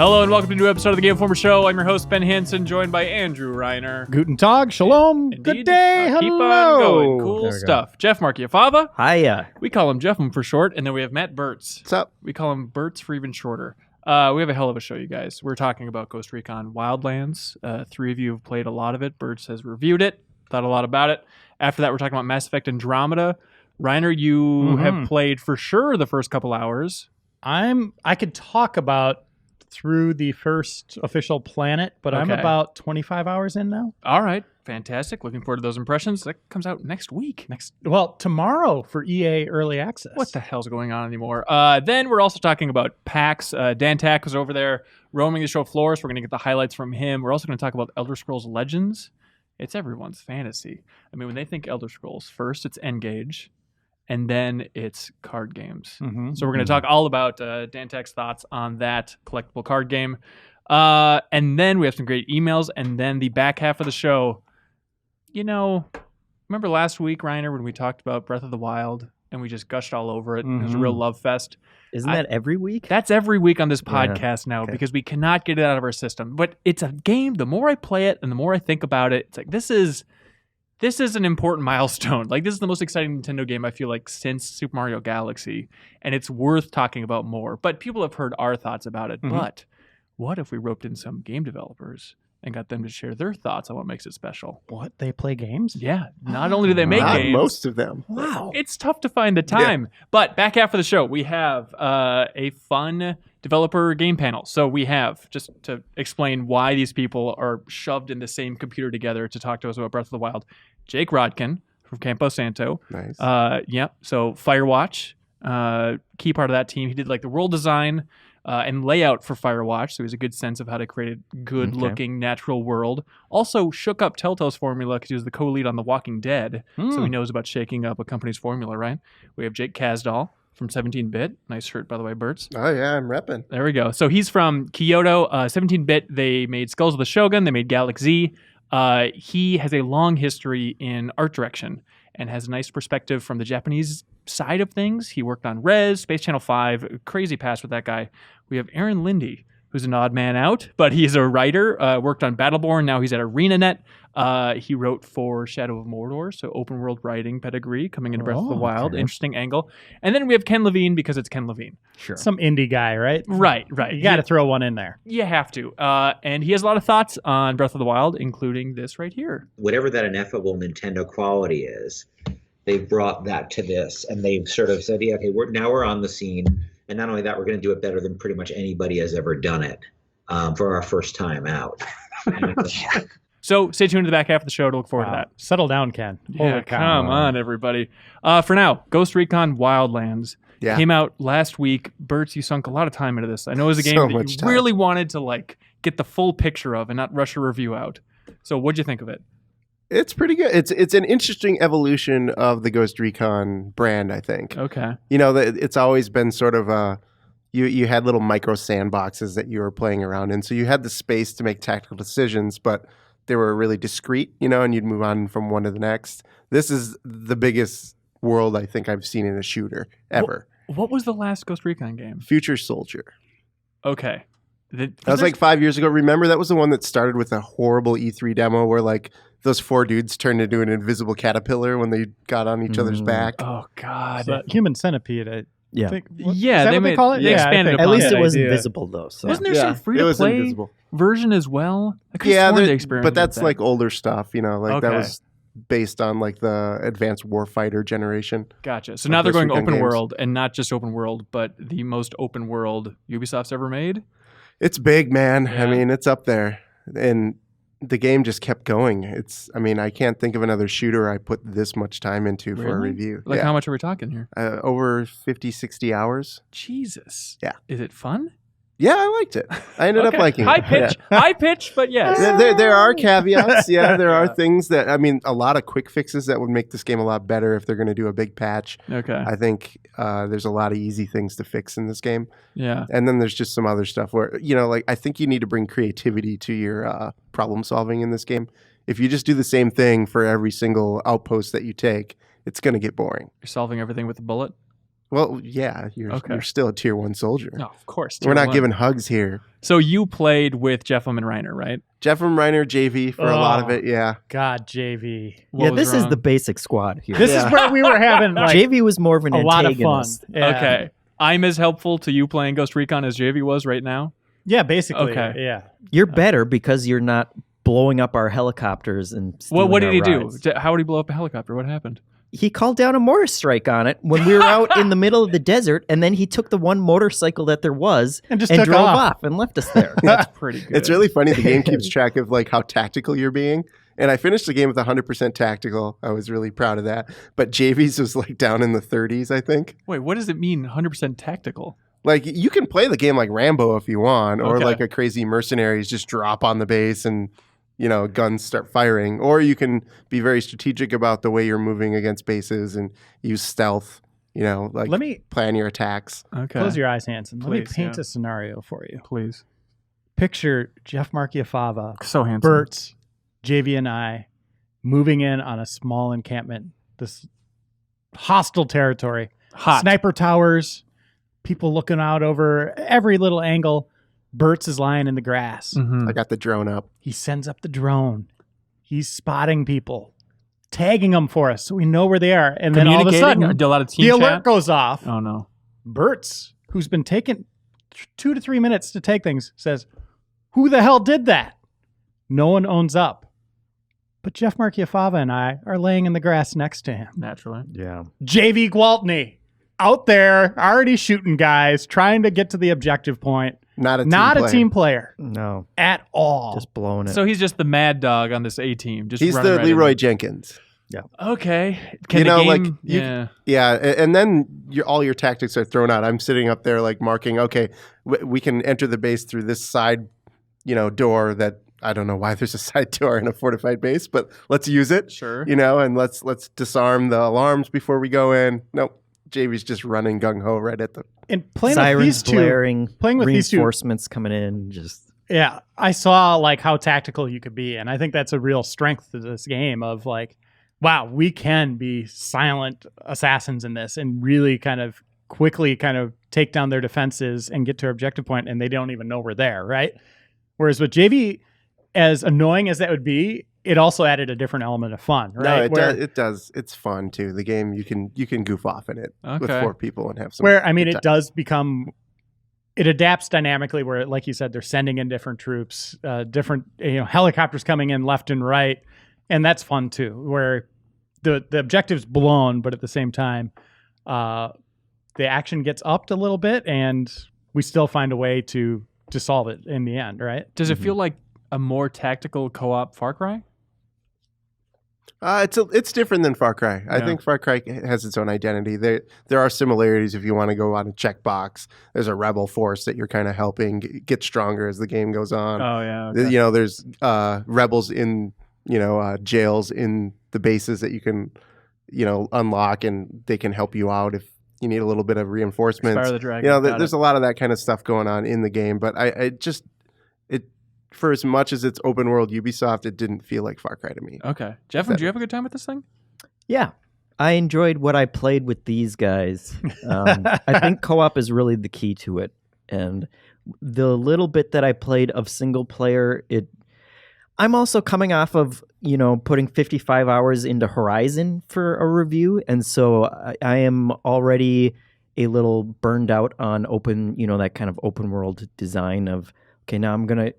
Hello and welcome to a new episode of the Game Informer Show. I'm your host, Ben Hansen, joined by Andrew Reiner. Guten Tag, shalom, Indeed. good day, hello. Keep on going. Cool stuff. Jeff Marchiafava. Hiya. We call him Jeff for short. And then we have Matt Burtz. What's up? We call him Burtz for even shorter. We have a hell of a show, you guys. We're talking about Ghost Recon Wildlands. Three of you have played a lot of it. Burtz has reviewed it, thought a lot about it. After that, we're talking about Mass Effect Andromeda. Reiner, you have played for sure the first couple hours. I could talk about through the first official planet, but I'm Okay. about 25 hours in now. All right. Fantastic. Looking forward to those impressions. That comes out next week. Well, tomorrow for EA Early Access. What the hell's going on anymore? Then we're also talking about PAX. Dan Tack was over there roaming the show floor, so we're going to get the highlights from him. We're also going to talk about Elder Scrolls Legends. It's everyone's fantasy. I mean, when they think Elder Scrolls, first it's Engage, and then it's card games. So we're going to talk all about Dan Tack's thoughts on that collectible card game. And then we have some great emails, and then the back half of the show. You know, remember last week, Reiner, when we talked about Breath of the Wild and we just gushed all over it? It was a real love fest. Isn't that every week? That's every week on this podcast now Okay. because we cannot get it out of our system. But it's a game. The more I play it and the more I think about it, it's like this is an important milestone. Like this is the most exciting Nintendo game I feel like since Super Mario Galaxy, and it's worth talking about more. But people have heard our thoughts about it. But what if we roped in some game developers and got them to share their thoughts on what makes it special? What? They play games? Yeah. Not only do they make Not games, most of them. Wow. it's tough to find the time. But back half of the show, we have a fun developer game panel. So we have, just to explain why these people are shoved in the same computer together to talk to us about Breath of the Wild, Jake Rodkin from Campo Santo. Nice. So Firewatch, key part of that team. He did like the world design and layout for Firewatch, so he has a good sense of how to create a good-looking natural world. Also shook up Telltale's formula because he was the co-lead on The Walking Dead, so he knows about shaking up a company's formula, right? We have Jake Kasdal from 17-Bit. Nice shirt, by the way, Burtz. Oh, yeah, I'm repping. There we go. So he's from Kyoto. 17-Bit, they made Skulls of the Shogun. They made Galaxy Z. He has a long history in art direction and has a nice perspective from the Japanese side of things. He worked on Rez, Space Channel 5, crazy past with that guy. We have Aaron Lindy, who's an odd man out, but he's a writer, worked on Battleborn. Now he's at ArenaNet. He wrote for Shadow of Mordor, so open world writing pedigree coming into Breath of the Wild. Okay. Interesting angle. And then we have Ken Levine because it's Ken Levine. Sure. Some indie guy, right? Right. You got to throw one in there. You have to. And he has a lot of thoughts on Breath of the Wild, including this right here. Whatever that ineffable Nintendo quality is, they've brought that to this, and they've sort of said, yeah, okay, we're on the scene, and not only that, we're going to do it better than pretty much anybody has ever done it for our first time out. So stay tuned to the back half of the show to look forward to that. Settle down, Ken. Holy cow. Come on, everybody. For now, Ghost Recon Wildlands Yeah. came out last week. Burtz, you sunk a lot of time into this. I know it was a game So that much you time. really wanted to get the full picture of and not rush a review out. So what'd you think of it? It's pretty good. It's an interesting evolution of the Ghost Recon brand, I think. Okay. You know, it's always been sort of you had little micro sandboxes that you were playing around in. So you had the space to make tactical decisions, but they were really discreet, and you'd move on from one to the next. This is the biggest world I think I've seen in a shooter ever. What was the last Ghost Recon game? Future Soldier. Okay. That was like 5 years ago. Remember, that was the one that started with a horrible E3 demo where those four dudes turned into an invisible caterpillar when they got on each other's back. Oh, God. The Human Centipede. I Yeah. think. Yeah, is that they what made- call it? they Yeah, expanded I think. At upon least that it was idea. invisible, though. So. Wasn't there Yeah, some it was free-to-play invisible. version as well? I could've Yeah, sworn they but experimented that's with that. like older stuff, that Okay. was based on the Advanced Warfighter generation. Gotcha. So Like now they're Ghost going Recon open games. world, and not just open world, but the most open world Ubisoft's ever made. It's big, man. Yeah. I mean, it's up there. And the game just kept going. I can't think of another shooter I put this much time into for a Really? review. Like Yeah. how much are we talking here? Over 50, 60 hours. Jesus. Yeah. Is it fun? Yeah, I liked it. I ended up Okay. liking High it. pitch, high pitch, but yes. There are caveats. Yeah, there are things that, a lot of quick fixes that would make this game a lot better if they're going to do a big patch. Okay. I think there's a lot of easy things to fix in this game. Yeah. And then there's just some other stuff where, I think you need to bring creativity to your problem solving in this game. If you just do the same thing for every single outpost that you take, it's going to get boring. You're solving everything with a bullet. Well, yeah, you're still a tier 1 soldier. No, of course. We're tier not one. giving hugs here. So you played with Jeffem and Reiner, right? Jeffem Reiner, JV for a lot of it, yeah. God, JV. What Yeah, was this is wrong? the basic squad here. This is where we were having like JV was more of an a lot of fun. antagonist. Yeah. Okay. I'm as helpful to you playing Ghost Recon as JV was right now. Yeah, basically. Okay. Yeah. You're better because you're not blowing up our helicopters and Well, what did stealing he our do? rides. How did he blow up a helicopter? What happened? He called down a mortar strike on it when we were out in the middle of the desert, and then he took the one motorcycle that there was And just and took drove off. off and left us there. That's pretty good. It's really funny. The game keeps track of like how tactical you're being. And I finished the game with 100% tactical. I was really proud of that. But JV's was like down in the 30s, I think. Wait, what does it mean 100% tactical? Like you can play the game like Rambo if you want, or Okay. like a crazy mercenaries just drop on the base and guns start firing. Or you can be very strategic about the way you're moving against bases and use stealth. Like Let me plan your attacks. Okay. close your eyes, Hanson. Let me Please, paint yeah. a scenario for you. Please. Picture Jeff Marchiafava, So handsome. Bertz, JV, and I moving in on a small encampment, this hostile territory. Hot. Sniper towers, people looking out over every little angle. Bertz is lying in the grass. Mhm. I got the drone up. He sends up the drone. He's spotting people, tagging them for us so we know where they are. And then all of a Communicating? sudden, A lot of team the alert chat? goes off. Oh, no. Bertz, who's been taking 2 to 3 minutes to take things, says, "Who the hell did that?" No one owns up. But Jeff Marchiafava and I are laying in the grass next to him. Naturally. Yeah. JV Gwaltney out there already shooting guys, trying to get to the objective point. Not a Team player No, at all. just blowing it. So he's just the mad dog on this A team. Just He's running the right Leroy in. Jenkins. Okay. Can You the know, game, like, you- yeah. Yeah, and then all your tactics are thrown out. I'm sitting up there like marking, okay, we can enter the base through this side, door that I don't know why there's a side door in a fortified base, but let's use it, Sure. and let's disarm the alarms before we go in. Nope. JV's just running gung ho right at the. And playing Sirens with these two, blaring, playing with these two- reinforcements coming in. Just yeah, I saw like how tactical you could be, and I think that's a real strength to this game. Of like, wow, we can be silent assassins in this, and really kind of quickly kind of take down their defenses and get to our objective point, and they don't even know we're there, right? Whereas with JV, as annoying as that would be, it also added a different element of fun, right? No, it where, does. It does. It's fun too. The game you can goof off in it with Okay. 4 people and have some. where I mean, good it does become. It adapts dynamically where, like you said, they're sending in different troops, different helicopters coming in left and right, and that's fun too. Where the objective's blown, but at the same time, the action gets upped a little bit, and we still find a way to solve it in the end, right? Does it feel like a more tactical co-op Far Cry? It's different than Far Cry. I Yeah. think Far Cry has its own identity. There are similarities if you want to go on a checkbox. There's a rebel force that you're kind of helping get stronger as the game goes on. Oh, yeah. There's rebels in jails in the bases that you can unlock, and they can help you out if you need a little bit of reinforcements. Spire the Dragon. Got There's it. a lot of that kind of stuff going on in the game, but for as much as it's open world Ubisoft, it didn't feel like Far Cry to me. Okay. Jeff, did you have a good time with this thing? yeah, I enjoyed what I played with these guys. I think co-op is really the key to it, and the little bit that I played of single player, I'm also coming off of putting 55 hours into Horizon for a review, and so I am already a little burned out on that kind of open world design of, okay, now I'm gonna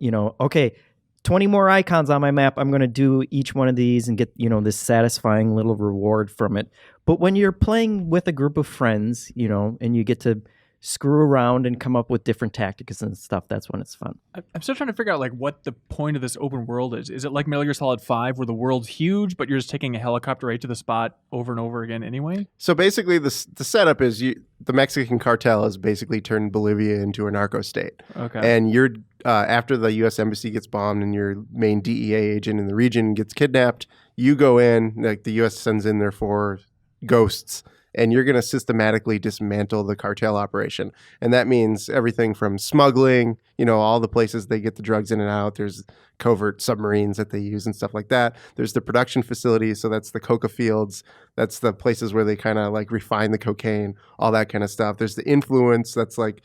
20 more icons on my map. I'm gonna do each one of these and get this satisfying little reward from it. But when you're playing with a group of friends, and you get to screw around and come up with different tactics and stuff, that's when it's fun. I'm still trying to figure out like what the point of this open world is. Is it like Metal Gear Solid 5 where the world's huge, but you're just taking a helicopter right to the spot over and over again anyway? So basically, the setup is the Mexican cartel has basically turned Bolivia into a narco state, Okay. and you're after the U.S. embassy gets bombed and your main DEA agent in the region gets kidnapped, you go in. Like the U.S. sends in their 4 ghosts, and you're going to systematically dismantle the cartel operation. And that means everything from smuggling, all the places they get the drugs in and out. There's covert submarines that they use and stuff like that. There's the production facilities, so that's the coca fields. That's the places where they kind of like refine the cocaine, all that kind of stuff. There's the influence. That's like,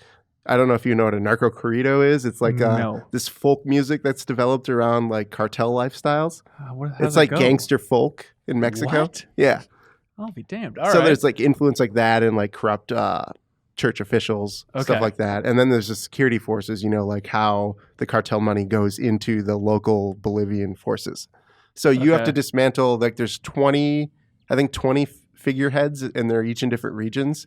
I don't know if you know what a narco corrido is. It's like No. this folk music that's developed around like cartel lifestyles. How's It's that like go? gangster folk in Mexico. What? Yeah. I'll be damned. All So right. there's like influence like that and like corrupt church officials, Okay. stuff like that. And then there's the security forces, like how the cartel money goes into the local Bolivian forces. So you have Okay. to dismantle, like there's 20 figureheads, and they're each in different regions.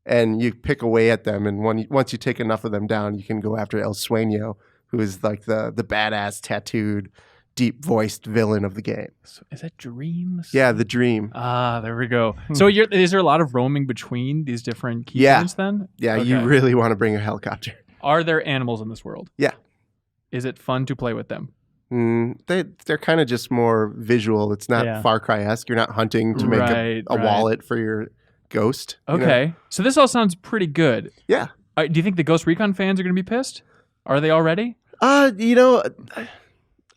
And you pick away at them. And once you take enough of them down, you can go after El Sueño, who is like the badass, tattooed, deep-voiced villain of the game. So is that Dreams? Yeah, the dream. Ah, there we go. So is there a lot of roaming between these different key Yeah. points then? Yeah, you Okay. really want to bring a helicopter. Are there animals in this world? Yeah. Is it fun to play with them? They're kind of just more visual. It's not Yeah. Far Cry-esque. You're not hunting to make Right, a right. wallet for your ghost. Okay. So this all sounds pretty good. Yeah. Do you think the Ghost Recon fans are going to be pissed? Are they already?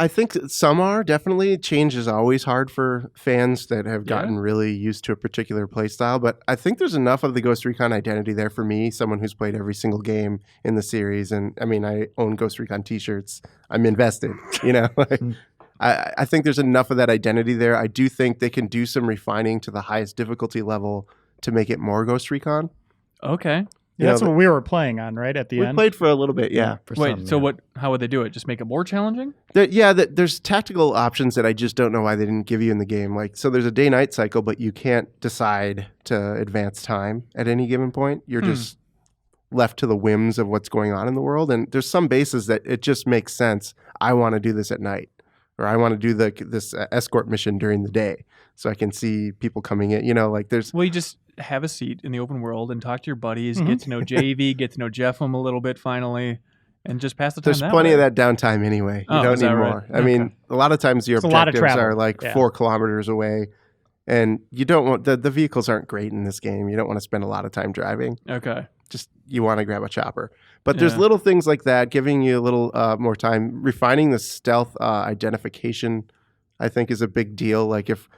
I think some are definitely. Change is always hard for fans that have gotten really used to a particular play style. But I think there's enough of the Ghost Recon identity there for me, someone who's played every single game in the series. And I mean, I own Ghost Recon t-shirts. I'm invested, I think there's enough of that identity there. I do think they can do some refining to the highest difficulty level to make it more Ghost Recon. Okay. Yeah, that's what we were playing on, right? At the We end. played for a little bit, yeah. For Wait, some, so yeah. how would they do it? Just make it more challenging? There's tactical options that I just don't know why they didn't give you in the game. Like, so there's a day-night cycle, but you can't decide to advance time at any given point. You're just left to the whims of what's going on in the world. And there's some bases that it just makes sense. I want to do this at night, or I want to do this escort mission during the day, so I can see people coming in. There's Well, you just have a seat in the open world and talk to your buddies, Mhm. get to know JV, get to know Jeffem a little bit finally, and just pass the time There's that plenty way. of that downtime anyway. You Oh, don't is need that right? more. I mean, Okay. a lot of times your It's a lot of objectives travel. are like Yeah. 4 kilometers away, and you don't want the vehicles aren't great in this game. You don't want to spend a lot of time driving. Okay. Just you want to grab a chopper. But there's Yeah. little things like that, giving you a little more time. Refining the stealth identification, I think, is a big deal. Like if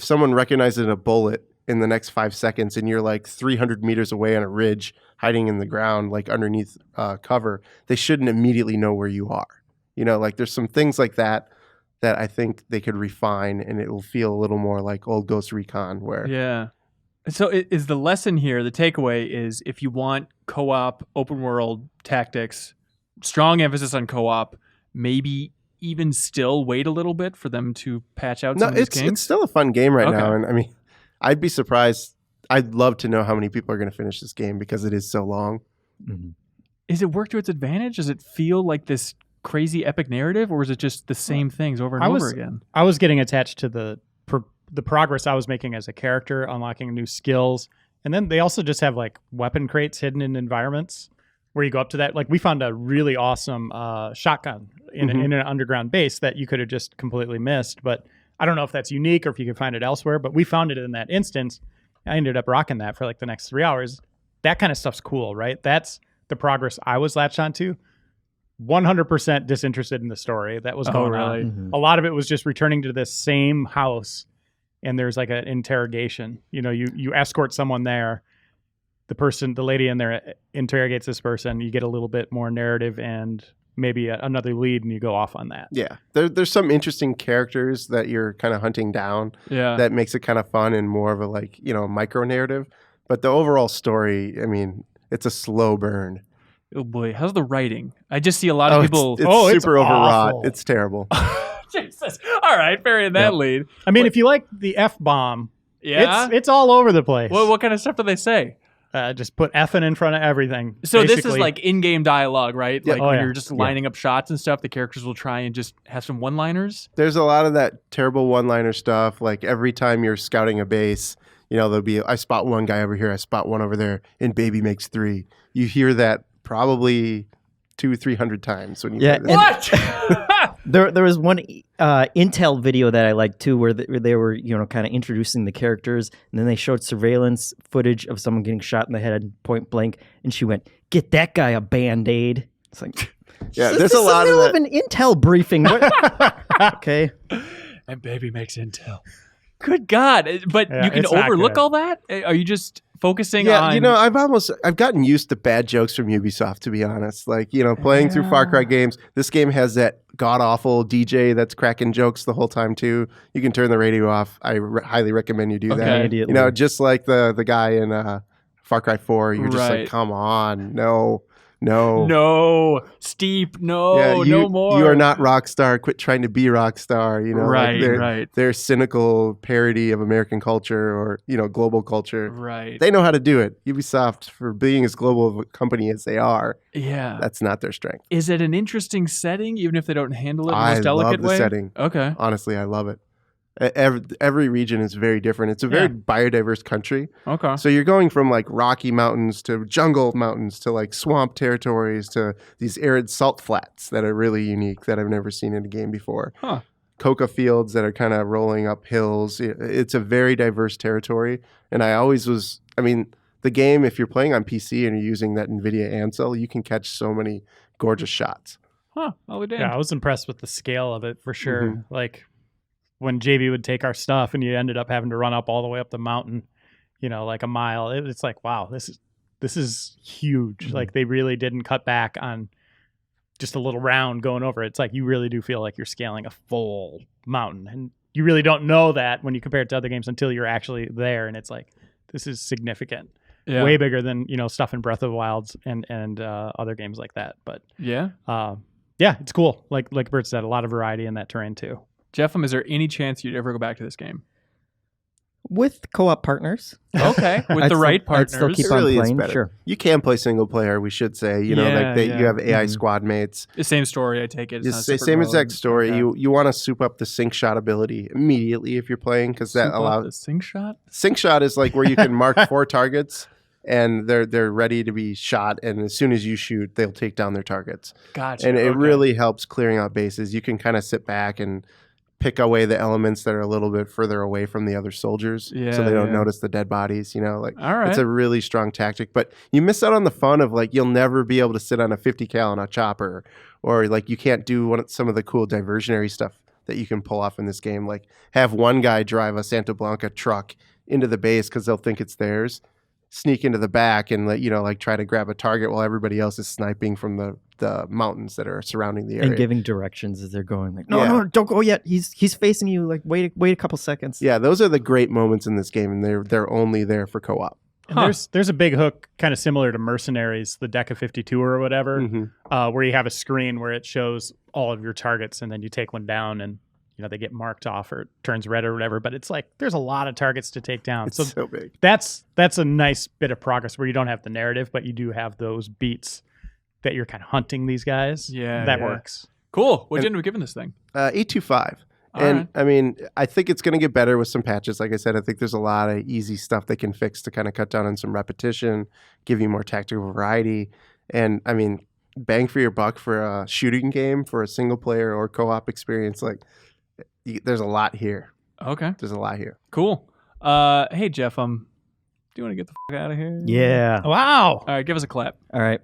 someone recognizes a bullet in the next 5 seconds and you're like 300 meters away on a ridge hiding in the ground, like underneath cover, they shouldn't immediately know where you are. There's some things like that I think they could refine, and it will feel a little more like old Ghost Recon where Yeah. So is the lesson here, the takeaway is if you want co-op, open world tactics, strong emphasis on co-op, maybe even still wait a little bit for them to patch out some of these it's kinks? still a fun game right now, Okay. and I mean, I'd be surprised. I'd love to know how many people are going to finish this game because it is so long. Mhm. Is it work to its advantage? Does it feel like this crazy epic narrative, or is it just the same things over and I over was- again? I was getting attached to the progress I was making as a character, unlocking new skills. And then they also just have like weapon crates hidden in environments where you go up to that. Like we found a really awesome shotgun in Mhm. an underground base that you could have just completely missed. But I don't know if that's unique or if you can find it elsewhere. But we found it in that instance. I ended up rocking that for like the next 3 hours. That kind of stuff's cool, right? That's the progress I was latched onto. 100% disinterested in the story that was Oh, going really? on. Mhm. A lot of it was just returning to this same house, and there's like an interrogation. You escort someone there. The lady in there interrogates this person. You get a little bit more narrative and maybe another lead, and you go off on that. Yeah, there's some interesting characters that you're kind of hunting down Yeah. that makes it kind of fun and more of a micro narrative. But the overall story, I mean, it's a slow burn. Oh boy, how's the writing? I just see a lot of people. it's super overwrought. awful. It's terrible. Jesus. All right, burying that Yep. lead. I mean, Wait. if you like the F bomb, Yeah. it's all over the place. What kind of stuff do they say? Just put effing in front of everything. So this is basically. like in-game dialogue, right? Yeah. Like Oh, when yeah. you're just lining up shots and stuff, the characters will try and just have some one-liners. There's a lot of that terrible one-liner stuff. Like every time you're scouting a base, there'll be, I spot one guy over here, I spot one over there, and baby makes 3. You hear that probably 200-300 times when you Yeah, play this. What? There was one Intel video that I liked too, where they were kind of introducing the characters, and then they showed surveillance footage of someone getting shot in the head point blank, and she went, "Get that guy a Band-Aid." It's like, Yeah, this there's is a lot the of middle that. of an Intel briefing. Okay. And baby makes Intel. Good God. But Yeah, you can it's not overlook good. all that? Are you just focusing Yeah, on... I've gotten used to bad jokes from Ubisoft, to be honest. Like, playing through Far Cry games, this game has that god awful DJ that's cracking jokes the whole time too. You can turn the radio off. I highly recommend you do that. Okay. Immediately. Just like the guy in Far Cry 4, you're just Right. like, come on, no. No, steep, no, Yeah, no more. You are not Rockstar. Quit trying to be Rockstar. Right, they're, right. They're cynical parody of American culture or global culture. Right. They know how to do it. Ubisoft, for being as global of a company as they are, Yeah. that's not their strength. Is it an interesting setting, even if they don't handle it in the I most delicate love the way? setting. Okay. Honestly, I love it. Every region is very different. It's a very biodiverse country. Okay. So you're going from like rocky mountains to jungle mountains to like swamp territories to these arid salt flats that are really unique that I've never seen in a game before. Huh. Coca fields that are kind of rolling up hills. It's a very diverse territory. And the game, if you're playing on PC and you're using that NVIDIA Ansel, you can catch so many gorgeous shots. Huh. I'll be damned. Yeah, I was impressed with the scale of it for sure. Mm-hmm. Like when JB would take our stuff and you ended up having to run up all the way up the mountain, like a mile. It's like, wow, this is huge. Mm-hmm. Like they really didn't cut back on just a little round going over it. It's like you really do feel like you're scaling a full mountain, and you really don't know that when you compare it to other games until you're actually there, and it's like this is significant. Yeah. Way bigger than stuff in Breath of the Wilds and other games like that. But Yeah. yeah, it's cool. Like Bert said, a lot of variety in that terrain too. Jeffem, is there any chance you'd ever go back to this game? With co-op partners. Okay. With I'd the still- right I'd still partners. keep It on really is playing, better. sure. You can play single player, we should say. You Yeah. have AI Mhm. squad mates. The same story, I take it. It's not a separate Same mode. exact story. Okay. You want to soup up the sync shot ability immediately if you're playing, because that Soup up allows the sync shot? sync shot is like where you can mark 4 targets and they're ready to be shot, and as soon as you shoot, they'll take down their targets. Gotcha. And it okay. really helps clearing out bases. You can kind of sit back and pick away the elements that are a little bit further away from the other soldiers, so Yeah, they don't yeah. notice the dead bodies. All right. It's a really strong tactic, but you miss out on the fun of like you'll never be able to sit on a 50 cal on a chopper, or like you can't do some of the cool diversionary stuff that you can pull off in this game. Like have one guy drive a Santa Blanca truck into the base because they'll think it's theirs, sneak into the back and like try to grab a target while everybody else is sniping from the mountains that are surrounding the area. And giving directions as they're going. Like, no, Yeah. no, don't go yet. He's facing you. Like, wait a couple seconds. Yeah, those are the great moments in this game, and they're only there for co-op. And Huh. there's a big hook kind of similar to Mercenaries, the Deca 52 or whatever, Mhm. where you have a screen where it shows all of your targets, and then you take one down, and they get marked off or it turns red or whatever. But it's like there's a lot of targets to take down. It's So so big. that's a nice bit of progress where you don't have the narrative, but you do have those beats that you're kind of hunting these guys. Yeah, that yeah. works. Cool. What And- gen are we giving this thing? 825. All And right. I mean, I think it's going to get better with some patches. Like I said, I think there's a lot of easy stuff they can fix to kind of cut down on some repetition, give you more tactical variety. And I mean, bang for your buck for a shooting game, for a single player or co-op experience. Like, there's a lot here. Okay. There's a lot here. Cool. Hey, Jeff, do you want to get the fuck out of here? Yeah. Wow. All right, give us a clap. All right.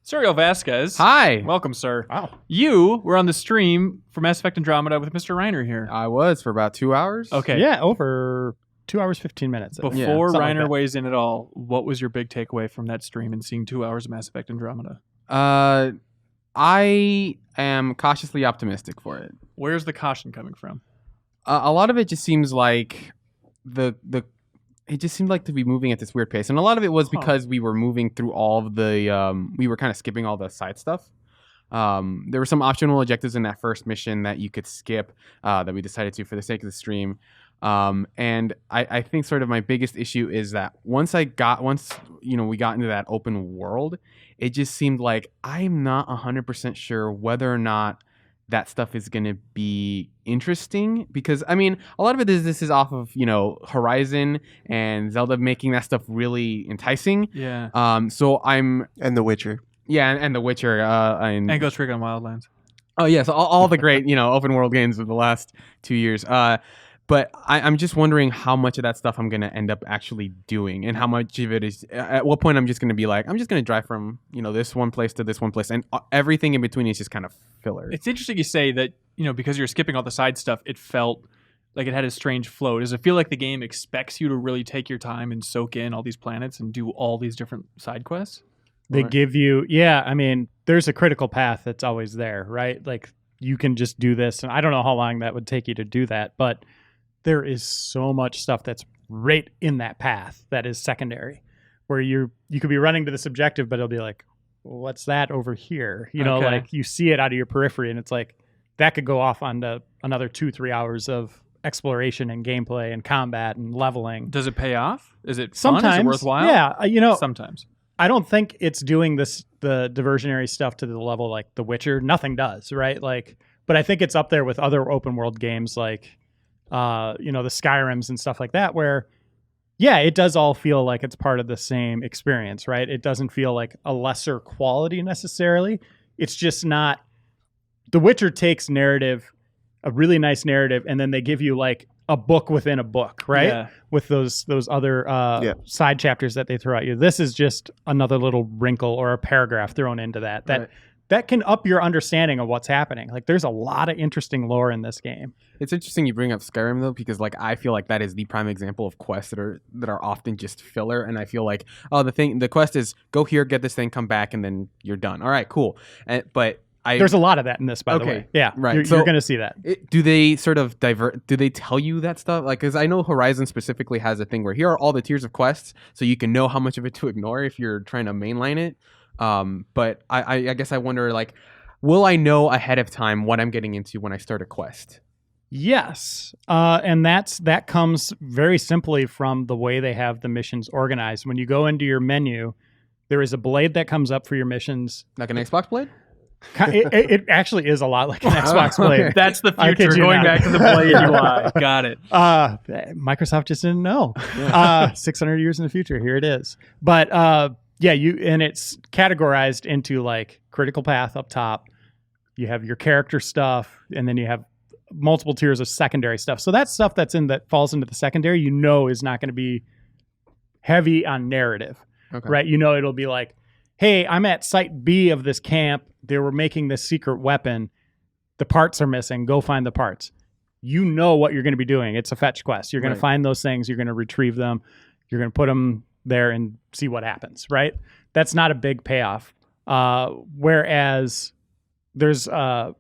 Serial Vasquez. Hi. Welcome, sir. Wow. You were on the stream for Mass Effect Andromeda with Mr. Reiner here. I was for about 2 hours. Okay. Yeah, over 2 hours, 15 minutes. Before Yeah, something like Reiner that. weighs in at all, what was your big takeaway from that stream and seeing 2 hours of Mass Effect Andromeda? I am cautiously optimistic for it. Where's the caution coming from? A lot of it just seems like it just seemed like to be moving at this weird pace, and a lot of it was Huh. because we were moving through all of the we were kind of skipping all the side stuff. There were some optional objectives in that first mission that you could skip that we decided to for the sake of the stream. And I think sort of my biggest issue is that once we got into that open world, it just seemed like I'm not 100% sure whether or not that stuff is going to be interesting, because I mean, a lot of this is off of, Horizon and Zelda making that stuff really enticing. Yeah. So I'm, And The Witcher. yeah, and The Witcher, And Ghost Recon Wildlands. Oh yes, all the great open world games of the last 2 years. But I'm just wondering how much of that stuff I'm going to end up actually doing, and how much of it is. At what point I'm just going to be like, I'm just going to drive from this one place to this one place, and everything in between is just kind of filler. It's interesting you say that, because you're skipping all the side stuff, it felt like it had a strange flow. Does it feel like the game expects you to really take your time and soak in all these planets and do all these different side quests? They give you, I mean, there's a critical path that's always there, right? Like you can just do this, and I don't know how long that would take you to do that, but there is so much stuff that's right in that path that is secondary, where you could be running to this objective, but it'll be like, well, what's that over here? Okay. Like you see it out of your periphery, and it's like that could go off onto another 2-3 hours of exploration and gameplay and combat and leveling. Does it pay off? Is it fun? Sometimes, Is it worthwhile? Yeah, sometimes. I don't think it's doing the diversionary stuff to the level like The Witcher. Nothing does, right? Like, but I think it's up there with other open world games like, the Skyrims and stuff like that, where, it does all feel like it's part of the same experience, right? It doesn't feel like a lesser quality necessarily. It's just not. The Witcher takes narrative, a really nice narrative, and then they give you like a book within a book, right? Yeah. With those other side chapters that they throw at you. This is just another little wrinkle or a paragraph thrown into that that can up your understanding of what's happening. Like there's a lot of interesting lore in this game. It's interesting you bring up Skyrim though, because like I feel like that is the prime example of quests that are often just filler, and I feel like the quest is go here, get this thing, come back, and then you're done. All right, cool. But there's a lot of that in this, by the way. Yeah, right. You're going to see that. Do they sort of divert? Do they tell you that stuff? Like, because I know Horizon specifically has a thing where here are all the tiers of quests, so you can know how much of it to ignore if you're trying to mainline it. But I guess I wonder, like, will I know ahead of time what I'm getting into when I start a quest? Yes, and that comes very simply from the way they have the missions organized. When you go into your menu, there is a blade that comes up for your missions. Like an Xbox blade? It actually is a lot like an Xbox blade. That's the I kid future. you Going not. back to the Blade UI. Got it. Microsoft just didn't know. 600 years in the future, here it is. But it's categorized into like critical path up top. You have your character stuff, and then you have multiple tiers of secondary stuff. So that stuff that falls into the secondary, is not going to be heavy on narrative, right? It'll be like, hey, I'm at site B of this camp. They were making this secret weapon. The parts are missing. Go find the parts. You know what you're going to be doing. It's a fetch quest. You're going to find those things. You're going to retrieve them. You're going to put them there and see what happens, right? That's not a big payoff. Whereas there's, I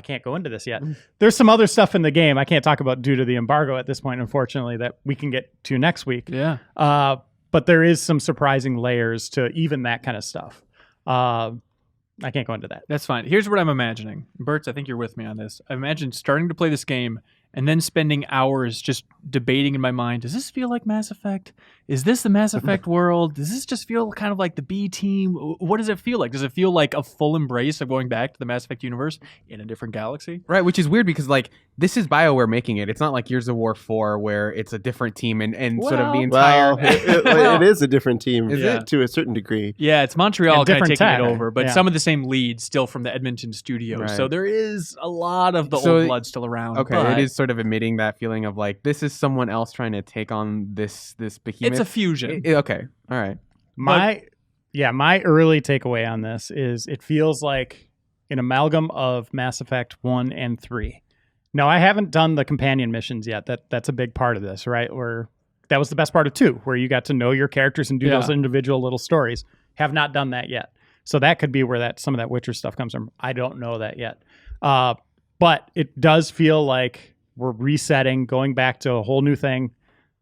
can't go into this yet. There's some other stuff in the game I can't talk about due to the embargo at this point, unfortunately, that we can get to next week. Yeah. But there is some surprising layers to even that kind of stuff. I can't go into that. That's fine. Here's what I'm imagining. Bertz, I think you're with me on this. I imagine starting to play this game and then spending hours just debating in my mind, does this feel like Mass Effect? Is this the Mass Effect world? Does this just feel kind of like the B team? What does it feel like? Does it feel like a full embrace of going back to the Mass Effect universe in a different galaxy? Right, which is weird because like this is BioWare making it. It's not like Gears of War 4 where it's a different team and sort of the entire... It is a different team it? to a certain degree. Yeah, it's Montreal And kind of different taking it tech. over, but Yeah. some of the same leads still from the Edmonton studios. Right. So there is a lot of the So- old blood still around. Okay, but it is sort of admitting that feeling of like this is someone else trying to take on this behemoth. It's a fusion. Okay, all right. My early takeaway on this is it feels like an amalgam of Mass Effect 1 and 3. Now, I haven't done the companion missions yet. That's a big part of this, right? Where that was the best part of 2, where you got to know your characters and do those individual little stories. Have not done that yet. So that could be where some of that Witcher stuff comes from. I don't know that yet. But it does feel like we're resetting, going back to a whole new thing.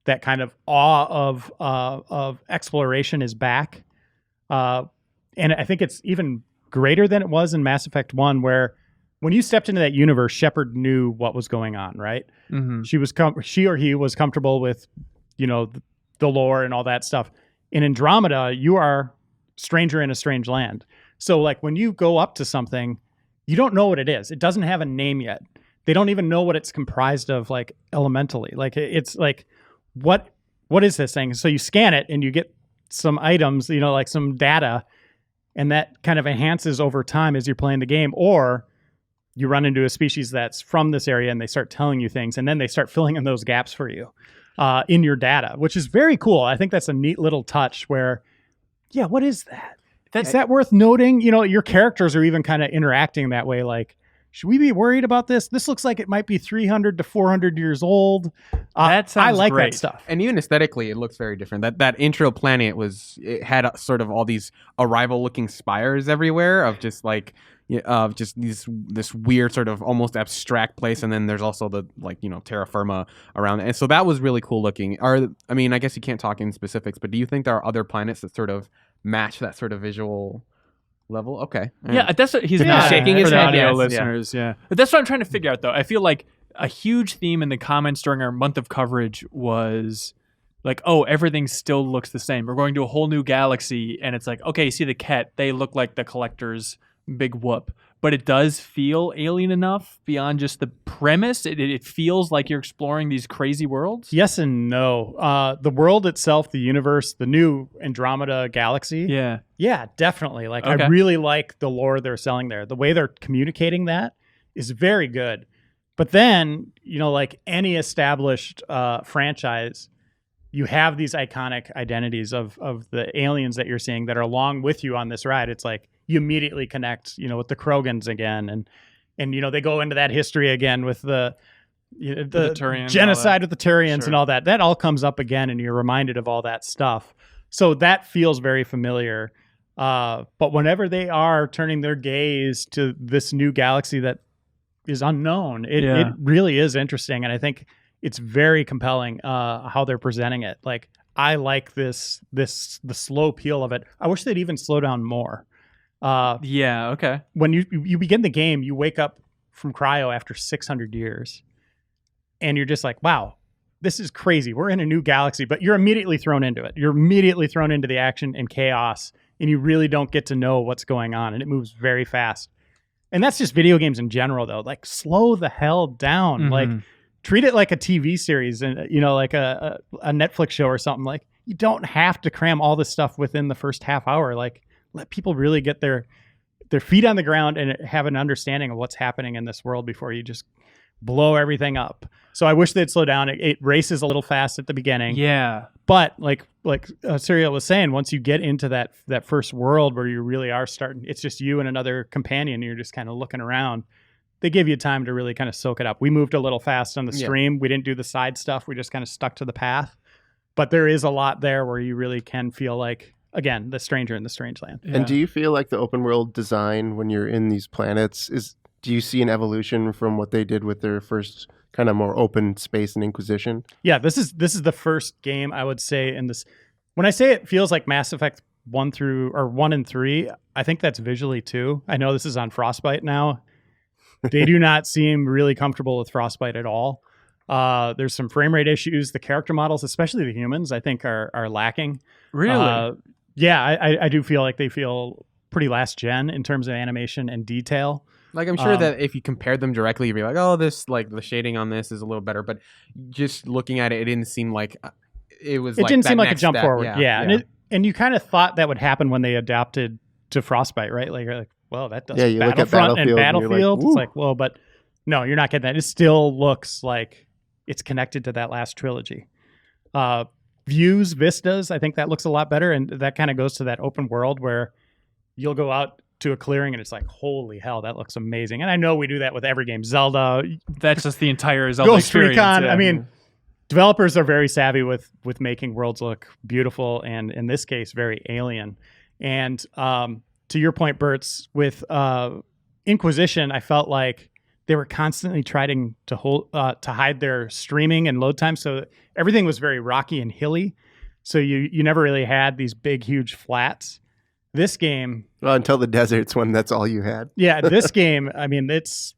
That kind of awe of exploration is back. And I think it's even greater than it was in Mass Effect 1, where when you stepped into that universe, Shepard knew what was going on, right? Mhm. She or he was comfortable with, the lore and all that stuff. In Andromeda, you are stranger in a strange land. So like when you go up to something, you don't know what it is. It doesn't have a name yet. They don't even know what it's comprised of, like elementally. Like it's like, what is this thing? So you scan it and you get some items, like some data, and that kind of enhances over time as you're playing the game. Or you run into a species that's from this area and they start telling you things, and then they start filling in those gaps for you in your data, which is very cool. I think that's a neat little touch where, yeah, what is that? Is that worth noting? You know, your characters are even kind of interacting that way. Like, should we be worried about this? This looks like it might be 300 to 400 years old. That sounds I like great. that stuff. And even aesthetically, it looks very different. That intro planet it had sort of all these arrival looking spires everywhere of just like this weird sort of almost abstract place, and then there's also the terra firma around it. And so that was really cool looking. I mean, I guess you can't talk in specifics, but do you think there are other planets that sort of match that sort of visual level? Okay. Yeah, that's what he's Yeah, shaking his for the head, audio listeners. Yeah, but that's what I'm trying to figure out, though. I feel like a huge theme in the comments during our month of coverage was like, oh, everything still looks the same. We're going to a whole new galaxy, and it's like, okay, you see the Ket, they look like the Collector's big whoop, but it does feel alien enough beyond just the premise. It feels like you're exploring these crazy worlds. Yes and no. The world itself, the universe, the new Andromeda galaxy. Yeah, definitely. Like, Okay. I really like the lore they're selling there. The way they're communicating that is very good. But then, like any established franchise, you have these iconic identities of the aliens that you're seeing that are along with you on this ride. It's like you immediately connect, with the Krogans again, and they go into that history again with the Turians, genocide with the Turians Sure. and all that. That all comes up again, and you're reminded of all that stuff. So that feels very familiar. But whenever they are turning their gaze to this new galaxy that is unknown, it really is interesting, and I think it's very compelling how they're presenting it. Like, I like the slow peel of it. I wish they'd even slow down more. Okay. When you begin the game, you wake up from cryo after 600 years, and you're just like, wow, this is crazy. We're in a new galaxy, but you're immediately thrown into it. You're immediately thrown into the action and chaos, and you really don't get to know what's going on, and it moves very fast. And that's just video games in general, though. Like, slow the hell down. Mhm. Like, treat it like a TV series and, like a Netflix show or something. Like, you don't have to cram all this stuff within the first half hour. Like, let people really get their feet on the ground and have an understanding of what's happening in this world before you just blow everything up. So I wish they'd slow down. It races a little fast at the beginning. Yeah. But like Serial was saying, once you get into that first world where you really are starting, it's just you and another companion. And you're just kind of looking around. They give you time to really kind of soak it up. We moved a little fast on the stream. We didn't do the side stuff. We just kind of stuck to the path. But there is a lot there where you really can feel like, again, the stranger in the strange land. Yeah. And do you feel like the open world design when you're in these planets do you see an evolution from what they did with their first kind of more open space and Inquisition? Yeah, this is the first game I would say in this. When I say it feels like Mass Effect 1 and 3, I think that's visually too. I know this is on Frostbite now. They do not seem really comfortable with Frostbite at all. There's some frame rate issues. The character models, especially the humans, I think are lacking. Really? Yeah, I do feel like they feel pretty last gen in terms of animation and detail. Like, I'm sure that if you compared them directly, you'd be like, oh, this, like, the shading on this is a little better. But just looking at it, it didn't seem like it was. It didn't that seem like a next jump step. forward. Yeah. And you kind of thought that would happen when they adapted to Frostbite, right? Like, you're like, well, that does you look at Battlefront and Battlefield and you're like, Battlefield. "Ooh." It's like, well, but no, you're not getting that. It still looks like it's connected to that last trilogy. Views, vistas, I think that looks a lot better. And that kind of goes to that open world where you'll go out to a clearing and it's like, holy hell, that looks amazing. And I know we do that with every game. Zelda, That's just the entire Zelda Ghost experience. Recon. Yeah. I mean, developers are very savvy with making worlds look beautiful, and in this case, very alien. And to your point, Bertz, with Inquisition, I felt like they were constantly trying to hide their streaming and load time, so everything was very rocky and hilly. So you never really had these big, huge flats. This game, Well, until the deserts when that's all you had. yeah, this game, I mean, it's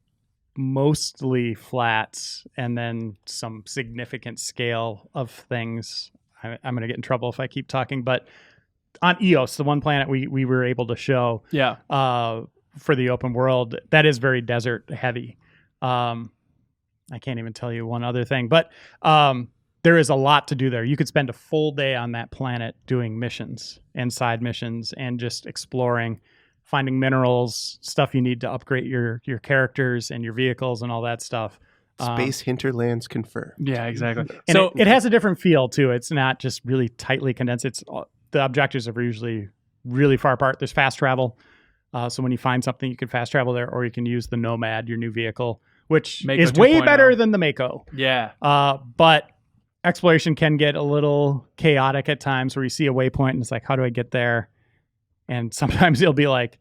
mostly flats and then some significant scale of things. I'm going to get in trouble if I keep talking, but on Eos, the one planet we were able to show yeah. for the open world, that is very desert heavy. I can't even tell you one other thing, but there is a lot to do there. You could spend a full day on that planet doing missions and side missions and just exploring. finding minerals, stuff you need to upgrade your characters and your vehicles and all that stuff. Space hinterlands confer. Yeah, exactly. And So it has a different feel too. It's not just really tightly condensed. It's the objectives are usually really far apart. There's fast travel. So when you find something, you can fast travel there, or you can use the Nomad, your new vehicle, which Mako is way 2.0. better than the Mako. yeah, But exploration can get a little chaotic at times where you see a waypoint and it's like, how do I get there? And sometimes you'll be like,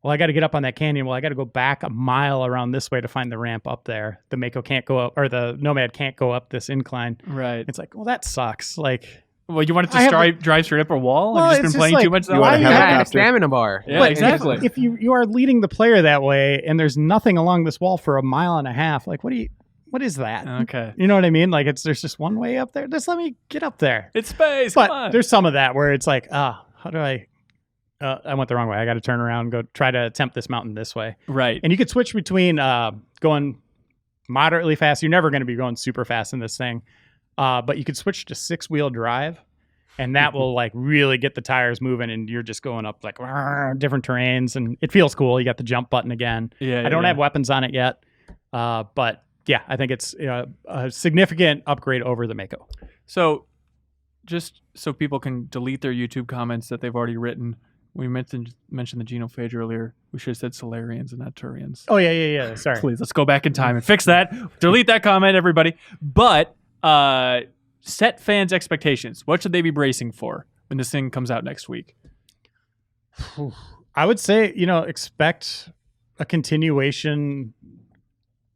well, I got to get up on that canyon. Well, I got to go back a mile around this way to find the ramp up there. The Mako can't go up, or the Nomad can't go up this incline. right. It's like, well, that sucks. Like, Well, you wanted I have to drive straight up a wall? Well, Have you it's just just been playing like- too much? You want a Why you have- Yeah, and a helicopter? stamina bar. Yeah, but exactly. If you are leading the player that way and there's nothing along this wall for a mile and a half, like, what is that? Okay. You know what I mean? Like, there's just one way up there. Just let me get up there. It's space. Come But on. there's some of that where it's like, how do I went the wrong way. I got to turn around and go try to attempt this mountain this way. Right. And you could switch between going moderately fast. You're never going to be going super fast in this thing. But you could switch to 6-wheel drive, and that will like really get the tires moving, and you're just going up like different terrains, and it feels cool. You got the jump button again. Yeah. I don't yeah. have weapons on it yet, but yeah, I think it's a significant upgrade over the Mako. So, just so people can delete their YouTube comments that they've already written, we mentioned the genophage earlier. We should have said Solarians and not Turians. Oh yeah. Sorry. Please, let's go back in time and fix that. Delete that comment, everybody. But set fans' expectations. What should they be bracing for when this thing comes out next week? I would say, expect a continuation,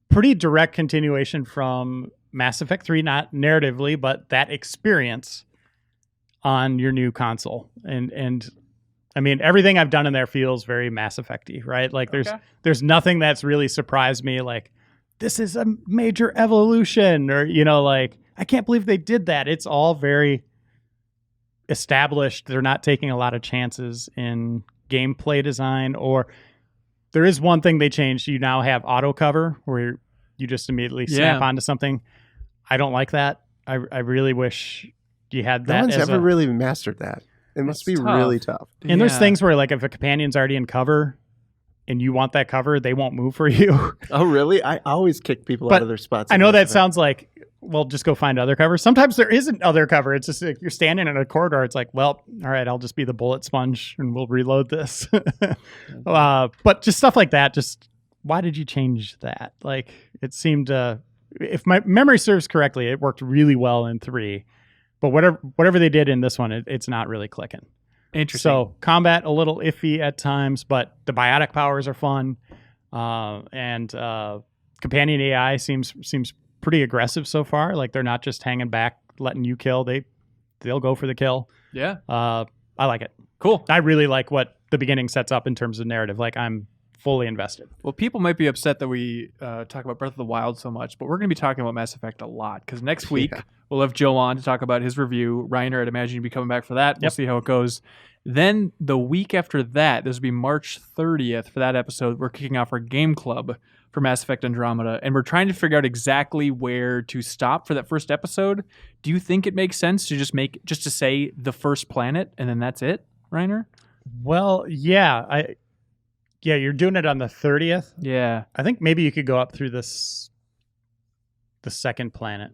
pretty direct continuation from Mass Effect 3, not narratively, but that experience on your new console. And I mean, everything I've done in there feels very Mass Effect-y, right? Like there's nothing that's really surprised me, like, this is a major evolution, or, like, I can't believe they did that. It's all very established. They're not taking a lot of chances in gameplay design, or there is one thing they changed. You now have auto cover where you just immediately snap onto something. I don't like that. I really wish you had that. No one's as ever really mastered that. It must be tough. really tough. and there's things where, like, if a companion's already in cover and you want that cover, they won't move for you. Oh, really? I always kick people But out of their spots. I in know Mass that Effect. sounds like, well, just go find other cover. Sometimes there isn't other cover. It's just like you're standing in a corridor. It's like, well, all right, I'll just be the bullet sponge and we'll reload this. But just stuff like that. Just why did you change that? Like, it seemed, if my memory serves correctly, it worked really well in 3. But whatever they did in this one, it's not really clicking. Interesting. So combat a little iffy at times, but the biotic powers are fun, and companion AI seems pretty aggressive so far. Like, they're not just hanging back, letting you kill. They'll go for the kill. Yeah. I like it. Cool. I really like what the beginning sets up in terms of narrative. Like, I'm fully invested. Well, people might be upset that we talk about Breath of the Wild so much, but we're going to be talking about Mass Effect a lot because next week we'll have Joe on to talk about his review. Reiner, I'd imagine you'd be coming back for that. We'll see how it goes. Then the week after that, this will be March 30th for that episode. We're kicking off our game club for Mass Effect Andromeda, and we're trying to figure out exactly where to stop for that first episode. Do you think it makes sense to just to say the first planet and then that's it, Reiner? Well, yeah, you're doing it on the 30th. Yeah. I think maybe you could go up through the second planet.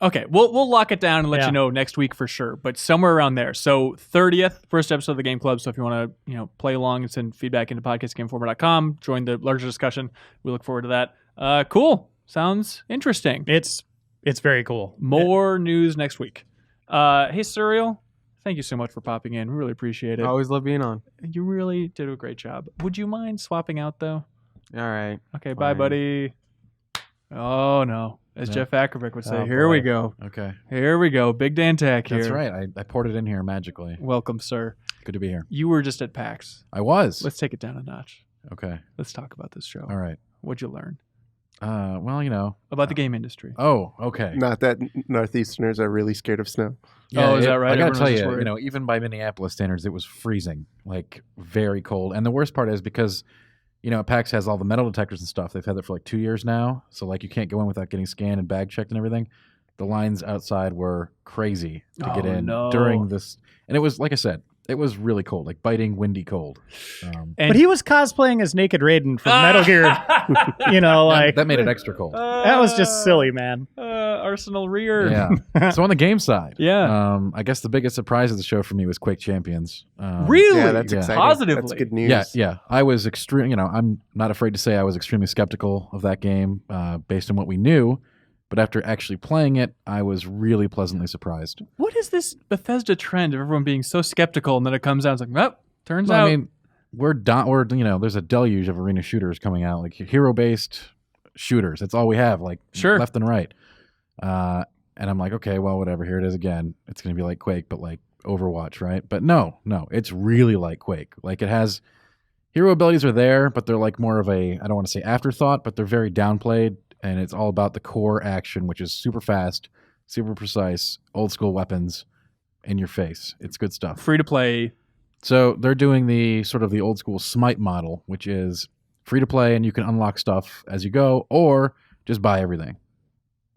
Okay, we'll lock it down and let Yeah. you know next week for sure, but somewhere around there. So 30th, first episode of the Game Club. So if you want to, play along and send feedback into podcastgameinformer.com, join the larger discussion. We look forward to that. Cool. Sounds interesting. It's very cool. More news next week. Hey, Surreal, thank you so much for popping in. We really appreciate it. Always love being on. You really did a great job. Would you mind swapping out though? All right. Okay, bye, Fine. buddy. Oh no. As Yeah. Jeff Ackervick would say, Oh, here we boy. go. Okay. Here we go. Big Dan Tack here. That's right. I poured it in here magically. Welcome, sir. Good to be here. You were just at PAX. I was. Let's take it down a notch. Okay. Let's talk about this show. All right. What'd you learn Well, about the game industry? Oh, okay. Not that Northeasterners are really scared of snow. Oh, is that right? I gotta Everyone tell was just you, worried. even by Minneapolis standards, it was freezing, like very cold. And the worst part is because, PAX has all the metal detectors and stuff. They've had that for like 2 years now. So like you can't go in without getting scanned and bag checked and everything. The lines outside were crazy to get Oh, in no. during this. And it was, like I said, it was really cold, like biting, windy cold. And But he was cosplaying as Naked Raiden from Metal Gear. You know, like that made it extra cold. that was just silly, man. Arsenal Rear. Yeah. So on the game side, Yeah. I guess the biggest surprise of the show for me was Quake Champions. Really? Yeah, that's Yeah. exciting. Positively. That's good news. Yeah. I was extreme. I'm not afraid to say I was extremely skeptical of that game based on what we knew. But after actually playing it, I was really pleasantly surprised. What is this Bethesda trend of everyone being so skeptical and then it comes out? It's like, well, turns Well, out. I mean, we're there's a deluge of arena shooters coming out, like hero-based shooters. That's all we have, like Sure. left and right. And I'm like, okay, well, whatever. Here it is again. It's going to be like Quake, but like Overwatch, right? But no, it's really like Quake. Like it has hero abilities are there, but they're like more of a, I don't want to say afterthought, but they're very downplayed. And it's all about the core action, which is super fast, super precise, old school weapons in your face. It's good stuff. free to play. So they're doing the sort of the old school Smite model, which is free to play and you can unlock stuff as you go, or just buy everything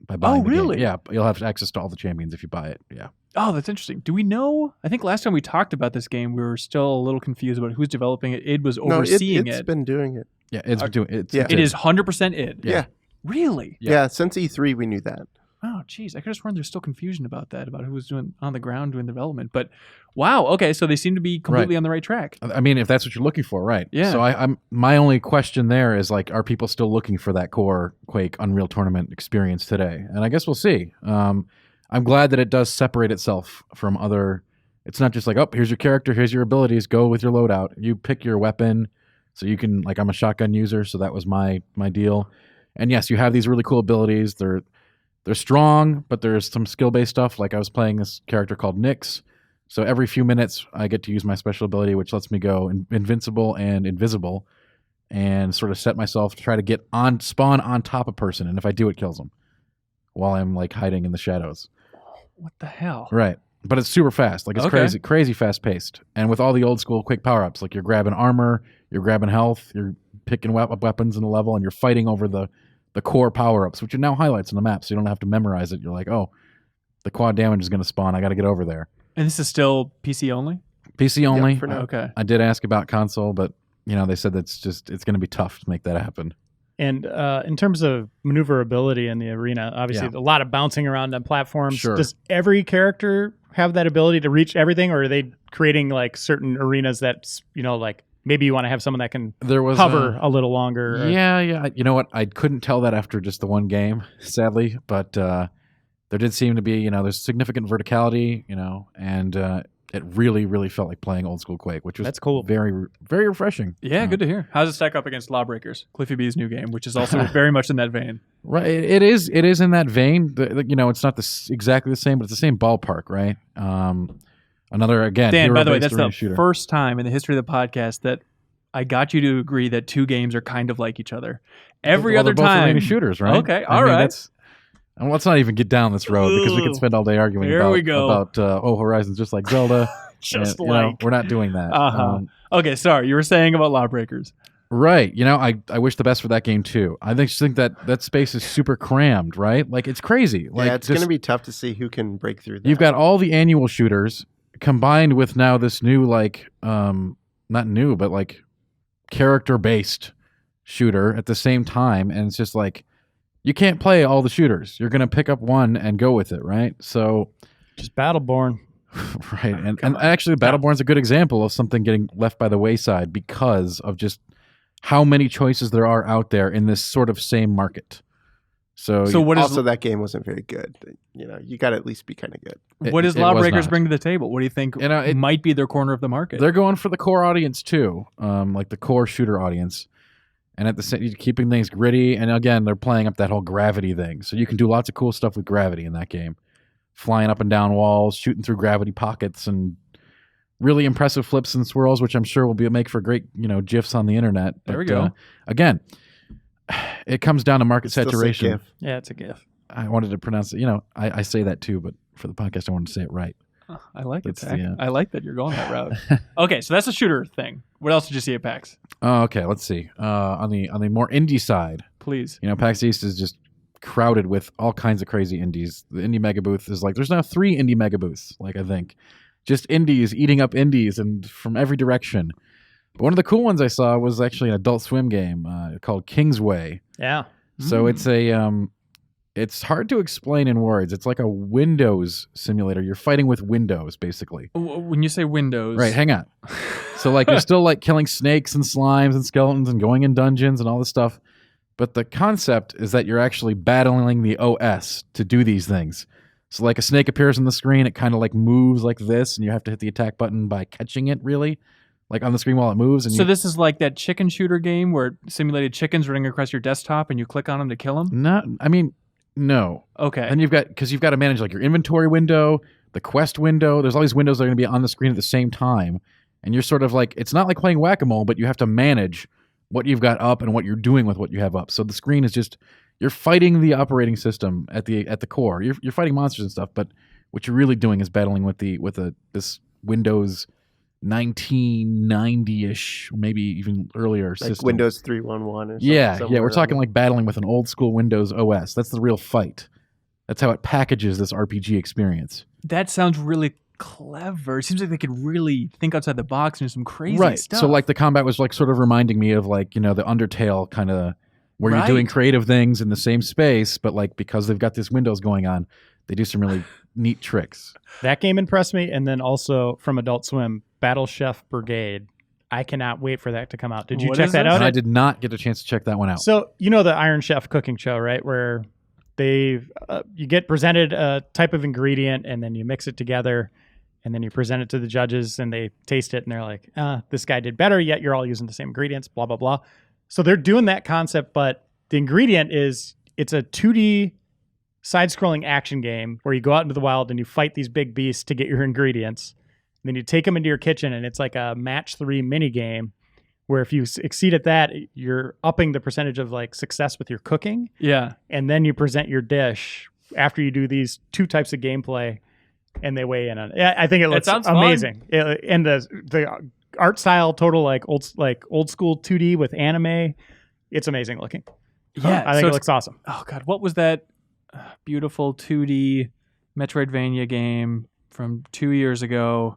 by buying the game. really? Yeah, you'll have access to all the champions if you buy it. Yeah. Oh, that's interesting. Do we know? I think last time we talked about this game, we were still a little confused about who's developing it. Id was No, overseeing it's it. been doing it. Yeah, it's doing it's Yeah. It is 100% id. Yeah. Really? Yeah. Yeah, since E3 we knew that. Oh, geez. I could have sworn there's still confusion about that, about who was doing on the ground doing development. But wow. Okay. So they seem to be completely on the right track. I mean, if that's what you're looking for, right? Yeah. So I'm my only question there is like, are people still looking for that core Quake Unreal Tournament experience today? And I guess we'll see. I'm glad that it does separate itself from other. It's not just like, oh, here's your character, here's your abilities, go with your loadout. You pick your weapon, so you can like. I'm a shotgun user, so that was my deal. And yes, you have these really cool abilities. They're strong, but there's some skill-based stuff. Like I was playing this character called Nyx. So every few minutes, I get to use my special ability, which lets me go invincible and invisible, and sort of set myself to try to get spawn on top of a person. And if I do, it kills them while I'm like hiding in the shadows. What the hell? Right. But it's super fast. Like it's Okay. crazy fast paced. And with all the old school Quake power ups, like you're grabbing armor, you're grabbing health, you're picking up weapons in the level, and you're fighting over the core power ups, which are now highlights on the map. So you don't have to memorize it. You're like, oh, the quad damage is going to spawn. I got to get over there. And this is still PC only? PC only. for now. Okay. I did ask about console, but they said it's going to be tough to make that happen. And in terms of maneuverability in the arena, obviously a lot of bouncing around on platforms. Sure. Does every character have that ability to reach everything, or are they creating like certain arenas that like maybe you want to have someone that can There was hover a little longer? or- Yeah. You know what? I couldn't tell that after just the one game, sadly. But there did seem to be, there's significant verticality, and it really, really felt like playing old school Quake, which was That's cool. very, very refreshing. Yeah, good to hear. How does it stack up against Lawbreakers, Cliffy B's new game, which is also very much in that vein? Right. It is in that vein. It's not exactly the same, but it's the same ballpark, right? Another again. Dan, by the way, hero-based that's the arena shooter. first time in the history of the podcast that I got you to agree that two games are kind of like each other. Every Well, other they're both time, arena shooters, right? Okay, I all mean, right. And let's not even get down this road because we could spend all day arguing Here about, we go. about Horizon's just like Zelda. Just And, we're not doing that. Uh-huh. Okay, sorry, you were saying about Lawbreakers. Right. I wish the best for that game too. I just think that space is super crammed, right? Like it's crazy. Like yeah, it's going to be tough to see who can break through that. You've got all the annual shooters combined with now this new not new, but like character-based shooter at the same time, and it's just like you can't play all the shooters. You're going to pick up one and go with it, right? So Just Battleborn. right. And actually Battleborn's a good example of something getting left by the wayside because of just how many choices there are out there in this sort of same market. So what is also, that game wasn't very good. You got to at least be kind of good. what does it was Lawbreakers not. bring to the table? What do you think it might be their corner of the market? they're going for the core audience too, like the core shooter audience, and at the same keeping things gritty. And again, they're playing up that whole gravity thing, so you can do lots of cool stuff with gravity in that game, flying up and down walls, shooting through gravity pockets, and really impressive flips and swirls, which I'm sure will make for great gifs on the internet. There we go. Again, it comes down to market Still say saturation. GIF. Yeah, it's a GIF. I wanted to pronounce it. I say that too, but for the podcast, I wanted to say it right. Oh, I like it, That's Zach. the, I like that you're going that route. Okay, so that's the shooter thing. What else did you see at PAX? Oh, okay. Let's see. On the more indie side, Please. PAX East is just crowded with all kinds of crazy indies. The indie mega booth is like there's now 3 indie mega booths. Like I think just indies eating up indies and from every direction. But one of the cool ones I saw was actually an Adult Swim game called Kingsway. Yeah. So it's hard to explain in words. It's like a Windows simulator. You're fighting with Windows, basically. When you say Windows, Right, hang on. So like you're still like killing snakes and slimes and skeletons and going in dungeons and all this stuff. But the concept is that you're actually battling the OS to do these things. So like a snake appears on the screen, it kind of like moves like this, and you have to hit the attack button by catching it, really, like on the screen while it moves. And So this is like that chicken shooter game where simulated chickens running across your desktop and you click on them to kill them? No. Okay. And you've got to manage like your inventory window, the quest window. There's all these windows that are going to be on the screen at the same time. And you're sort of like, it's not like playing whack-a-mole, but you have to manage what you've got up and what you're doing with what you have up. So the screen is just, you're fighting the operating system at the core. You're fighting monsters and stuff, but what you're really doing is battling with this Windows 1990-ish, maybe even earlier Like system. Windows 3.11 or something. Yeah, somewhere we're around talking there. like battling with an old school Windows OS. That's the real fight. That's how it packages this RPG experience. That sounds really clever. It seems like they could really think outside the box and do some crazy Right. stuff. So like the combat was like sort of reminding me of like, the Undertale kind of where you're doing Right. creative things in the same space, but like because they've got this Windows going on, they do some really neat tricks. That game impressed me. And then also from Adult Swim, Battle Chef Brigade. I cannot wait for that to come out. Did you What check is that this? out? And I did not get a chance to check that one out. So you know the Iron Chef cooking show, right? Where you get presented a type of ingredient and then you mix it together and then you present it to the judges and they taste it and they're like, this guy did better, yet you're all using the same ingredients, blah, blah, blah. So they're doing that concept, but the ingredient is it's a 2D side-scrolling action game where you go out into the wild and you fight these big beasts to get your ingredients. And then you take them into your kitchen and it's like a match 3 mini game where if you exceed at that, you're upping the percentage of like success with your cooking. yeah. And then you present your dish after you do these 2 types of gameplay and they weigh in on it. Yeah, I think it looks sounds fun. amazing. And the art style, total like old school 2D with anime, it's amazing looking. Yeah. I think so it it's- looks awesome. Oh god, what was that beautiful 2D Metroidvania game from 2 years ago?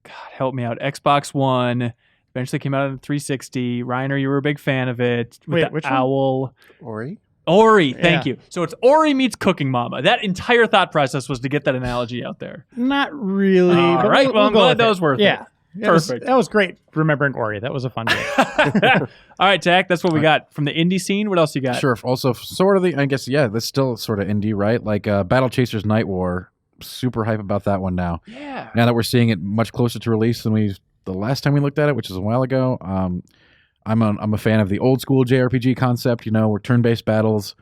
God, help me out. Xbox One. Eventually came out on 360. Reiner, you were a big fan of it. With Wait, the which one? owl. Ori? Ori, thank Yeah. you. So it's Ori meets Cooking Mama. That entire thought process was to get that analogy out there. Not really. All but right, well, I'm go glad with that it. was worth it. Yeah. Perfect. That was great remembering Ori. That was a fun game. All right, Jack, that's what we got from the indie scene. What else you got? Sure. Also, sort of that's still sort of indie, right? Like Battle Chasers Night War. Super hype about that one now. Yeah. Now that we're seeing it much closer to release than the last time we looked at it, which is a while ago. I'm a fan of the old school JRPG concept. We're turn-based battles,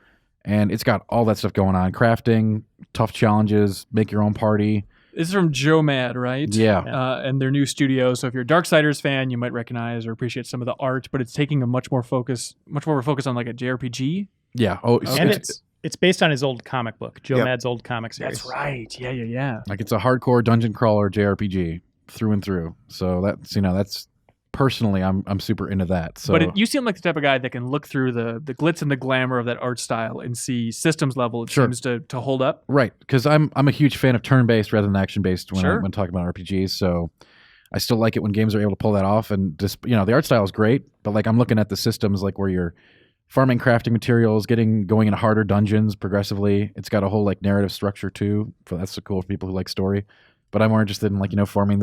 and it's got all that stuff going on: crafting, tough challenges, make your own party. This is from Joe Mad, right? Yeah. And their new studio. So if you're a Darksiders fan, you might recognize or appreciate some of the art, but it's taking a much more of a focus on like a JRPG. Yeah. Oh, And it's based on his old comic book, Joe Yep. Mad's old comic series. That's right. Yeah. like it's a hardcore dungeon crawler JRPG through and through. So that's personally, I'm super into that. So But you seem like the type of guy that can look through the glitz and the glamour of that art style and see systems level. It Sure. seems to hold up. right, because I'm a huge fan of turn-based rather than action-based Sure. when talking about RPGs. So I still like it when games are able to pull that off. And just the art style is great, but like I'm looking at the systems like where you're farming crafting materials, going into harder dungeons progressively. It's got a whole like narrative structure too. So that's so cool for people who like story. But I'm more interested in like forming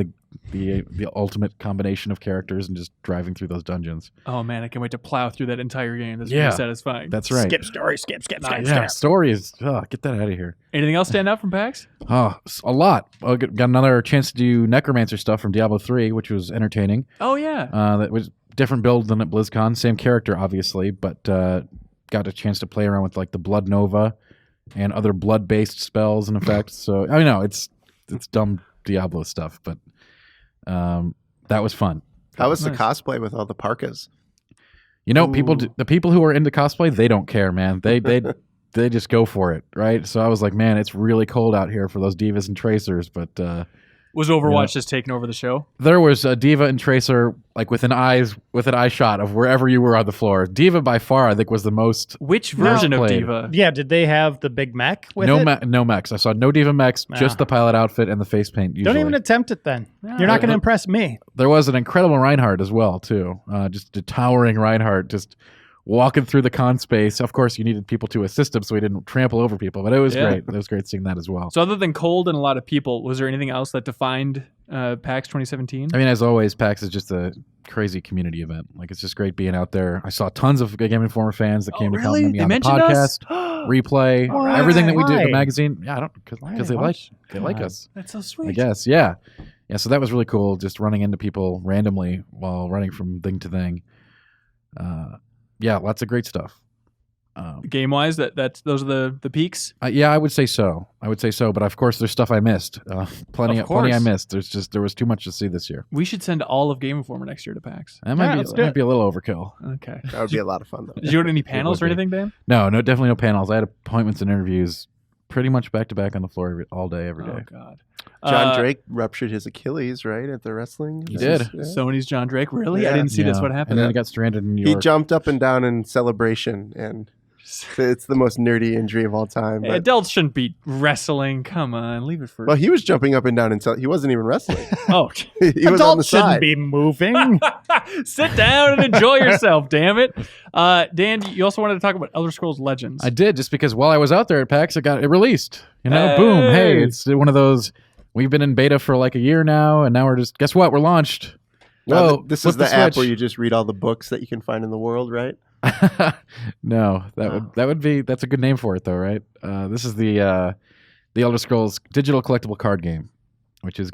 the ultimate combination of characters and just driving through those dungeons. Oh man, I can't wait to plow through that entire game. That's Yeah. really satisfying. That's right. Skip story, skip. Yeah, story is get that out of here. Anything else stand out from PAX? Oh, a lot. I got another chance to do Necromancer stuff from Diablo 3, which was entertaining. Oh yeah. That was different build than at BlizzCon. Same character, obviously, but got a chance to play around with like the Blood Nova and other blood-based spells and effects. So I know it's dumb Diablo stuff, but that was fun. How was the Nice. cosplay with all the parkas? The people who are into cosplay, they don't care, man. They just go for it, right? So I was like, man, it's really cold out here for those divas and tracers, but Was Overwatch just taking over the show? There was a Diva and Tracer like with an eye shot of wherever you were on the floor. Diva by far, I think, was the most. Which version of played. Diva? Yeah, did they have the big mech with No it? no mechs. I saw no Diva mechs, just the pilot outfit and the face paint. Usually. Don't even attempt it then. You're not going to impress me. There was an incredible Reinhardt as well too. Just a towering Reinhardt, just walking through the con space. Of course, you needed people to assist him so he didn't trample over people, but it was great. It was great seeing that as well. So other than cold and a lot of people, was there anything else that defined PAX 2017? I mean, as always, PAX is just a crazy community event. Like, it's just great being out there. I saw tons of Game Informer fans that came to comment me on the podcast, replay, What? everything that we do, Why? the magazine. Yeah, I don't because they like us. That's so I sweet. guess, yeah. So that was really cool. Just running into people randomly while running from thing to thing. Yeah, lots of great stuff. Game wise, those are the peaks. Yeah, I would say so. But of course, there's stuff I missed. Plenty I missed. There was too much to see this year. We should send all of Game Informer next year to PAX. That might be a little overkill. Okay. That would be a lot of fun, though. Did you go to any panels or would be. anything, Dan? No, definitely no panels. I had appointments and interviews pretty much back to back on the floor all day, every day. Oh God. John Drake ruptured his Achilles, right, at the wrestling? He did. Sony's John Drake. Really? I Yeah. didn't see this. Yeah. What happened? And then I got stranded in New He York. jumped up and down in celebration, and it's the most nerdy injury of all time. Hey, But, adults shouldn't be wrestling. Come on, leave it for. well, he was jumping up and down in he wasn't even wrestling. Oh, he was on the Adults shouldn't side. be moving. sit down and enjoy yourself. Damn it, Dan. You also wanted to talk about Elder Scrolls Legends. I did, just because while I was out there at PAX, it released. You know, Hey. boom, hey, it's one of those. We've been in beta for like a year now, and now we're just guess what? We're launched. No, Whoa, this flip is the app switch. where you just read all the books that you can find in the world, right? No, that's a good name for it though, right? This is the Elder Scrolls digital collectible card game, which is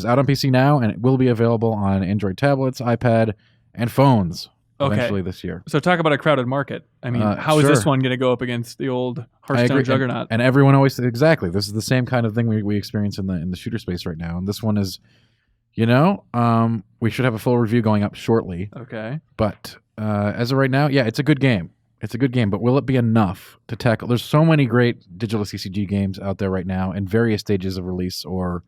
out on PC now, and it will be available on Android tablets, iPad, and phones eventually this year. So talk about a crowded market. I mean, how is sure. this one going to go up against the old I Hearthstone agree. juggernaut? And everyone always exactly. This is the same kind of thing we experience in the shooter space right now. And this one is, we should have a full review going up shortly. Okay. But as of right now, yeah, it's a good game. It's a good game, but will it be enough to tackle? There's so many great digital CCG games out there right now in various stages of release or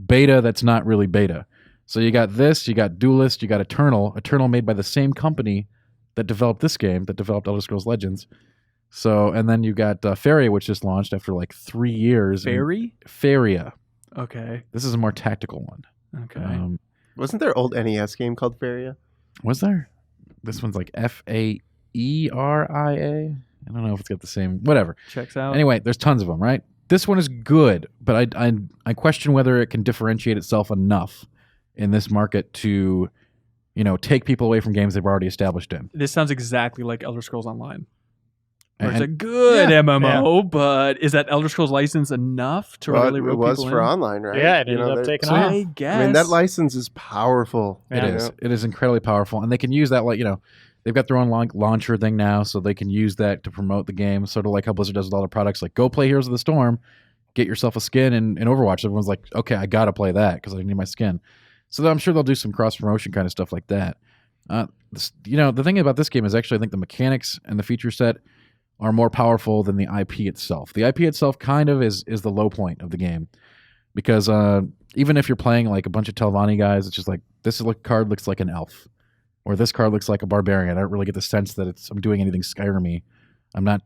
beta that's not really beta. So you got this, you got Duelist, you got Eternal made by the same company that developed this game, that developed Elder Scrolls Legends. So, and then you got Faeria, which just launched after like 3 years. Fairy? Faeria. Okay. This is a more tactical one. Okay. Wasn't there an old NES game called Faeria? Was there? This one's like Faeria. I don't know if it's got the same. Whatever. Checks out. Anyway, there's tons of them, right? This one is good, but I question whether it can differentiate itself enough in this market to, take people away from games they've already established in. This sounds exactly like Elder Scrolls Online. Where it's And- a good Yeah, MMO, but is that Elder Scrolls license enough to really it rope was people for in? online, right? Yeah, it ended up they're- taking So, off. I guess. I mean, that license is powerful. It Yeah. is. It is incredibly powerful, and they can use that. Like they've got their own launcher thing now, so they can use that to promote the game. Sort of like how Blizzard does with all their products. Like, go play Heroes of the Storm, get yourself a skin in Overwatch. Everyone's like, okay, I gotta play that because I need my skin. So I'm sure they'll do some cross promotion kind of stuff like that. The thing about this game is actually I think the mechanics and the feature set are more powerful than the IP itself. The IP itself kind of is the low point of the game because even if you're playing like a bunch of Telvanni guys, it's just like this card looks like an elf, or this card looks like a barbarian. I don't really get the sense that I'm doing anything Skyrim-y. I'm not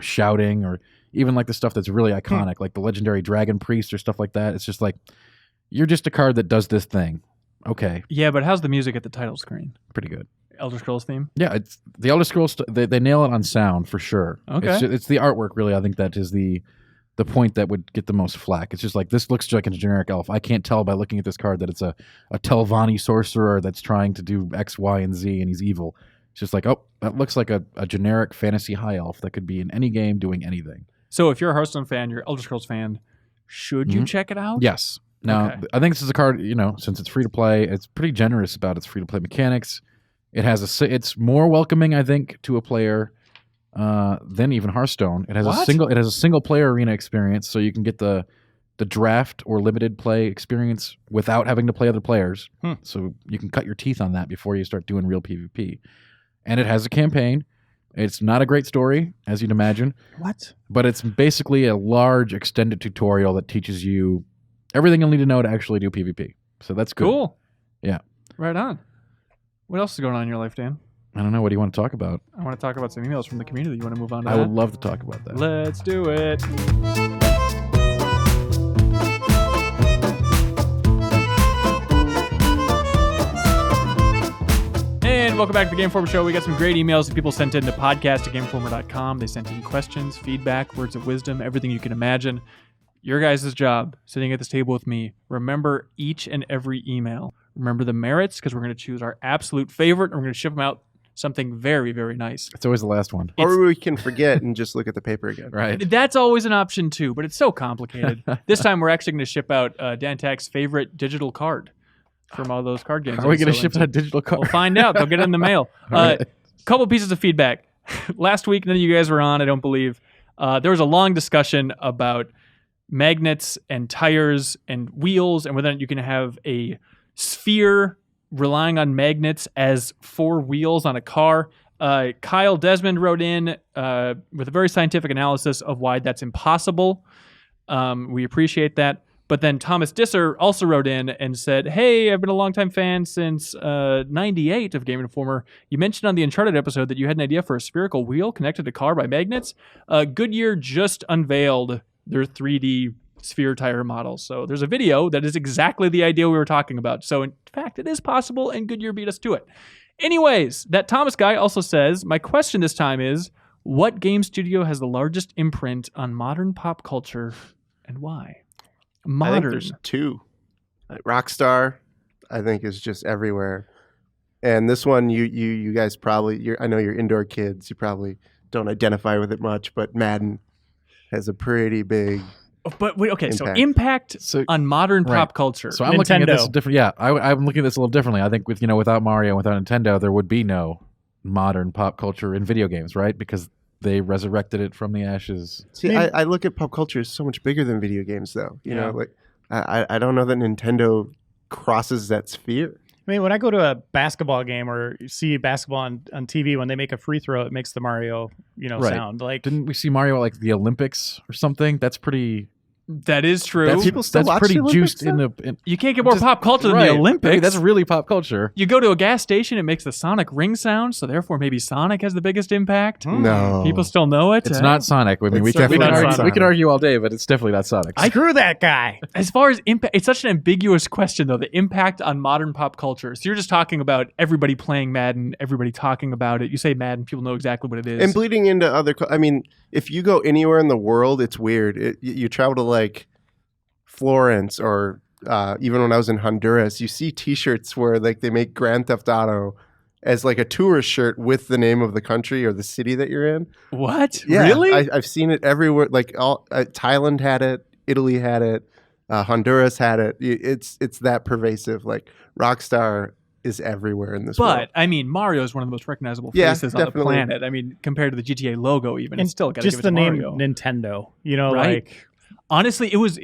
shouting, or even like the stuff that's really iconic, like the legendary Dragon Priest or stuff like that. It's just like you're just a card that does this thing. Okay, Yeah, but how's the music at the title screen? pretty good. Elder Scrolls theme? Yeah, it's the Elder Scrolls. They nail it on sound for sure. Okay. It's the artwork really. I think that is the point that would get the most flack. It's just like this looks like a generic elf. I can't tell by looking at this card that it's a Telvanni sorcerer that's trying to do X, Y, and Z, and he's evil. It's just like, oh, that looks like a generic fantasy high elf that could be in any game doing anything. So if you're a Hearthstone fan, you're an Elder Scrolls fan, should you Mhm. check it out? Yes. Now, Okay. I think this is a card, since it's free to play, it's pretty generous about its free to play mechanics. It has it's more welcoming, I think, to a player than even Hearthstone. It has a single player arena experience, so you can get the draft or limited play experience without having to play other players. So you can cut your teeth on that before you start doing real PvP. And it has a campaign. It's not a great story, as you'd imagine, What? but it's basically a large extended tutorial that teaches you everything you'll need to know to actually do PvP. So that's good. Cool. Yeah. Right on. What else is going on in your life, Dan? I don't know. What do you want to talk about? I want to talk about some emails from the community. You want to move on to I that? would love to talk about that. Let's do it. And welcome back to the Game Informer Show. We got some great emails that people sent in to podcast@gameinformer.com. They sent in questions, feedback, words of wisdom, everything you can imagine. Your guys' job, sitting at this table with me, remember each and every email. Remember the merits, because we're going to choose our absolute favorite, and we're going to ship them out something very, very nice. It's always the last one. Or we can forget and just look at the paper again. Right. That's always an option too, but it's so complicated. This time we're actually going to ship out Dantak's favorite digital card from all those card games. How are we that going to he's so ship into. out a digital card? We'll find out. They'll get it in the mail. Right. Couple pieces of feedback. Last week, none of you guys were on, I don't believe. There was a long discussion about magnets and tires and wheels and whether you can have a sphere relying on magnets as 4 wheels on a car. Kyle Desmond wrote in with a very scientific analysis of why that's impossible. We appreciate that. But then Thomas Disser also wrote in and said, hey, I've been a longtime fan since 98 of Game Informer. You mentioned on the Uncharted episode that you had an idea for a spherical wheel connected to car by magnets. Goodyear just unveiled their 3D sphere tire model. So there's a video that is exactly the idea we were talking about. So in fact, it is possible, and Goodyear beat us to it. Anyways, that Thomas guy also says, my question this time is, what game studio has the largest imprint on modern pop culture and why? I think Modern. there's 2. Rockstar, I think, is just everywhere. And this one, you guys probably, I know you're indoor kids. You probably don't identify with it much, but Madden has a pretty big. But wait, okay, so Impact. impact So- on modern Right. pop culture. So I'm looking at this Nintendo. different. Yeah, I'm looking at this a little differently. I think without Mario, without Nintendo, there would be no modern pop culture in video games, right? Because they resurrected it from the ashes. See, I look at pop culture as so much bigger than video games, though. You know, like I don't know that Nintendo crosses that sphere. I mean, when I go to a basketball game or see basketball on TV, when they make a free throw, it makes the Mario, Right. sound. Like, Didn't we see Mario at like the Olympics or something? That's pretty. that is true. That's, People still that's watch pretty the Olympics, juiced in the. You can't get more Just- pop culture than right. the I Olympics. mean, that's really pop culture. You go to a gas station, it makes the Sonic ring sound, so therefore maybe Sonic has the biggest impact. No, People still know it. It's not Sonic. I mean, It's we definitely can not argue, Sonic. all day, but it's definitely not Sonic. screw that guy. As far as impact, it's such an ambiguous question, though, the impact on modern pop culture. So you're just talking about everybody playing Madden, everybody talking about it. You say Madden, people know exactly what it is. and bleeding into other. I mean, if you go anywhere in the world, it's weird. You travel to like Florence or even when I was in Honduras, you see T-shirts where like they make Grand Theft Auto as like a tourist shirt with the name of the country or the city that you're in. What? Yeah, Really? I've seen it everywhere. Like Thailand had it, Italy had it, Honduras had it. It's that pervasive. Like Rockstar is everywhere in this world. But I mean, Mario is one of the most recognizable Yeah, faces on the definitely. planet. I mean, compared to the GTA logo, even And it's still got to just give it the to name Mario. Nintendo, Right. like Honestly, it was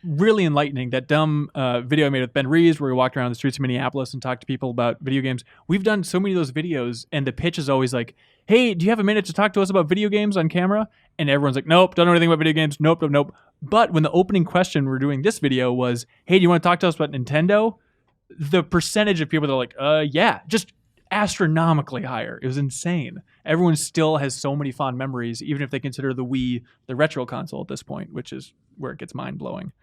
really enlightening. That dumb video I made with Ben Reeves, where we walked around the streets of Minneapolis and talked to people about video games. We've done so many of those videos, and the pitch is always like, "Hey, do you have a minute to talk to us about video games on camera?" And everyone's like, "Nope, don't know anything about video games. Nope, nope, nope." But when the opening question we're doing this video was, "Hey, do you want to talk to us about Nintendo?" The percentage of people that are like, yeah, just astronomically higher. It was insane. Everyone still has so many fond memories, even if they consider the Wii the retro console at this point, which is where it gets mind-blowing.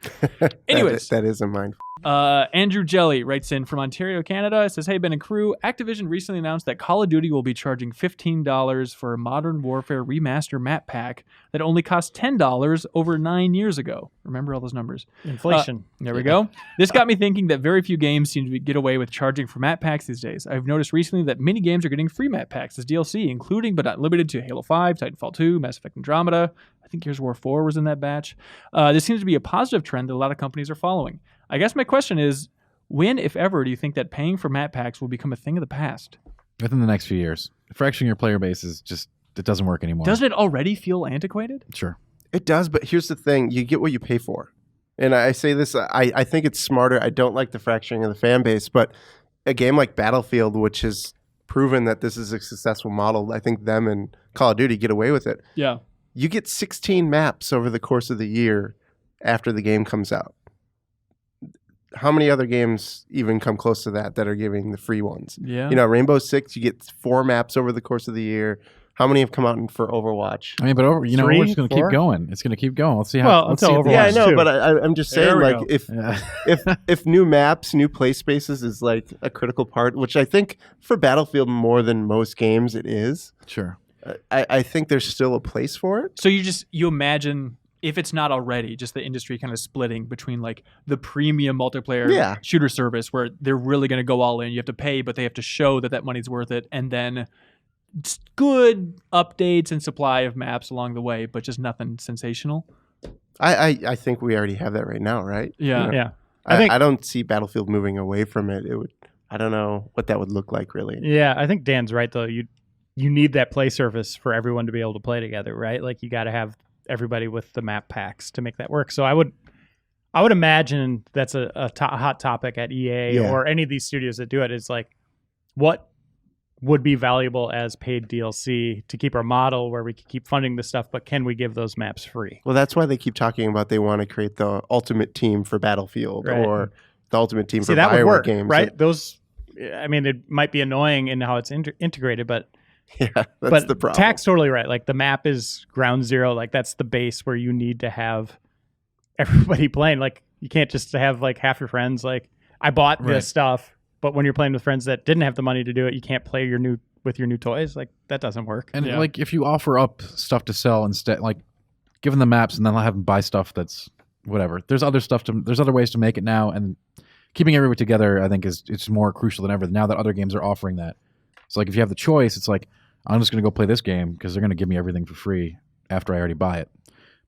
Anyways. that is a mind. Andrew Jelly writes in from Ontario, Canada. It says, hey, Ben and crew, Activision recently announced that Call of Duty will be charging $15 for a Modern Warfare Remaster map pack that only cost $10 over 9 years ago. Remember all those numbers. inflation. There we go. This got me thinking that very few games seem to get away with charging for map packs these days. I've noticed recently that many games are getting free map packs as DLC, including but not limited to Halo 5, Titanfall 2, Mass Effect Andromeda. I think Gears of War 4 was in that batch. This seems to be a positive trend that a lot of companies are following. I guess my question is, when, if ever, do you think that paying for map packs will become a thing of the past? Within the next few years, fracturing your player base is just it doesn't work anymore. Doesn't it already feel antiquated? Sure. It does, but here's the thing: you get what you pay for. And I say this, I think it's smarter. I don't like the fracturing of the fan base, but a game like Battlefield, which has proven that this is a successful model, I think them and Call of Duty get away with it. Yeah. You get 16 maps over the course of the year after the game comes out. how many other games even come close to that are giving the free ones? Yeah. You know, Rainbow Six, you get 4 maps over the course of the year. How many have come out for Overwatch? I mean, but Three, we're just going to keep 4? going. It's going to keep going. Let's see how. Well, let's until see at the Overwatch Yeah, I end. know, too. but I'm just There saying, we like, go. if Yeah. if new maps, new play spaces is like a critical part, which I think for Battlefield more than most games it is. Sure. I think there's still a place for it. So you imagine, if it's not already, just the industry kind of splitting between like the premium multiplayer Yeah. shooter service where they're really going to go all in. You have to pay, but they have to show that money's worth it. And then good updates and supply of maps along the way, but just nothing sensational. I think we already have that right now, right? Yeah. You know, Yeah. I think- I don't see Battlefield moving away from it. It would. I don't know what that would look like, really. Yeah, I think Dan's right though. You need that play surface for everyone to be able to play together, right? Like you got to have everybody with the map packs to make that work. So I would imagine that's a hot topic at EA Yeah. or any of these studios that do it. Is like, what would be valuable as paid DLC to keep our model where we can keep funding this stuff, but can we give those maps free? Well, that's why they keep talking about they want to create the ultimate team for Battlefield Right. or the ultimate team See, for that would Bioware work, games. right? Those, I mean, it might be annoying in how it's integrated, but Yeah, that's but the problem. Tack's totally right. Like the map is ground zero. Like that's the base where you need to have everybody playing. Like you can't just have like half your friends. Like I bought Right. this stuff, but when you're playing with friends that didn't have the money to do it, you can't play with your new toys. Like that doesn't work. And Yeah. like, if you offer up stuff to sell instead, like, give them the maps and then have them buy stuff that's whatever. There's other ways to make it now, and keeping everybody together, I think, it's more crucial than ever now that other games are offering that. So like, if you have the choice, it's like, I'm just going to go play this game because they're going to give me everything for free after I already buy it.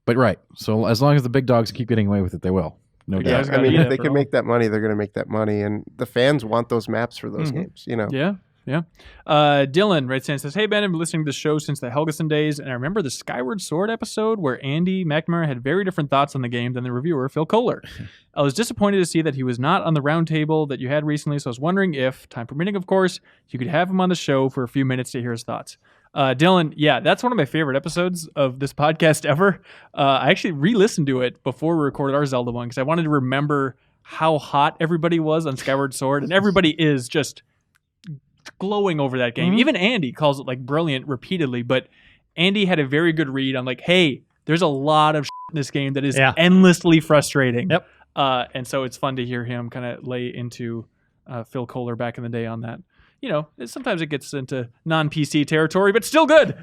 But right, so as long as the big dogs keep getting away with it, they will. No Yeah, doubt. it's I gotta mean, be if that they for can all. make that money, they're going to make that money, and the fans want those maps for those Mhm. games. You know, Yeah. Yeah. Dylan writes in and says, "Hey, Ben, I've been listening to the show since the Helgeson days, and I remember the Skyward Sword episode where Andy McNamara had very different thoughts on the game than the reviewer, Phil Kohler. I was disappointed to see that he was not on the roundtable that you had recently, so I was wondering if, time permitting, of course, you could have him on the show for a few minutes to hear his thoughts." Dylan, yeah, that's one of my favorite episodes of this podcast ever. I actually re-listened to it before we recorded our Zelda one because I wanted to remember how hot everybody was on Skyward Sword, and everybody is just glowing over that game. Mhm. Even Andy calls it like brilliant repeatedly, but Andy had a very good read on like, hey, there's a lot of shit in this game that is Yeah. endlessly frustrating. Yep. And so it's fun to hear him kind of lay into Phil Kohler back in the day on that. You know, sometimes it gets into non-PC territory, but still good.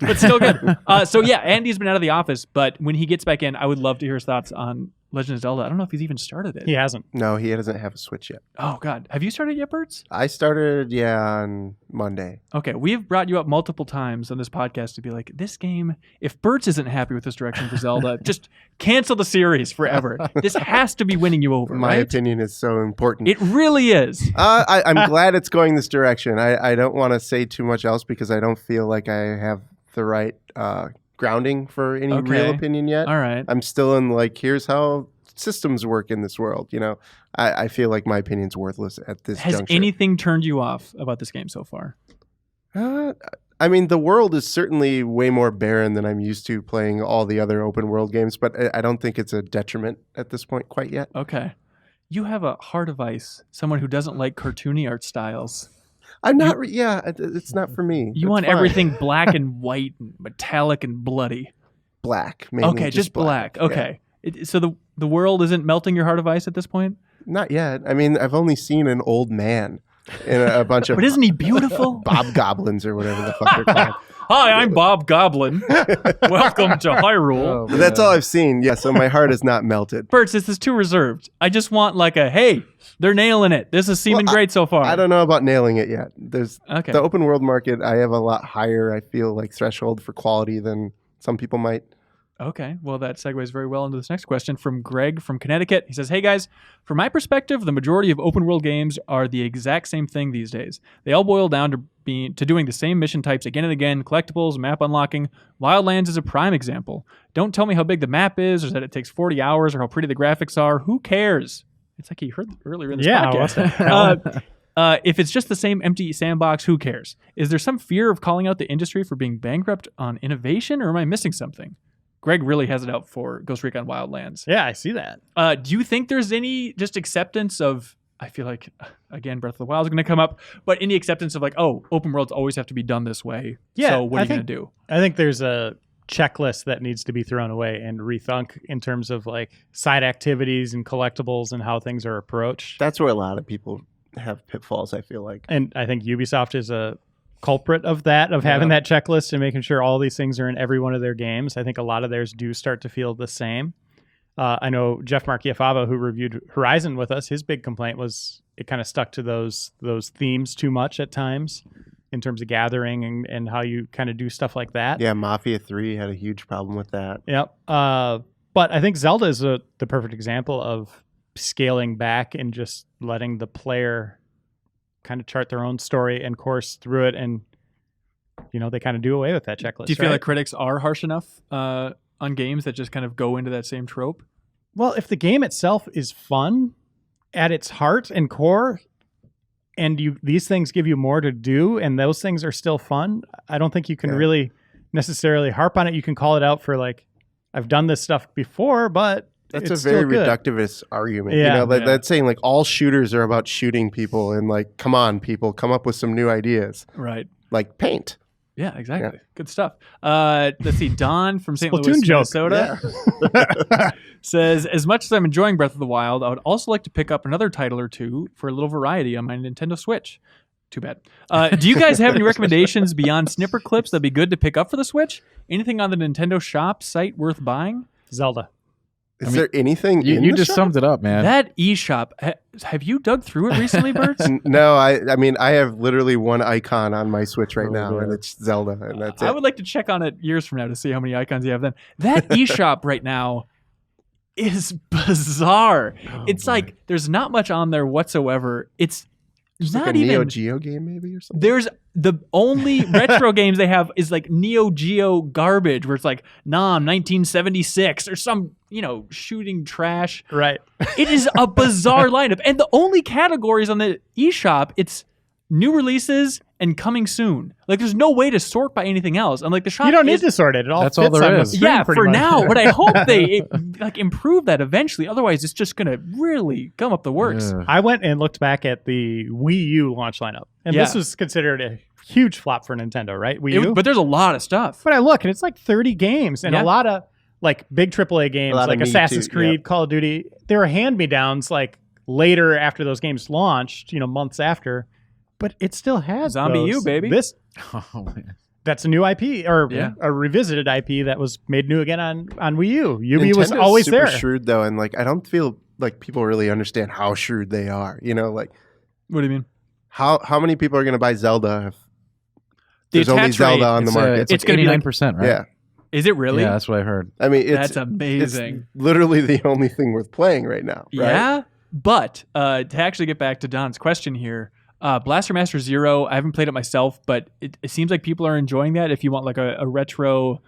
So yeah, Andy's been out of the office, but when he gets back in, I would love to hear his thoughts on Legend of Zelda. I don't know if he's even started it. He hasn't. no, he doesn't have a Switch yet. Oh God, have you started yet, Bertz? I started, on Monday. Okay, we've brought you up multiple times on this podcast to be like, this game, if Bertz isn't happy with this direction for Zelda, just cancel the series forever. This has to be winning you over, My right? opinion is so important. It really is. I'm glad it's going this direction. I don't want to say too much else because I don't feel like I have the right grounding for any Okay. real opinion yet. All right. I'm still in like, here's how systems work in this world. You know, I feel like my opinion's worthless at this Has juncture. anything turned you off about this game so far? I mean, the world is certainly way more barren than I'm used to playing all the other open world games, but I don't think it's a detriment at this point quite yet. Okay. You have a heart of ice, someone who doesn't like cartoony art styles. I'm not. It's not for me. You It's want fine. everything black and white and metallic and bloody. black. Mainly Okay, just black. Yeah. Okay. So the world isn't melting your heart of ice at this point? Not yet. I mean, I've only seen an old man in a bunch of But isn't he beautiful? Bob Goblins or whatever the fuck they're called. Hi, I'm Bob Goblin. Welcome to Hyrule. But that's all I've seen. Yeah, so my heart is not melted. Bertz, this is too reserved. I just want like a, hey, they're nailing it. This is seeming Well, great so far. I don't know about nailing it yet. There's Okay. the open world market. I have a lot higher, I feel like, threshold for quality than some people might. Okay, well, that segues very well into this next question from Greg from Connecticut. He says, hey guys, from my perspective, the majority of open world games are the exact same thing these days. They all boil down to doing the same mission types again and again, collectibles, map unlocking. Wildlands is a prime example. Don't tell me how big the map is or that it takes 40 hours or how pretty the graphics are. Who cares? It's like he heard earlier in this Yeah, what the podcast. hell? If it's just the same empty sandbox, who cares? Is there some fear of calling out the industry for being bankrupt on innovation, or am I missing something? Greg really has it out for Ghost Recon Wildlands. Yeah, I see that. Do you think there's any just acceptance of? I feel like again, Breath of the Wild is going to come up, but any acceptance of like, oh, open worlds always have to be done this way. Yeah, So what are I you going think- to do? I think there's a checklist that needs to be thrown away and rethunk in terms of like side activities and collectibles and how things are approached. That's where a lot of people have pitfalls, I feel like. And I think Ubisoft is a culprit of that, of having that checklist and making sure all these things are in every one of their games. I think a lot of theirs do start to feel the same. I know Jeff Marchiafava, who reviewed Horizon with us, his big complaint was it kind of stuck to those themes too much at times in terms of gathering and how you kind of do stuff like that. Yeah, Mafia 3 had a huge problem with that. Yep. But I think Zelda is the perfect example of scaling back and just letting the player kind of chart their own story and course through it. And, they kind of do away with that checklist. Do you feel right? like critics are harsh enough on games that just kind of go into that same trope? Well, if the game itself is fun at its heart and core, and these things give you more to do, and those things are still fun, I don't think you can really necessarily harp on it. You can call it out for like, I've done this stuff before, but That's it's a very still good. reductivist argument. Yeah. That's saying like all shooters are about shooting people and like, come on, people, come up with some new ideas. Right. Like paint. Yeah, exactly. Good stuff. Let's see. Don from St. Splatoon Louis, joke. Minnesota says, as much as I'm enjoying Breath of the Wild, I would also like to pick up another title or two for a little variety on my Nintendo Switch. Too bad. Do you guys have any recommendations beyond snipper clips that'd be good to pick up for the Switch? Anything on the Nintendo Shop site worth buying? Zelda. Is there anything in You the just shop? summed it up, man. That eShop, have you dug through it recently, Birds? No, I mean, I have literally one icon on my Switch right now, dear. and it's Zelda, and that's I it. would like to check on it years from now to see how many icons you have then. That eShop right now is bizarre. It's like there's not much on there whatsoever. It's It's not like a even Neo Geo game, maybe, or something. There's the only retro games they have is like Neo Geo garbage, where it's like Nam 1976 or some shooting trash. Right. It is a bizarre lineup, and the only categories on the eShop it's new releases and coming soon. Like there's no way to sort by anything else. And like the shop, You don't need is- to sort it. It all That's all fits there on the is. screen Yeah, pretty for much. now, but I hope they improve that eventually. Otherwise, it's just gonna really gum up the works. Ugh. I went and looked back at the Wii U launch lineup, and this Yeah. was considered a huge flop for Nintendo, right? Wii U. But there's a lot of stuff. But I look, and it's like 30 games, and Yeah. a lot of like big AAA games, lot of like Me Assassin's Too, Creed, yeah. Call of Duty. There were hand-me-downs like later after those games launched, months after. But it still has Zombie those. U, baby. This Oh, man. that's a new IP or Yeah. a revisited IP that was made new again on Wii U. Ubi was Nintendo's always super there. shrewd though, and like I don't feel like people really understand how shrewd they are. Like What do you mean? how many people are going to buy Zelda if The there's only attach Zelda rate, on the It's, market? It's it's gonna be like- 89%, right? Yeah, Is it really? Yeah, that's what I heard. I mean That's it's amazing. literally the only thing worth playing right now. Right? Yeah, but to actually get back to Don's question here, Blaster Master Zero, I haven't played it myself, but it seems like people are enjoying that. If you want like a retro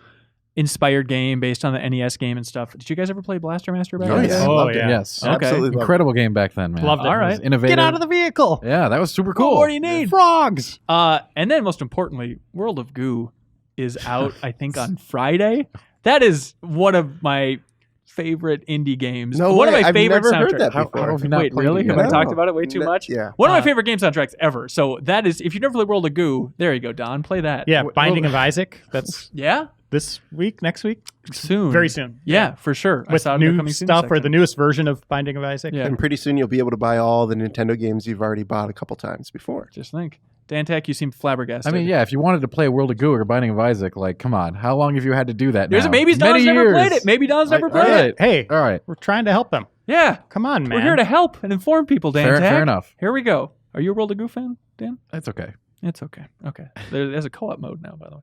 inspired game based on the NES game and stuff, did you guys ever play Blaster Master back Oh, then? yeah. Oh, Loved it. yeah. Yes. Okay. Absolutely loved it. Incredible game back then, man. Loved it. All It was right. innovative. Get out of the vehicle. Yeah, that was super What cool. more do you need? Frogs. And then most importantly, World of Goo is out, I think, on Friday. That is one of my favorite indie games. No one way. of my I've favorite never soundtracks. heard that How before. have you not Wait, played really? it Have yet? I talked about it way too No, much? yeah. One of my favorite game soundtracks ever. So that is, if you never played World of Goo, there you go, Don. Play that. Yeah, Binding of Isaac. That's Yeah? this week, next week, Soon. very soon. Yeah, for sure. I With saw it in the new coming soon stuff or section. the newest version of Binding of Isaac. Yeah. And pretty soon you'll be able to buy all the Nintendo games you've already bought a couple times before. Just think. Dantak, you seem flabbergasted. I mean, yeah, if you wanted to play World of Goo or Binding of Isaac, like, come on. How long have you had to do that There's now? a maybe Don's Many never years. played it. Maybe Don's never All played right. it. Hey, All right. we're trying to help them. Yeah. Come on, man. We're here to help and inform people, Dan. Fair enough. Here we go. Are you a World of Goo fan, Dan? That's okay. It's okay. Okay. There's a co-op mode now, by the way.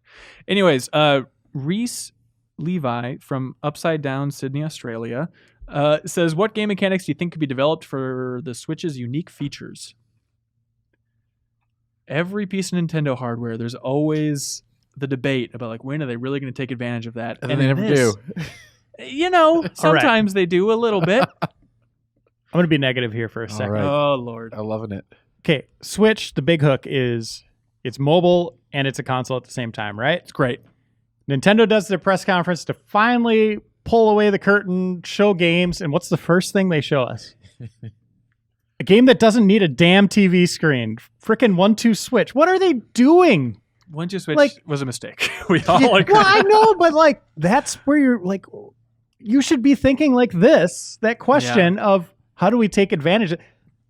Anyways, Reese Levi from Upside Down, Sydney, Australia, says, what game mechanics do you think could be developed for the Switch's unique features? Every piece of Nintendo hardware, there's always the debate about like when are they really going to take advantage of that? And then they in never this, do. Sometimes they do a little bit. I'm going to be negative here for a second. right. Oh Lord. I'm loving it. Okay, Switch, the big hook is it's mobile and it's a console at the same time, right? It's great. Nintendo does their press conference to finally pull away the curtain, show games, and what's the first thing they show us? A game that doesn't need a damn TV screen. Frickin' 1-2 switch. What are they doing? 1-2 switch Like- was a mistake. We all agree. Well, I know, but like that's where you're like, you should be thinking like this. That question of how do we take advantage?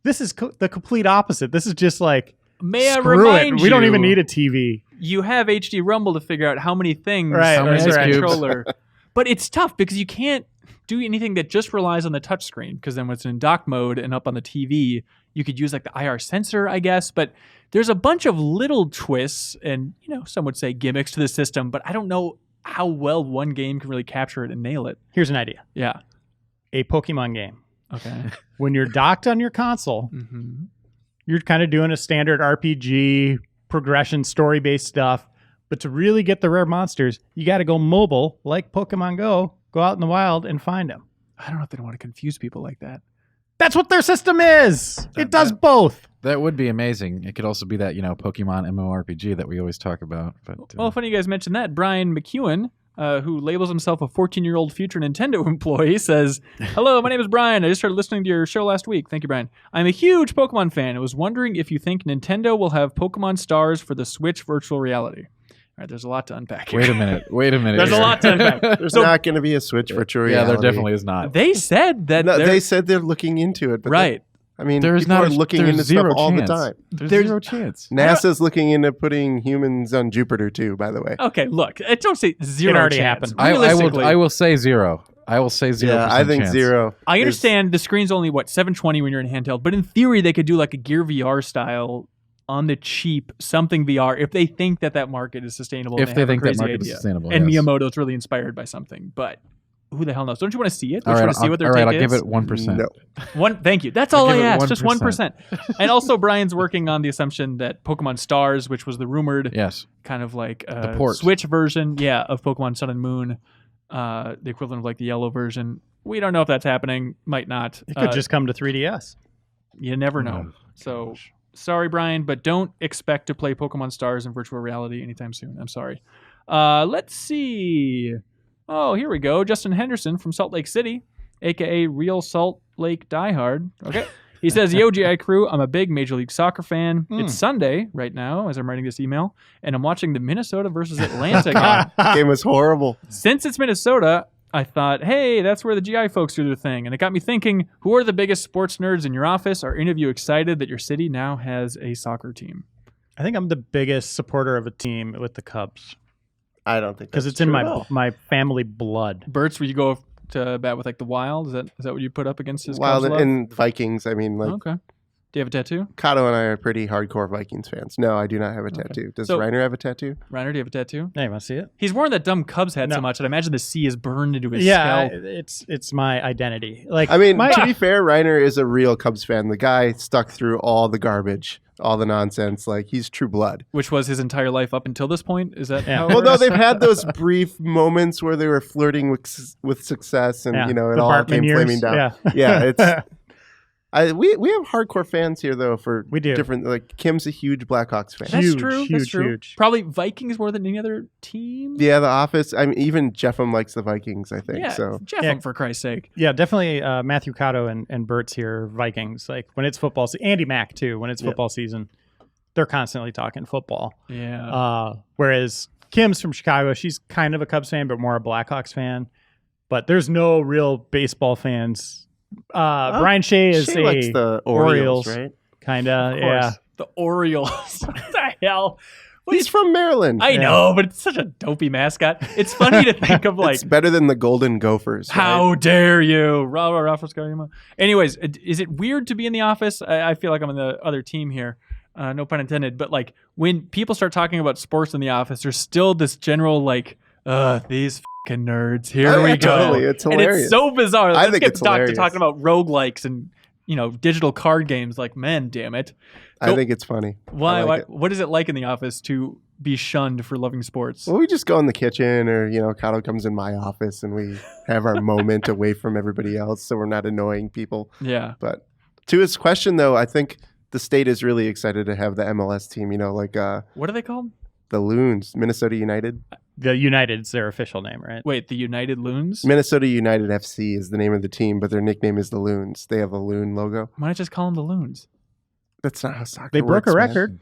This is the complete opposite. This is just like, May I screw remind it. We don't you, even need a TV. You have HD Rumble to figure out how many things Right, on right, this right. controller. But it's tough because you can't do anything that just relies on the touchscreen, because then when it's in dock mode and up on the TV, you could use like the IR sensor, I guess. But there's a bunch of little twists and, some would say gimmicks to the system, but I don't know how well one game can really capture it and nail it. Here's an idea: Yeah. a Pokemon game. Okay. When you're docked on your console, Mm-hmm. you're kind of doing a standard RPG progression, story-based stuff. But to really get the rare monsters, you got to go mobile, like Pokemon Go. Go out in the wild and find them. I don't know if they don't want to confuse people like that. That's what their system is. It does both. That would be amazing. It could also be that, Pokemon MMORPG that we always talk about. But Well, funny you guys mentioned that. Brian McEwen, who labels himself a 14-year-old future Nintendo employee, says, "Hello, my name is Brian. I just started listening to your show last week. Thank you, Brian. I'm a huge Pokemon fan. I was wondering if you think Nintendo will have Pokemon Stars for the Switch virtual reality." All right, there's a lot to unpack here. wait a minute. There's a lot to unpack. There's So- not going to be a Switch virtual Yeah, reality. there definitely is not. They said that No, they're- they said they're looking into it. But right. I mean, There's people not are a- looking there's into zero stuff all the chance. time. There's There's- zero chance. NASA's looking into putting humans on Jupiter too, by the way. Okay, look, don't say zero. It already chance. happened. Realistically, I will say zero. I will say 0%. Yeah, I think chance. zero. I is- understand the screen's only 720 when you're in handheld, but in theory they could do like a Gear VR style on the cheap something VR if they think that market is sustainable. If and they have a think that crazy market idea. is sustainable. And yes. Miyamoto's really inspired by something, but who the hell knows? Don't you want to see it? Don't All you right, want to see what their all right, take I'll give is? it 1%. No. One. Thank you. That's I'll all I give it asked. Just 1%. 1%. And also, Brian's working on the assumption that Pokemon Stars, which was the rumored Yes. kind of like The port. Switch version, of Pokemon Sun and Moon, the equivalent of like the yellow version. We don't know if that's happening. Might not. It could just come to 3DS. You never know. So sorry, Brian, but don't expect to play Pokemon Stars in virtual reality anytime soon. I'm sorry. Let's see. Oh, here we go. Justin Henderson from Salt Lake City, aka Real Salt Lake Diehard. Okay. He says, "Yo, GI crew, I'm a big Major League Soccer fan. It's Sunday right now as I'm writing this email, and I'm watching the Minnesota versus Atlanta game. Game was horrible. Since it's Minnesota, I thought, hey, that's where the GI folks do their thing. And it got me thinking, who are the biggest sports nerds in your office? Are any of you excited that your city now has a soccer team?" I think I'm the biggest supporter of a team with the Cubs I don't think because that's it's in true at all. my family blood. Bert's, where you go to bat with like the Wild? Is that what you put up against his Wild Cubs love? and Vikings. I mean, like Okay. Do you have a tattoo? Kato and I are pretty hardcore Vikings fans. No, I do not have a tattoo. Does So- Reiner have a tattoo? Reiner, do you have a tattoo? Hey, you want to see it? He's worn that dumb Cubs hat so No. much that I imagine the C is burned into his Yeah, scalp. it's my identity. Like I mean, my, to be fair, Reiner is a real Cubs fan. The guy stuck through all the garbage, all the nonsense. Like, he's true blood. Which was his entire life up until this point? Is that Yeah. how it Well, no, works? they've had those brief moments where they were flirting with success, and yeah, it the all Bartman came years, flaming down. Yeah, Yeah, it's. We have hardcore fans here though for We do. different. Like Kim's a huge Blackhawks fan. That's Huge, true. That's huge, true. huge. Probably Vikings more than any other team. Yeah, The Office. I mean, even Jeffem likes the Vikings. I think Yeah, so. Jeff, Yeah. for Christ's sake. yeah, definitely. Matthew Cotto and Bert's here, Vikings. Like when it's football, Andy Mack too. When it's Yeah. football season, they're constantly talking football. Yeah. Whereas Kim's from Chicago, she's kind of a Cubs fan, but more a Blackhawks fan. But there's no real baseball fans. Brian Shea is Shea likes the Orioles, right? kind of. Of Yeah, course. The Orioles. What the hell? What He's is- from Maryland. I know, but it's such a dopey mascot. It's funny to think of like, It's better than the Golden Gophers. right? how dare you? Anyways, is it weird to be in the office? I feel like I'm on the other team here. No pun intended. But like when people start talking about sports in the office, there's still this general like, these fucking nerds. Here Oh, we yeah, go. totally. It's and hilarious. it's so bizarre. I Let's think get it's back to hilarious. talking about roguelikes and digital card games. Like, man, damn it. I think it's funny. Why? I like it. What is it like in the office to be shunned for loving sports? Well, we just go in the kitchen, or Kato comes in my office, and we have our moment away from everybody else, so we're not annoying people. Yeah. But to his question, though, I think the state is really excited to have the MLS team. What are they called? the Loons, Minnesota United. The United's their official name, right? Wait, the United Loons? Minnesota United FC is the name of the team, but their nickname is the Loons. They have a loon logo. Why not just call them the Loons? That's not how soccer They broke works, a man. record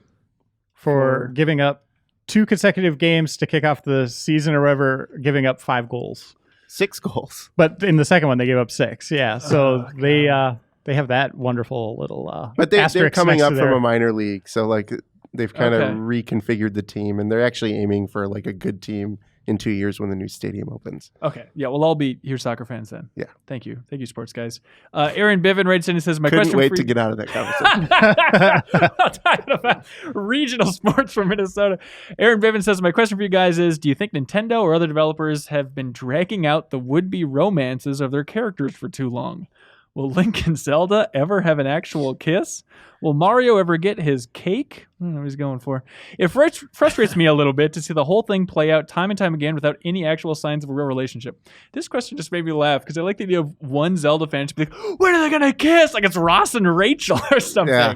for giving up 2 consecutive games to kick off the season or whatever, giving up 5 goals. 6 goals. But in the second one, they gave up 6. Yeah, so they have that wonderful little But they're asterisk coming next up to from their- a minor league, so like they've kind Okay. of reconfigured the team, and they're actually aiming for like a good team in 2 years when the new stadium opens. Okay. Yeah, we'll all be here soccer fans then. Yeah. Thank you. Thank you, sports guys. Aaron Biven writes in and says, my Couldn't question wait for to you- get out of that conversation. I'm talking about regional sports from Minnesota. Aaron Biven says, my question for you guys is, do you think Nintendo or other developers have been dragging out the would-be romances of their characters for too long? Will Link and Zelda ever have an actual kiss? Will Mario ever get his cake? I don't know what he's going for. It frustrates me a little bit to see the whole thing play out time and time again without any actual signs of a real relationship. This question just made me laugh because I like the idea of one Zelda fan to be like, when are they going to kiss? Like it's Ross and Rachel or something. Yeah.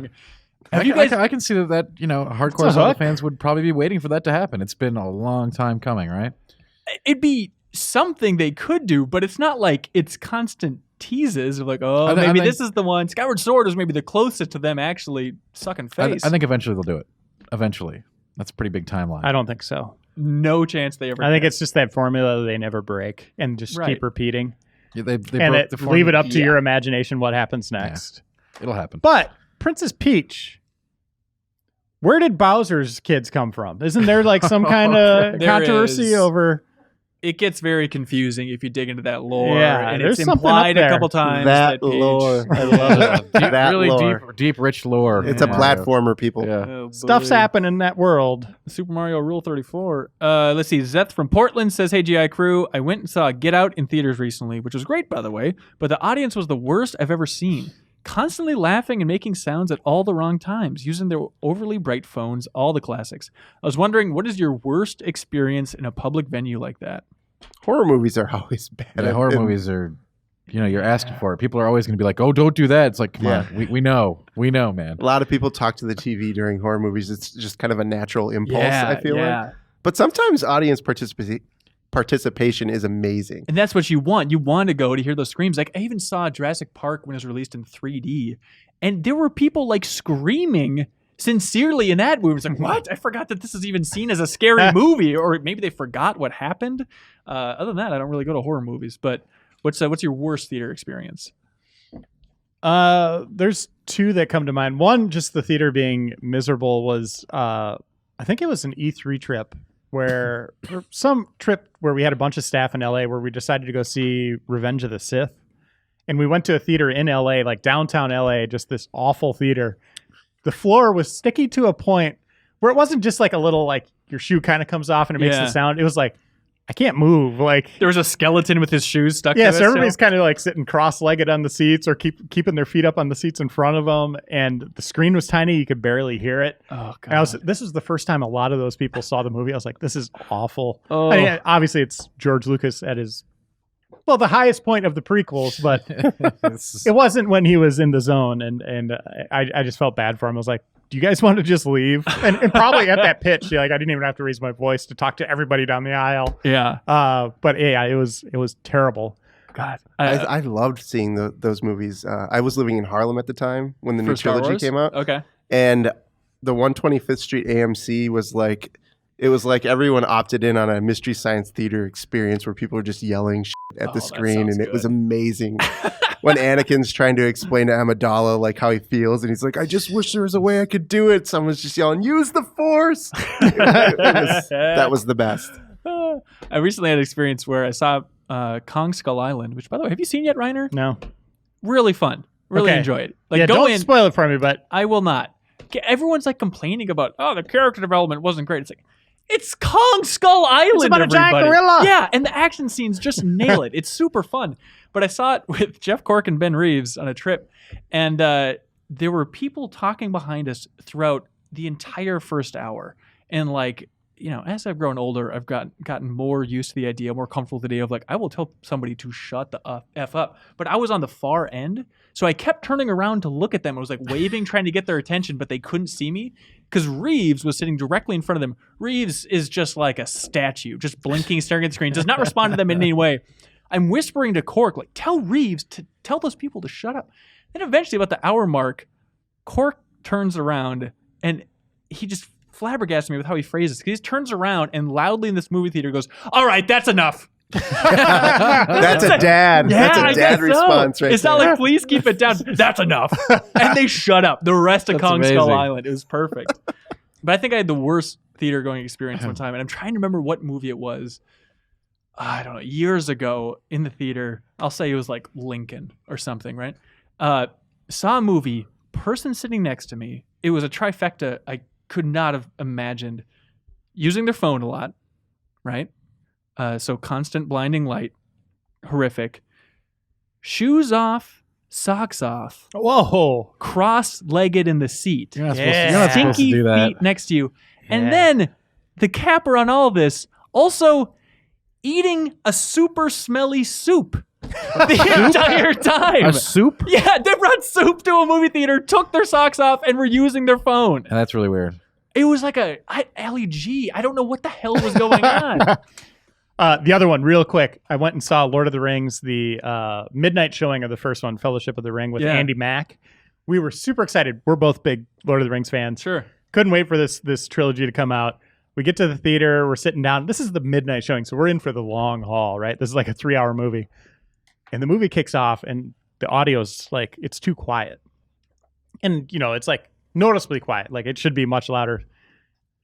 Have you guys... I can see that hardcore a Zelda hook. fans would probably be waiting for that to happen. It's been a long time coming, right? It'd be something they could do, but it's not like it's constant teases of like, oh, I maybe think- this is the one. Skyward Sword is maybe the closest to them actually sucking face. I think eventually they'll do it. Eventually. That's a pretty big timeline. I don't think so. no chance they ever. I think can. it's just that formula that they never break and just Right. keep repeating. Yeah, they And broke the leave it formula. up to your imagination what happens next. It'll happen. But Princess Peach, where did Bowser's kids come from? Isn't there like some kind of There controversy is. over? It gets very confusing if you dig into that lore. Yeah, and there's it's something up implied a there. couple times. That Peach- lore. I love it. That really lore. deep, rich lore. It's a platformer, people. Yeah. Oh, Stuff's boy. happening in that world. Super Mario Rule 34. Let's see. Zeth from Portland says, hey, GI crew, I went and saw Get Out in theaters recently, which was great, by the way, but the audience was the worst I've ever seen. Constantly laughing and making sounds at all the wrong times, using their overly bright phones, all the classics. I was wondering, what is your worst experience in a public venue like that? Horror movies are always bad. Yeah, horror And movies are, you're asking for it. People are always going to be like, oh, don't do that. It's like, come on. We know, man. A lot of people talk to the TV during horror movies. It's just kind of a natural impulse, I feel like. But sometimes audience participation is amazing. And that's what you want. You want to go to hear those screams. Like, I even saw Jurassic Park when it was released in 3D, and there were people like screaming sincerely in that movie. It's like, what? I forgot that this is even seen as a scary movie, or maybe they forgot what happened. Other than that, I don't really go to horror movies. But what's your worst theater experience? There's 2 that come to mind. One, just the theater being miserable was, I think it was an E3 trip or some trip where we had a bunch of staff in LA where we decided to go see Revenge of the Sith. And we went to a theater in LA, like downtown LA, just this awful theater. The floor was sticky to a point where it wasn't just like a little, like your shoe kind of comes off and it makes Yeah. the sound. It was like, I can't move. Like, There was a skeleton with his shoes stuck yeah, to so it. everybody's kind of like sitting cross-legged on the seats or keeping their feet up on the seats in front of them. And the screen was tiny; you could barely hear it. Oh, And God. this was the first time a lot of those people saw the movie. I was like, "This is awful." Oh. I mean, obviously, it's George Lucas at his the highest point of the prequels, but it wasn't when he was in the zone. And I just felt bad for him. I was like, "Do you guys want to just leave?" And probably at that pitch, like I didn't even have to raise my voice to talk to everybody down the aisle. Yeah. But yeah, it was terrible. God. I loved seeing those movies. I was living in Harlem at the time when the new For Star trilogy Wars? came out. Okay. And the 125th Street AMC was like, it was like everyone opted in on a Mystery Science Theater experience where people were just yelling shit at Oh, the that screen, sounds and it was good. amazing. When Anakin's trying to explain to Amidala like how he feels, and he's like, "I just wish there was a way I could do it." Someone's just yelling, "Use the Force!" That was the best. I recently had an experience where I saw Kong Skull Island, which, by the way, have you seen yet, Reiner? No, Really fun. Really Okay. enjoyed it. Like, yeah, go don't in. spoil it for me. But I will not. Everyone's like complaining about, oh, the character development wasn't great. It's like, it's Kong Skull Island. about a giant everybody. gorilla. Yeah, and the action scenes just nail it. It's super fun. But I saw it with Jeff Cork and Ben Reeves on a trip, and there were people talking behind us throughout the entire first hour, and like as I've grown older, I've gotten more used to the idea, more comfortable with the idea of like, I will tell somebody to shut the F up. But I was on the far end. So I kept turning around to look at them. I was like waving, trying to get their attention, but they couldn't see me because Reeves was sitting directly in front of them. Reeves is just like a statue, just blinking, staring at the screen, does not respond to them in any way. I'm whispering to Cork, like, tell Reeves to tell those people to shut up. Then eventually, about the hour mark, Cork turns around and he just flabbergasted me with how he phrases. He just turns around and loudly in this movie theater goes, "All right, that's enough." That's a dad. Yeah, That's I a guess dad response so. right It's not there. like, please keep it down. That's enough. And they shut up. The rest of That's Kong Skull amazing. Island. It was perfect. But I think I had the worst theater going experience one time, and I'm trying to remember what movie it was. I don't know, years ago in the theater. I'll say it was like Lincoln or something, right? Saw a movie, person sitting next to me. It was a trifecta I could not have imagined. Using their phone a lot, right? So constant blinding light, horrific. Shoes off, socks off, Whoa. cross-legged in the seat. You're not Yeah. supposed to Stinky do that. feet next to you. And Yeah. then the capper on all this, also eating a super smelly soup the entire time. A soup? Yeah, they brought soup to a movie theater, took their socks off, and were using their phone. That's really weird. It was like LEG. I don't know what the hell was going on. The other one, real quick. I went and saw Lord of the Rings, the midnight showing of the first one, Fellowship of the Ring, with Yeah. Andy Mack. We were super excited. We're both big Lord of the Rings fans. Sure. Couldn't wait for this trilogy to come out. We get to the theater. We're sitting down. This is the midnight showing, so we're in for the long haul, right? This is like a 3-hour movie. And the movie kicks off, and the audio's like, it's too quiet. And, it's like noticeably quiet. Like, it should be much louder.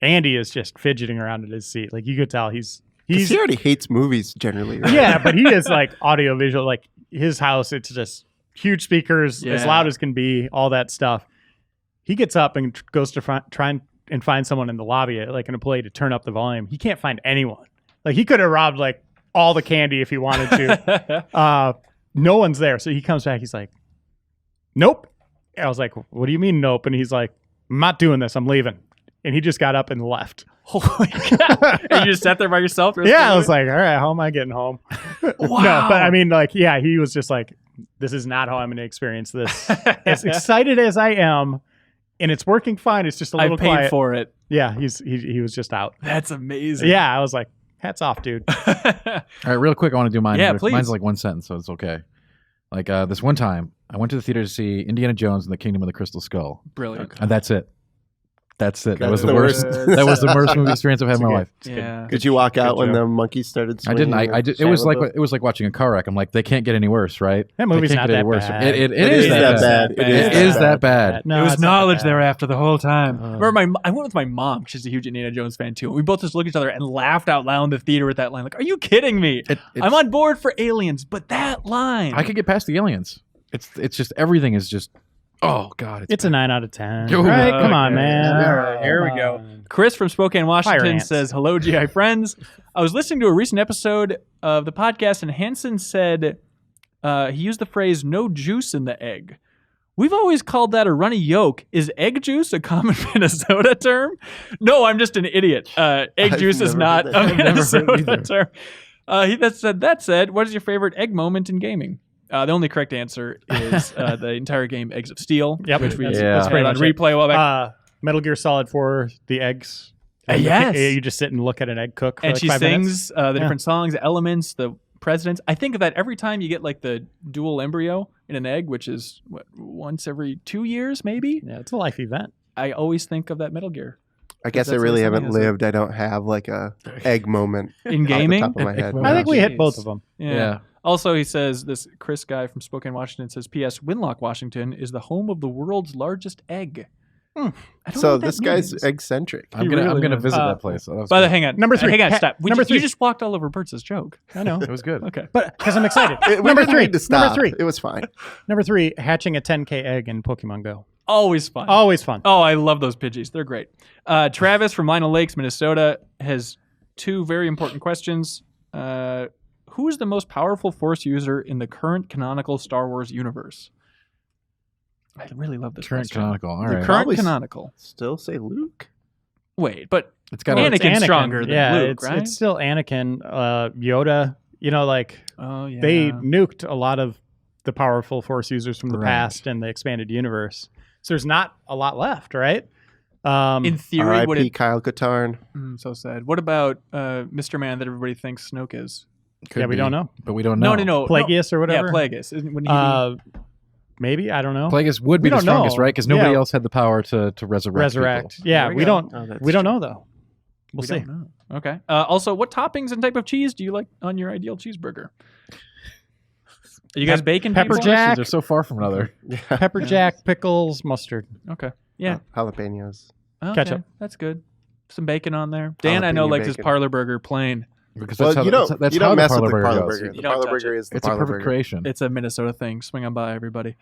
Andy is just fidgeting around in his seat. Like, you could tell he's He already hates movies generally. Right? yeah, but he is like audio visual. Like his house, it's just huge speakers, as Yeah. loud as can be, all that stuff. He gets up and goes to try and find someone in the lobby, like in a play, to turn up the volume. He can't find anyone. Like he could have robbed like all the candy if he wanted to. No one's there. So he comes back. He's like, "Nope." I was like, "What do you mean, nope?" And he's like, "I'm not doing this. I'm leaving." And he just got up and left. Holy cow. And you just sat there by yourself? Yeah, I was like, all right, how am I getting home? No, but I mean, like, yeah, he was just like, this is not how I'm going to experience this. As excited as I am, and it's working fine, it's just a I little paid quiet. for it. Yeah, he was just out. That's amazing. Yeah, I was like, hats off, dude. All right, real quick, I want to do mine. Yeah, but please. Mine's like one sentence, so it's okay. Like this one time, I went to the theater to see Indiana Jones and the Kingdom of the Crystal Skull, Brilliant. and that's it. That's it. That was That's the the worst. worst. That was the worst movie experience I've had in my life. Yeah. Did you walk out when joke. the monkeys started I swinging? didn't. I did. It was like watching a car wreck. I'm like, they can't get any worse, right? That They movie's can't not get any that worse. bad. It It is that bad. It It is that bad. No, it was it's not that knowledge bad. thereafter the whole time. Remember, I went with my mom. She's a huge Indiana Jones fan too. We both just looked at each other and laughed out loud in the theater with that line. Like, are you kidding me? I'm on board for aliens, but that line. I could get past the aliens. It's just everything is just. Oh God, It's a 9 out of 10. Ooh, Right? Come on, okay. man. All right, here we Come go. on. Chris from Spokane, Washington ants. says, "Hello, GI friends. I was listening to a recent episode of the podcast, and Hansen said he used the phrase "no juice in the egg." We've always called that a runny yolk. Is egg juice a common Minnesota term? No, I'm just an idiot. Egg I've juice is never not heard a that. I've never heard Minnesota either. term. That said, what is your favorite egg moment in gaming? The only correct answer is the entire game Eggs of Steel, Yep, which we that's- that's had pretty on much it. replay a while back. Metal Gear Solid 4, the eggs. Yes. You just sit and look at an egg cook for And like she 5 minutes. sings the different songs, the elements, the presidents. I think of that every time you get like the dual embryo in an egg, which is once every 2 years, maybe. Yeah, it's a life event. I always think of that Metal Gear I guess I That's really what haven't something is. lived. I don't have like a egg moment in off the gaming. top of my head. I I think we hit jeez. both of them. Yeah. Also, he says this Chris guy from Spokane, Washington says, "P.S. Winlock, Washington is the home of the world's largest egg." I don't know So what that this guy's means. eccentric. I'm gonna really visit is. that place. That was By the good. hang on, Number 3. Hang on, stop. Number You 3. just walked all over Bertz's joke. I know. It was good. Okay. But because I'm excited. We Number didn't 3. need to stop. Number 3. It was fine. Number 3, hatching a 10K egg in Pokemon Go. Always fun. Always fun. Oh, I love those Pidgeys. They're great. Travis from Lino Lakes, Minnesota, has 2 very important questions. Who is the most powerful Force user in the current canonical Star Wars universe? I really love this Current question. canonical. All The right. current Probably canonical. Still say Luke. Wait, but It's got Well, it's Anakin's Anakin. stronger than yeah, Luke, right? It's still Anakin, Yoda. You know, like Oh yeah. they nuked a lot of the powerful Force users from the Right. past and the expanded universe. So there's not a lot left, right? In theory, would R.I.P. it? Kyle Katarn. So sad. What about Mr. Man that everybody thinks Snoke is? could yeah, we be, don't know. but we don't know. No. Plagueis or whatever. Yeah, Plagueis. Wouldn't he Maybe, I don't know. Plagueis would We be the don't strongest, know. right? Because nobody Yeah. else had the power to resurrect. people. Yeah, There we go. don't. Oh, that's We don't true. know though. We'll We see. don't know. Okay. Also, what toppings and type of cheese do you like on your ideal cheeseburger? Are you guys bacon pepper people? jack? They're so far from another. Pepper jack, pickles, mustard. Okay. Yeah. Jalapenos. Okay. Ketchup. That's good. Some bacon on there. Dan, I know, Jalapeno likes his bacon. parlor burger plain. Because Well, that's how, you don't, that's you how don't the mess with the parlor parlor goes. burger. You The don't parlor touch burger it. is the It's a parlor perfect burger. creation. It's a Minnesota thing. Swing on by, everybody.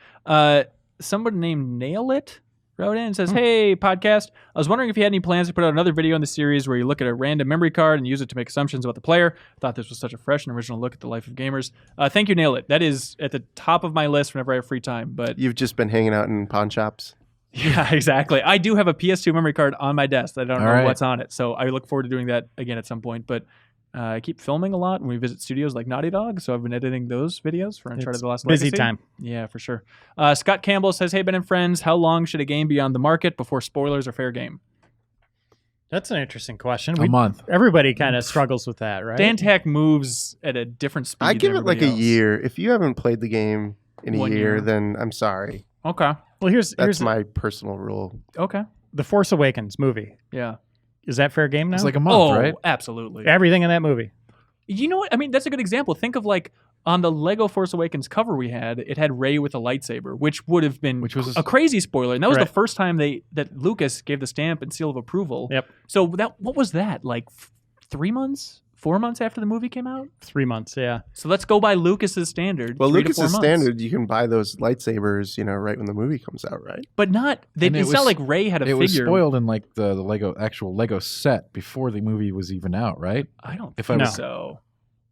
Someone named Nail It wrote in and says, "Hey, podcast. I was wondering if you had any plans to put out another video in the series where you look at a random memory card and use it to make assumptions about the player. Thought this was such a fresh and original look at the life of gamers. Thank you, Nail It. That is at the top of my list whenever I have free time. But You've just been hanging out in pawn shops. yeah, exactly. I do have a PS2 memory card on my desk. I don't All know right. what's on it, so I look forward to doing that again at some point. But I keep filming a lot when we visit studios like Naughty Dog, so I've been editing those videos for Uncharted: It's The Lost busy Legacy. time. Yeah, for sure. Scott Campbell says, "Hey, Ben and friends, how long should a game be on the market before spoilers are fair game?" That's an interesting question. A month. Everybody kind of struggles with that, right? Dantac moves at a different speed. I give than it like a everybody else. year. If you haven't played the game in a 1 year, year. then I'm sorry. Okay. Well, here's That's my personal rule. Okay. the Force Awakens movie. Yeah. Is that fair game now? It's like a month, Oh, right? absolutely. Everything in that movie. You know what? I mean, that's a good example. Think of like on the Lego Force Awakens cover we had, it had Rey with a lightsaber, which would have been Which was a crazy spoiler. And that was Right. the first time that Lucas gave the stamp and seal of approval. Yep. So what was that? Like 3 months? 4 months after the movie came out? 3 months, yeah. So let's go by Lucas's standard. Well, 3 to 4 Lucas's months. standard, you can buy those lightsabers, right when the movie comes out, right? But not And it's it not was- like Rey had a It figure. was spoiled in like the Lego actual Lego set before the movie was even out, right? I don't If think I was- so.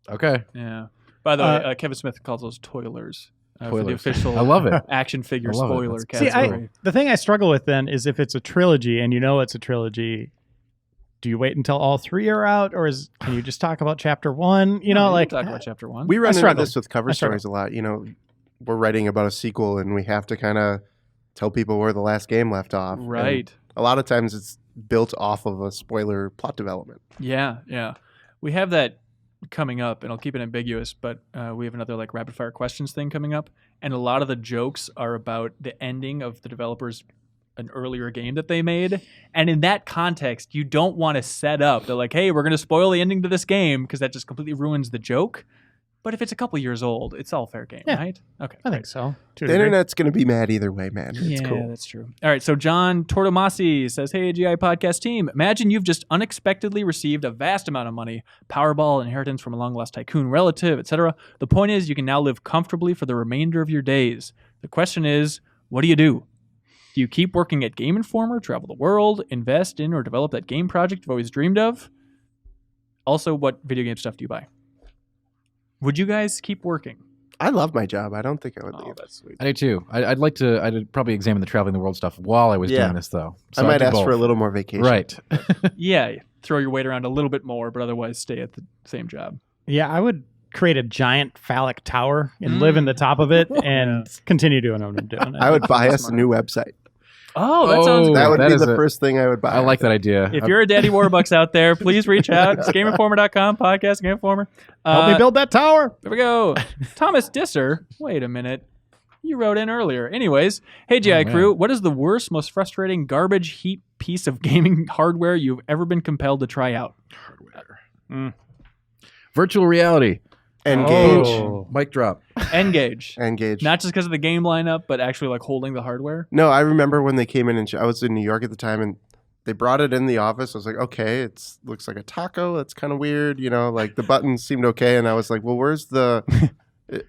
Okay. Yeah. By the way, Kevin Smith calls those toilers. For the Spoilers. official I love it. action figure I love it. spoiler That's- See, category. the thing I struggle with then is if it's a trilogy and you know it's a trilogy, do you wait until all three are out, or can you just talk about chapter one? You know, we like can talk about chapter one. We run into struggle. this with cover I struggle. stories a lot. We're writing about a sequel and we have to kind of tell people where the last game left off. And right. a lot of times it's built off of a spoiler plot development. Yeah, yeah. We have that coming up, and I'll keep it ambiguous, but we have another like rapid fire questions thing coming up, and a lot of the jokes are about the ending of the developers an earlier game that they made. And in that context, you don't want to set up, they're like, hey, we're going to spoil the ending to this game because that just completely ruins the joke. But if it's a couple years old, it's all fair game, Yeah. right? Okay. I think so. To a The degree. internet's going to be mad either way, man. It's yeah, cool. that's true. All right, so John Tortomasi says, hey, AGI podcast team, imagine you've just unexpectedly received a vast amount of money, Powerball, inheritance from a long-lost tycoon relative, etc. The point is you can now live comfortably for the remainder of your days. The question is, what do you do? Do you keep working at Game Informer, travel the world, invest in or develop that game project you've always dreamed of? Also, what video game stuff do you buy? Would you guys keep working? I love my job. I don't think I would Oh, leave. that's sweet. I do too. I'd probably examine the traveling the world stuff while I was Yeah. doing this, though. I So might do ask for a both. little more vacation. Right. Yeah, throw your weight around a little bit more, but otherwise stay at the same job. Yeah, I would create a giant phallic tower and live in the top of it and continue doing what I'm doing. I would buy That's us a new website. Oh, that sounds Oh, great. That would that be is the a- first thing I would buy. I like that idea. If you're a Daddy Warbucks out there, please reach out. It's GameInformer.com, podcast Game Informer. Help me build that tower. There we go. Thomas Disser. Wait a minute. You wrote in earlier. Anyways, hey, GI man. Crew, what is the worst, most frustrating garbage heap piece of gaming hardware you've ever been compelled to try out? Virtual reality. Engage. Oh. Mic drop. Engage. Engage. Not just because of the game lineup, but actually like holding the hardware. No, I remember when they came in and I was in New York at the time and they brought it in the office. I was like, okay, it looks like a taco. That's kind of weird. Like the buttons seemed okay. And I was like, well, where's the,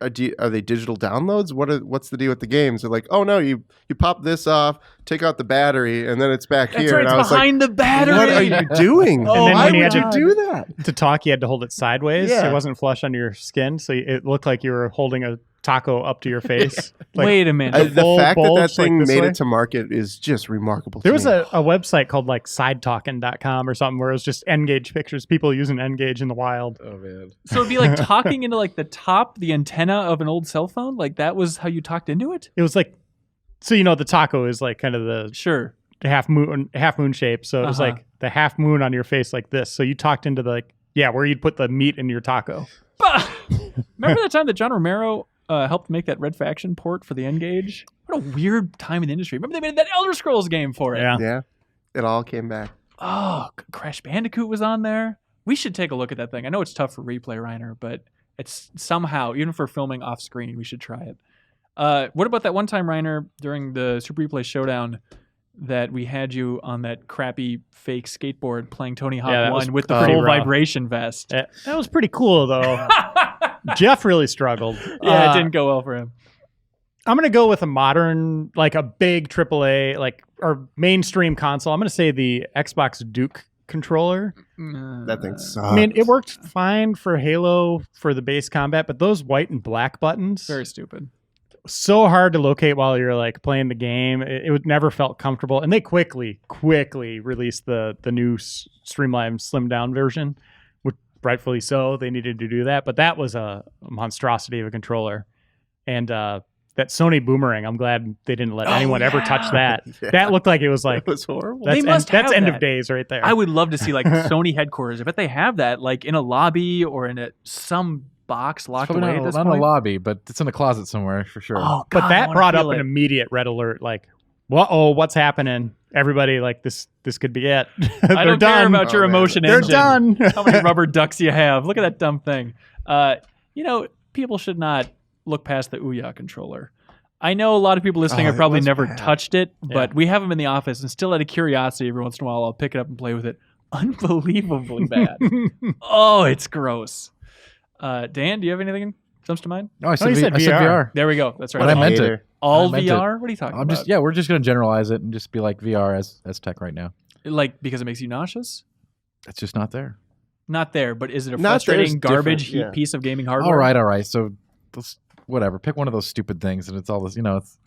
are they digital downloads? What's the deal with the games? They're like, oh no, you pop this off, take out the battery, and then it's back That's here. right. And It's I was like, behind the battery. what are you doing? Oh, And then Why when you would had you to- do that? To talk, you had to hold it sideways. Yeah. It wasn't flush under your skin, so it looked like you were holding a taco up to your face. Like, Wait a minute. The full fact that that bulge, like, thing this made way? it to market is just remarkable. there to was me. a website called like sidetalking.com or something where it was just N-Gage pictures, people using N-Gage in the wild. Oh man. So it'd be like talking into like the antenna of an old cell phone. Like that was how you talked into it. It was like, so you know, the taco is like kind of the Sure. half moon shape. So it was Uh-huh. like the half moon on your face like this. So you talked into the like, yeah, where you'd put the meat in your taco. Remember the time that John Romero helped make that Red Faction port for the N-Gage? What a weird time in the industry. Remember they made that Elder Scrolls game for it. Yeah. Yeah, it all came back. Oh, Crash Bandicoot was on there. We should take a look at that thing. I know it's tough for replay, Reiner, but it's somehow, even for filming off screen, we should try it. What about that one time, Reiner, during the Super Replay Showdown, that we had you on that crappy fake skateboard playing Tony Hawk Yeah, that 1 was with the pretty full rough. vibration vest? That was pretty cool though. Jeff really struggled. Yeah, it didn't go well for him. I'm going to go with a modern, like a big AAA, like, or mainstream console. I'm going to say the Xbox Duke controller. That thing sucks. I mean, it worked fine for Halo for the base combat, but those white and black buttons, Very stupid. so hard to locate while you're like playing the game. It never felt comfortable. And they quickly released the new streamlined, slimmed down version, which rightfully so. They needed to do that, but that was a monstrosity of a controller. And that Sony Boomerang, I'm glad they didn't let anyone ever touch that. Yeah. That looked like it was like It was horrible. They must that's have end that. of days right there. I would love to see like Sony headquarters. I bet they have that like in a lobby or in some box locked Probably away not, at this not in point. a lobby, but it's in the closet somewhere for sure. Oh, But God, I that wanna brought feel up it. an immediate red alert, like, what's happening? Everybody, like, this could be it. I They're don't care done. about your Oh, man. emotion They're engine. done. How many rubber ducks you have? Look at that dumb thing. People should not look past the Ouya controller. I know a lot of people listening Oh, have probably it was never bad. touched it, but Yeah. we have them in the office, and still out of curiosity, every once in a while, I'll pick it up and play with it. Unbelievably bad. Oh, it's gross. Dan, do you have anything that comes to mind? No, I said, you said I said VR. VR. There we go. That's right. But I meant Hater. it. All I meant VR? What are you talking I'm about? just we're just gonna generalize it and just be like VR as tech right now. Like because it makes you nauseous? It's just not there. Not there, but is it a Not there is frustrating garbage different, yeah. piece of gaming hardware? All right. So whatever. Pick one of those stupid things, and it's all this. It's.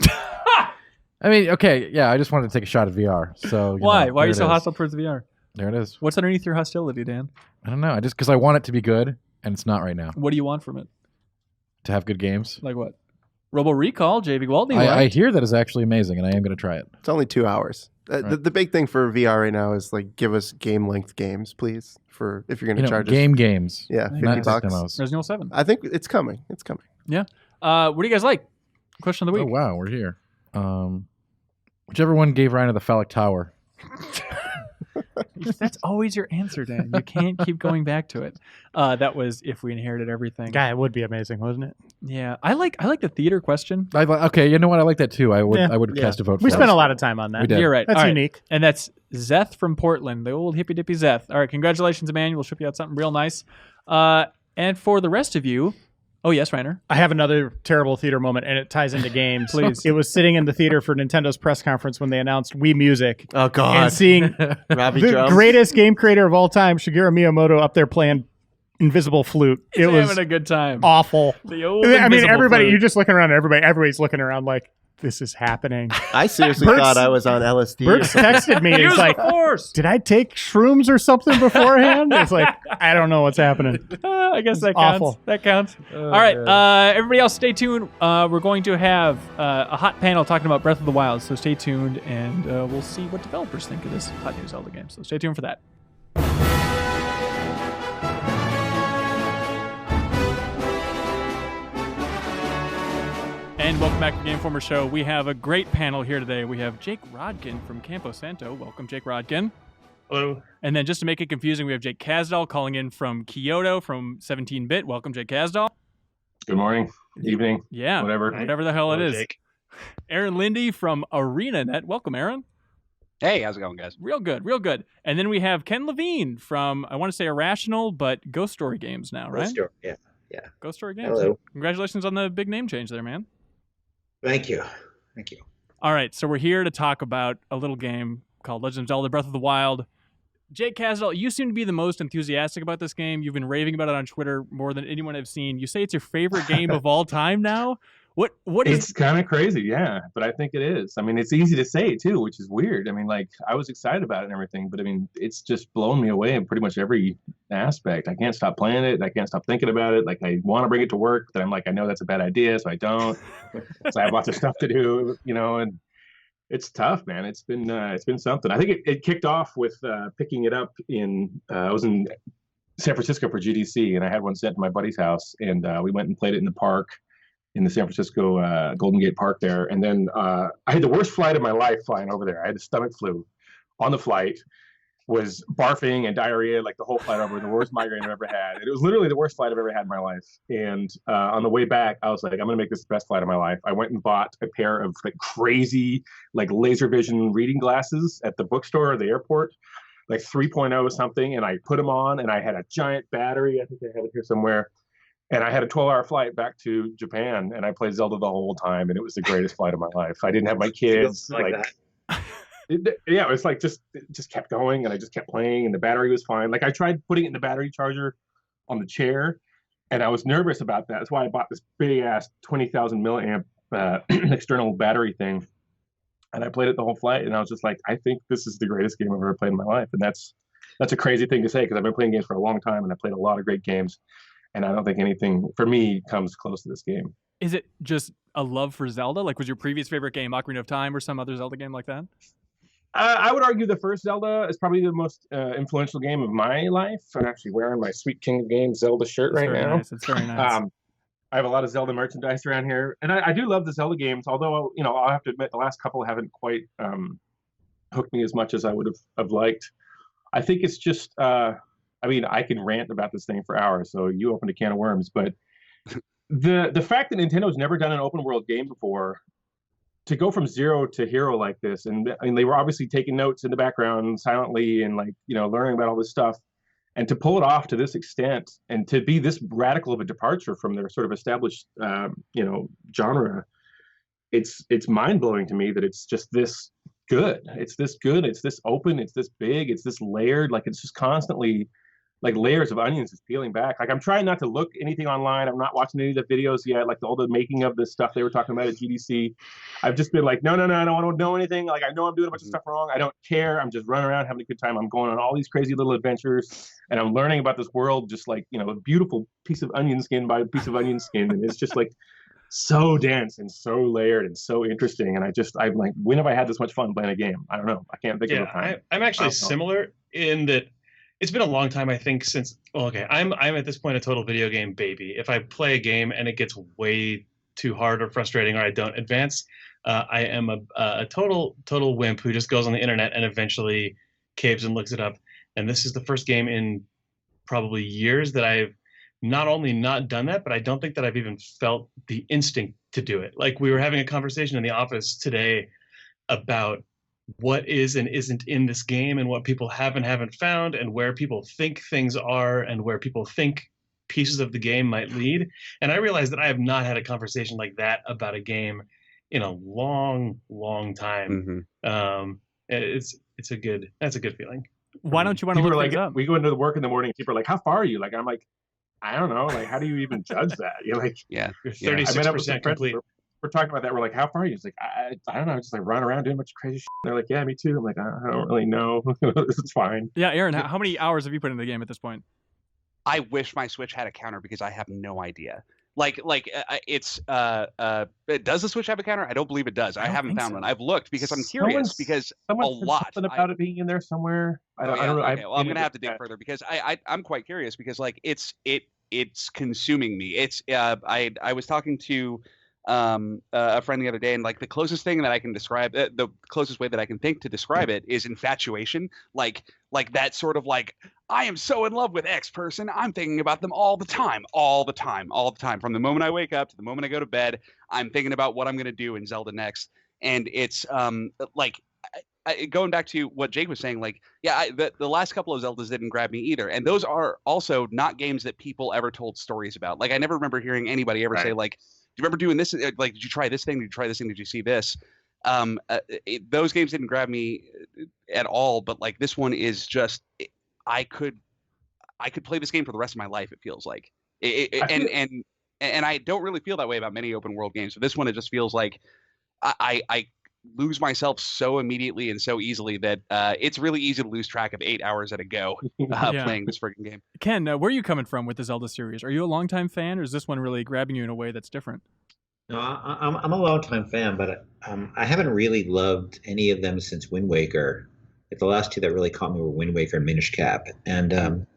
I mean, okay, yeah. I just wanted to take a shot at VR. So Why? Why are you so hostile? hostile towards VR? There it is. What's underneath your hostility, Dan? I don't know. I just because I want it to be good, and it's not right now. What do you want from it? To have good games. Like what? Robo Recall, JV Gwaltney. I hear that is actually amazing, and I am going to try it. It's only 2 hours. Right. The big thing for VR right now is like give us game length games, please. For if you're going to charge us. games. Yeah, Not 50 bucks. demos. Resident Evil 7. I think it's coming. It's coming. What do you guys like? Question of the Oh week. wow, we're here. Whichever one gave Ryan the phallic tower. That's always your answer, Dan. You can't keep going back to it. That was If We Inherited Everything. Guy, it would be amazing, wouldn't it? Yeah, I like the theater question. Okay, you know what? I like that too. I would Yeah. I would have Yeah. cast a vote. We for spent it. a lot of time on that. We did. You're right. That's All right. unique. And that's Zeth from Portland, the old hippy dippy Zeth. All right, congratulations, Emmanuel. We'll ship you out something real nice. And for the rest of you, oh yes, Reiner. I have another terrible theater moment, and it ties into games. Please. It was sitting in the theater for Nintendo's press conference when they announced Wii Music, Oh God. and seeing Robbie the Drums. greatest game creator of all time, Shigeru Miyamoto, up there playing Invisible Flute. He's It was having a good time. awful. The old I mean, invisible everybody, flute. you're just looking around. Everybody's looking around like, this is happening. I seriously Bert's- thought I was on LSD. or Burks something. texted me. Use He's like, the force. did I take shrooms or something beforehand? It's like, I don't know what's happening. I guess that counts. Awful. That counts. All right, everybody else, stay tuned. We're going to have a hot panel talking about Breath of the Wild, so stay tuned, and we'll see what developers think of this hot new Zelda game. So stay tuned for that. And welcome back to the Game Informer Show. We have a great panel here today. We have Jake Rodkin from Campo Santo. Welcome, Jake Rodkin. Hello. And then just to make it confusing, we have Jake Kasdal calling in from Kyoto from 17-Bit. Welcome, Jake Kasdal. Good morning. Evening. Yeah, Whatever. the hell it Hello, is. Jake. Aaron Lindy from ArenaNet. Welcome, Aaron. Hey, how's it going, guys? Real good, real good. And then we have Ken Levine from, I want to say Irrational, but Ghost Story Games now, right? Yeah. Ghost Story Games. Hello. Congratulations on the big name change there, man. Thank you. All right, so we're here to talk about a little game called Legend of Zelda Breath of the Wild. Jake Casdell, you seem to be the most enthusiastic about this game. You've been raving about it on Twitter more than anyone I've seen. You say it's your favorite game of all time now. What is? It's kind of crazy, yeah, but I think it is. I mean, it's easy to say too, which is weird. I mean, like I was excited about it and everything, but I mean, it's just blown me away in pretty much every aspect. I can't stop playing it. I can't stop thinking about it. Like I want to bring it to work, but I'm like, I know that's a bad idea, so I don't. So I have lots of stuff to do, and it's tough, man. It's been something. I think it kicked off with picking it up I was in San Francisco for GDC, and I had one sent to my buddy's house, and we went and played it in the park. In the San Francisco Golden Gate Park there. And then I had the worst flight of my life flying over there. I had the stomach flu on the flight, was barfing and diarrhea like the whole flight over, the worst migraine I've ever had. And it was literally the worst flight I've ever had in my life. And on the way back, I was like, I'm going to make this the best flight of my life. I went and bought a pair of like crazy like laser vision reading glasses at the bookstore or the airport, like 3.0 something. And I put them on and I had a giant battery. I think I have it here somewhere. And I had a 12-hour flight back to Japan, and I played Zelda the whole time, and it was the greatest flight of my life. I didn't have my kids. It was like just kept going, and I just kept playing, and the battery was fine. Like I tried putting it in the battery charger on the chair, and I was nervous about that. That's why I bought this big-ass 20,000 milliamp external battery thing, and I played it the whole flight, and I was just like, I think this is the greatest game I've ever played in my life, and that's a crazy thing to say because I've been playing games for a long time, and I played a lot of great games. And I don't think anything, for me, comes close to this game. Is it just a love for Zelda? Like, was your previous favorite game Ocarina of Time or some other Zelda game like that? I would argue the first Zelda is probably the most influential game of my life. I'm actually wearing my Sweet King of Games Zelda shirt right now. Nice. It's very nice. I have a lot of Zelda merchandise around here. And I do love the Zelda games, although, I'll have to admit the last couple haven't quite hooked me as much as I would have liked. I think it's just... I can rant about this thing for hours, so you opened a can of worms. But the fact that Nintendo's never done an open world game before, to go from zero to hero like this, and they were obviously taking notes in the background silently and learning about all this stuff, and to pull it off to this extent and to be this radical of a departure from their sort of established genre, it's mind blowing to me that it's just this good. It's this good. It's this open. It's this big. It's this layered. Like it's just constantly. Like layers of onions is peeling back. Like I'm trying not to look anything online. I'm not watching any of the videos yet, like all the making of this stuff they were talking about at GDC. I've just been like, no, I don't want to know anything. Like I know I'm doing a bunch of stuff wrong. I don't care. I'm just running around having a good time. I'm going on all these crazy little adventures, and I'm learning about this world just like a beautiful piece of onion skin by piece of onion skin, and it's just like so dense and so layered and so interesting. And I'm like, when have I had this much fun playing a game? I don't know. I can't think of a time. I'm actually similar in that. It's been a long time, I think, since. Well, okay, I'm at this point a total video game baby. If I play a game and it gets way too hard or frustrating, or I don't advance, I am a total wimp who just goes on the internet and eventually caves and looks it up. And this is the first game in probably years that I've not only not done that, but I don't think that I've even felt the instinct to do it. Like we were having a conversation in the office today about what is and isn't in this game and what people have and haven't found and where people think things are and where people think pieces of the game might lead. And I realized that I have not had a conversation like that about a game in a long time. That's a good feeling. Why don't you want to look things up? We go into the work in the morning, people are like, how far are you? Like, I'm like, I don't know. Like, how do you even judge that? You're like, you're 36% complete. We're talking about that. We're like, how far are you? It's like, I don't know. Just like run around doing a bunch of crazy shit. They're like, yeah, me too. I'm like, I don't really know. It's fine. Yeah, Aaron, how many hours have you put in the game at this point? I wish my Switch had a counter because I have no idea. Does the Switch have a counter? I don't believe it does. I haven't found one. I've looked because I'm curious because a lot. Something about it being in there somewhere. I don't know. Okay. Well, I'm gonna have to dig further because I'm quite curious because like it's consuming me. It's I was talking to a friend the other day, and like the closest thing that I can describe, the closest way that I can think to describe it is infatuation. Like that sort of like, I am so in love with X person. I'm thinking about them all the time. From the moment I wake up to the moment I go to bed, I'm thinking about what I'm going to do in Zelda next. And it's going back to what Jake was saying, like, yeah, the last couple of Zeldas didn't grab me either. And those are also not games that people ever told stories about. Like, I never remember hearing anybody ever say, like, do you remember doing this? Like, did you try this thing? Did you try this thing? Did you see this? Those games didn't grab me at all, but like this one is just I could play this game for the rest of my life. It feels like and I don't really feel that way about many open world games. So this one, it just feels like I lose myself so immediately and so easily that it's really easy to lose track of 8 hours at a go playing this freaking game. Ken, where are you coming from with the Zelda series? Are you a longtime fan, or is this one really grabbing you in a way that's different? No, I'm a longtime fan, but I haven't really loved any of them since Wind Waker. Like the last two that really caught me were Wind Waker and Minish Cap, and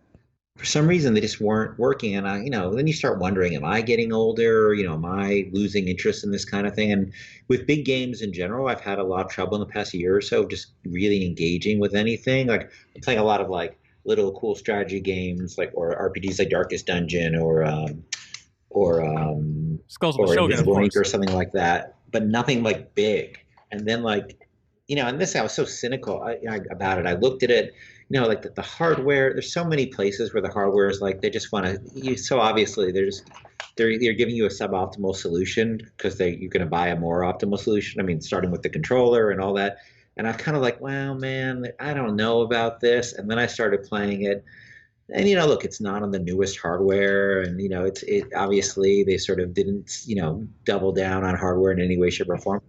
for some reason they just weren't working. And then you start wondering, am I getting older? Am I losing interest in this kind of thing? And with big games in general, I've had a lot of trouble in the past year or so just really engaging with anything. Like I'm playing a lot of like little cool strategy games, like or RPGs like Darkest Dungeon or Skulls of the Shogun, Invisible Ink or something like that, but nothing like big. And then and this I was so cynical about it. I looked at it. Like the hardware, there's so many places where the hardware is like, they just want to, so obviously they're giving you a suboptimal solution because you're going to buy a more optimal solution. I mean, starting with the controller and all that. And I was kind of like, wow, man, I don't know about this. And then I started playing it. And, look, it's not on the newest hardware. And, it obviously they sort of didn't, double down on hardware in any way, shape, or form.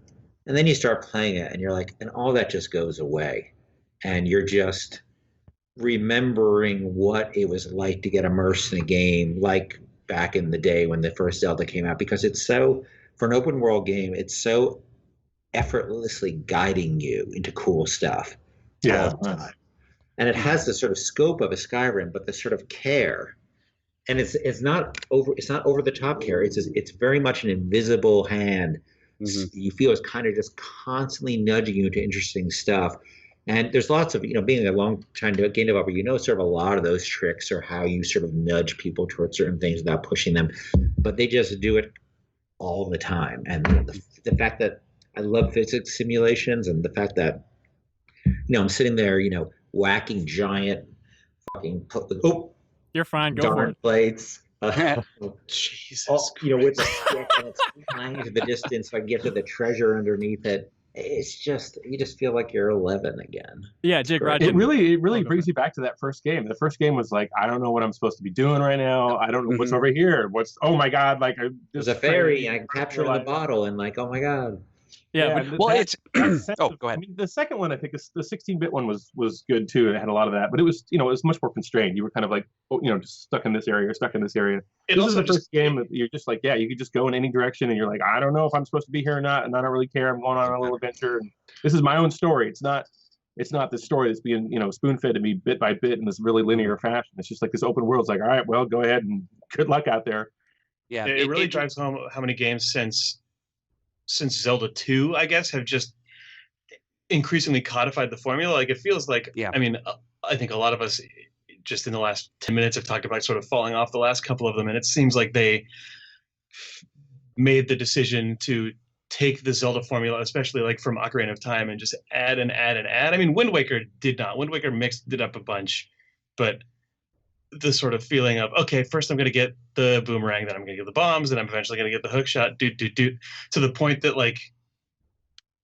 And then you start playing it and you're like, and all that just goes away. And you're just remembering what it was like to get immersed in a game like back in the day when the first Zelda came out, because it's so, for an open world game, it's so effortlessly guiding you into cool stuff all the time. And it has the sort of scope of a Skyrim, but the sort of care, and it's not over the top care. It's very much an invisible hand. Mm-hmm. You feel it's kind of just constantly nudging you into interesting stuff. And there's lots of, being a long time game developer, sort of a lot of those tricks or how you sort of nudge people towards certain things without pushing them, but they just do it all the time. And the fact that I love physics simulations, and the fact that, I'm sitting there, whacking giant fucking, you're fine, go for it. Plates. Jesus. With the stick, and it's flying into the distance so I get to the treasure underneath it. It's just, you just feel like you're 11 again. Yeah, Jake Rod. It really brings you back to that first game. The first game was like, I don't know what I'm supposed to be doing right now. I don't know what's over here. Oh my God, like there's a fairy. I can capture in the bottle, and like, oh my God. Yeah, it's go ahead. I mean, the second one, I think the 16-bit one was good too. It had a lot of that, but it was it was much more constrained. You were kind of like just stuck in this area, This is the first game that you're just like, you could just go in any direction, and you're like, I don't know if I'm supposed to be here or not, and I don't really care. I'm going on a little adventure, and this is my own story. It's not this story that's being spoon-fed to me bit by bit in this really linear fashion. It's just like this open world. It's like, all right, well, go ahead and good luck out there. Yeah, it really drives home how many games since Zelda 2, I guess, have just increasingly codified the formula. Like, it feels like, I mean, I think a lot of us just in the last 10 minutes have talked about sort of falling off the last couple of them. And it seems like they made the decision to take the Zelda formula, especially like from Ocarina of Time, and just add and add and add. I mean, Wind Waker did not. Wind Waker mixed it up a bunch, but the sort of feeling of, okay, first I'm going to get the boomerang, then I'm going to get the bombs, then I'm eventually going to get the hook shot, to the point that like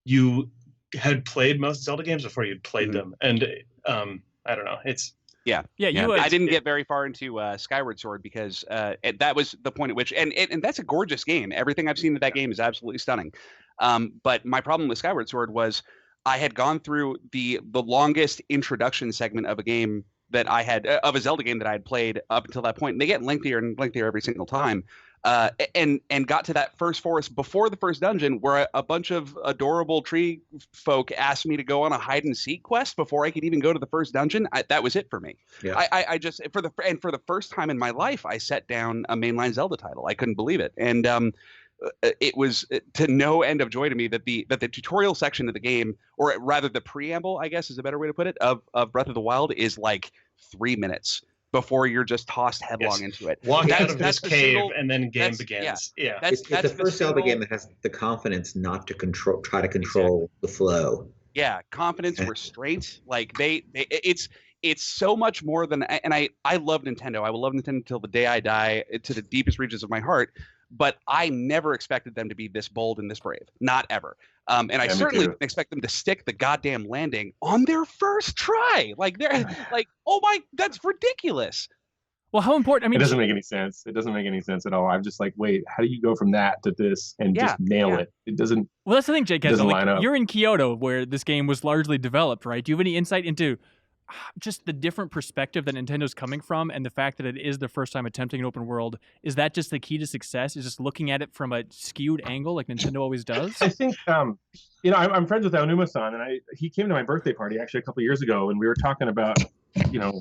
you had played most Zelda games before you'd played them. And I don't know. It's I didn't get very far into Skyward Sword because that was the point at which, and that's a gorgeous game. Everything I've seen of that game is absolutely stunning. But my problem with Skyward Sword was I had gone through the longest introduction segment of a game that I had of a Zelda game that I had played up until that point. And they get lengthier and lengthier every single time. And got to that first forest before the first dungeon, where a bunch of adorable tree folk asked me to go on a hide and seek quest before I could even go to the first dungeon. That was it for me. Yeah. I just for the first time in my life, I set down a mainline Zelda title. I couldn't believe it, and it was to no end of joy to me that the tutorial section of the game, or rather the preamble, I guess is a better way to put it, of Breath of the Wild is like 3 minutes before you're just tossed headlong into it. Walk out of this cave and then game begins. Yeah. It's the first Zelda game that has the confidence not to try to control the flow. Yeah, confidence, restraint. Like it's so much more than, and I love Nintendo. I will love Nintendo until the day I die, to the deepest reaches of my heart. but I never expected them to be this bold and this brave. Not ever. And I Yeah, me certainly too. didn't expect them to stick the goddamn landing on their first try. Like they're like, oh my, that's ridiculous. Well, how important? I mean, It doesn't make any sense. It doesn't make any sense at all. I'm just like, wait, how do you go from that to this and just nail it? It doesn't. well, that's the thing, Jake. doesn't line Like, up. you're in Kyoto, where this game was largely developed, right? Do you have any insight into just the different perspective that Nintendo's coming from, and the fact that it is the first time attempting an open world? Is that just the key to success? Is just looking at it from a skewed angle, like Nintendo always does? I think, I'm friends with Aonuma-san, and he came to my birthday party actually a couple of years ago, and we were talking about,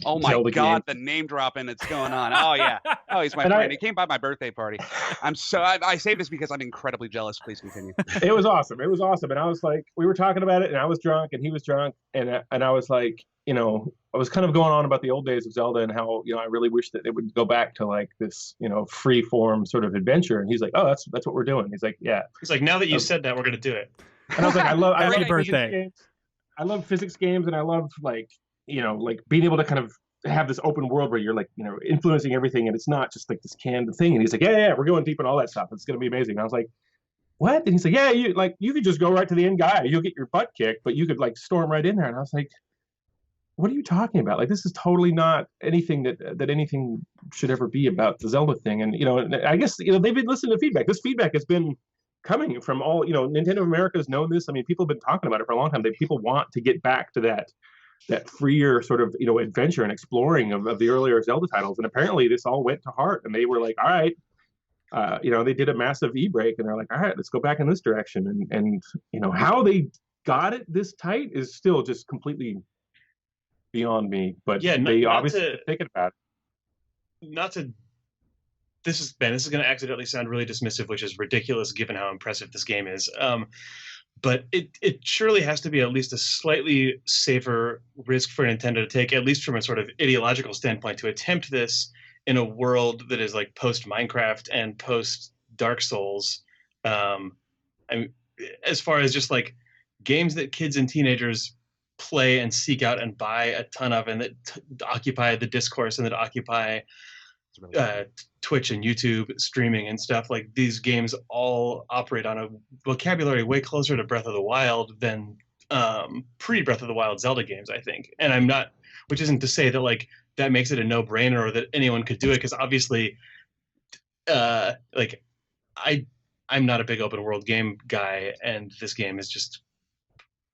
Oh my Zelda God, games. the name dropping that's going on. Oh yeah. Oh, he's my And friend. He came by my birthday party. I say this because I'm incredibly jealous. Please continue. It was awesome. It was awesome. And I was like, we were talking about it, and I was drunk, and he was drunk, and I was like, I was kind of going on about the old days of Zelda and how, I really wish that it would go back to like this, free form sort of adventure. And he's like, oh, that's what we're doing. He's like, yeah. He's like, now that you said that, we're going to do it. And I was like, I love Happy physics birthday. games. I love physics games, and I love like being able to kind of have this open world where you're like influencing everything, and it's not just like this canned thing. And he's like, yeah, we're going deep in all that stuff. It's going to be amazing. And I was like, what? And he's like, yeah, you could just go right to the end guy. You'll get your butt kicked, but you could like storm right in there. And I was like, what are you talking about? Like, this is totally not anything that anything should ever be about the Zelda thing. And I guess they've been listening to feedback. This feedback has been coming from all Nintendo of America has known this. I mean, people have been talking about it for a long time. People want to get back to that freer sort of adventure and exploring of the earlier Zelda titles. And apparently this all went to heart, and they were like, all right, they did a massive e-break, and they're like, all right, let's go back in this direction. And how they got it this tight is still just completely beyond me. But Yeah, they not obviously to- thinking about it. Not to. This is going to accidentally sound really dismissive, which is ridiculous given how impressive this game is. But it surely has to be at least a slightly safer risk for Nintendo to take, at least from a sort of ideological standpoint, to attempt this in a world that is like post Minecraft and post Dark Souls. I mean, as far as just like games that kids and teenagers play and seek out and buy a ton of, and that occupy the discourse and that occupy Twitch and YouTube streaming and stuff. Like, these games all operate on a vocabulary way closer to Breath of the Wild than pre Breath of the Wild Zelda games, I think. And which isn't to say that like that makes it a no-brainer or that anyone could do it, because obviously I'm not a big open world game guy, and this game has just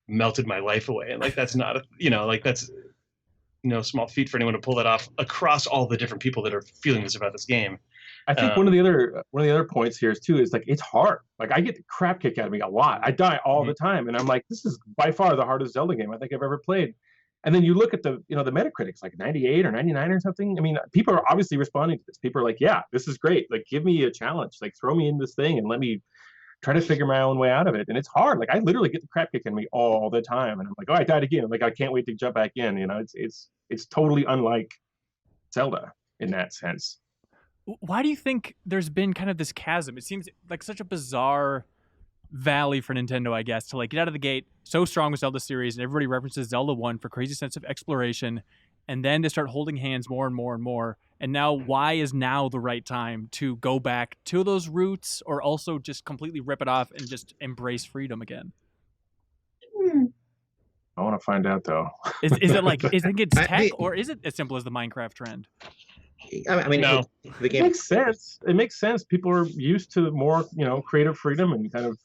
melted my life away. And like, that's not that's no small feat for anyone to pull that off across all the different people that are feeling this about this game. I think one of the other points here is too is like, it's hard. Like, I get the crap kicked out of me a lot. I die all the time, and I'm like, this is by far the hardest Zelda game I think I've ever played. And then you look at the the Metacritic's like 98 or 99 or something. I mean, people are obviously responding to this. People are like, yeah, this is great. Like, give me a challenge. Like, throw me in this thing and let me try to figure my own way out of it. And it's hard. Like, I literally get the crap kicked in me all the time, and I'm like, oh, I died again. Like, I can't wait to jump back in. It's totally unlike Zelda in that sense. Why do you think there's been kind of this chasm? It seems like such a bizarre valley for Nintendo, I guess, to like get out of the gate so strong with Zelda series, and everybody references Zelda 1 for crazy sense of exploration, and then to start holding hands more and more and more. And now, why is now the right time to go back to those roots, or also just completely rip it off and just embrace freedom again? I want to find out though. Is it like, is it it's I tech, think- or is it as simple as the Minecraft trend? I mean, No. the It game. makes sense. It makes sense. People are used to more, creative freedom and kind of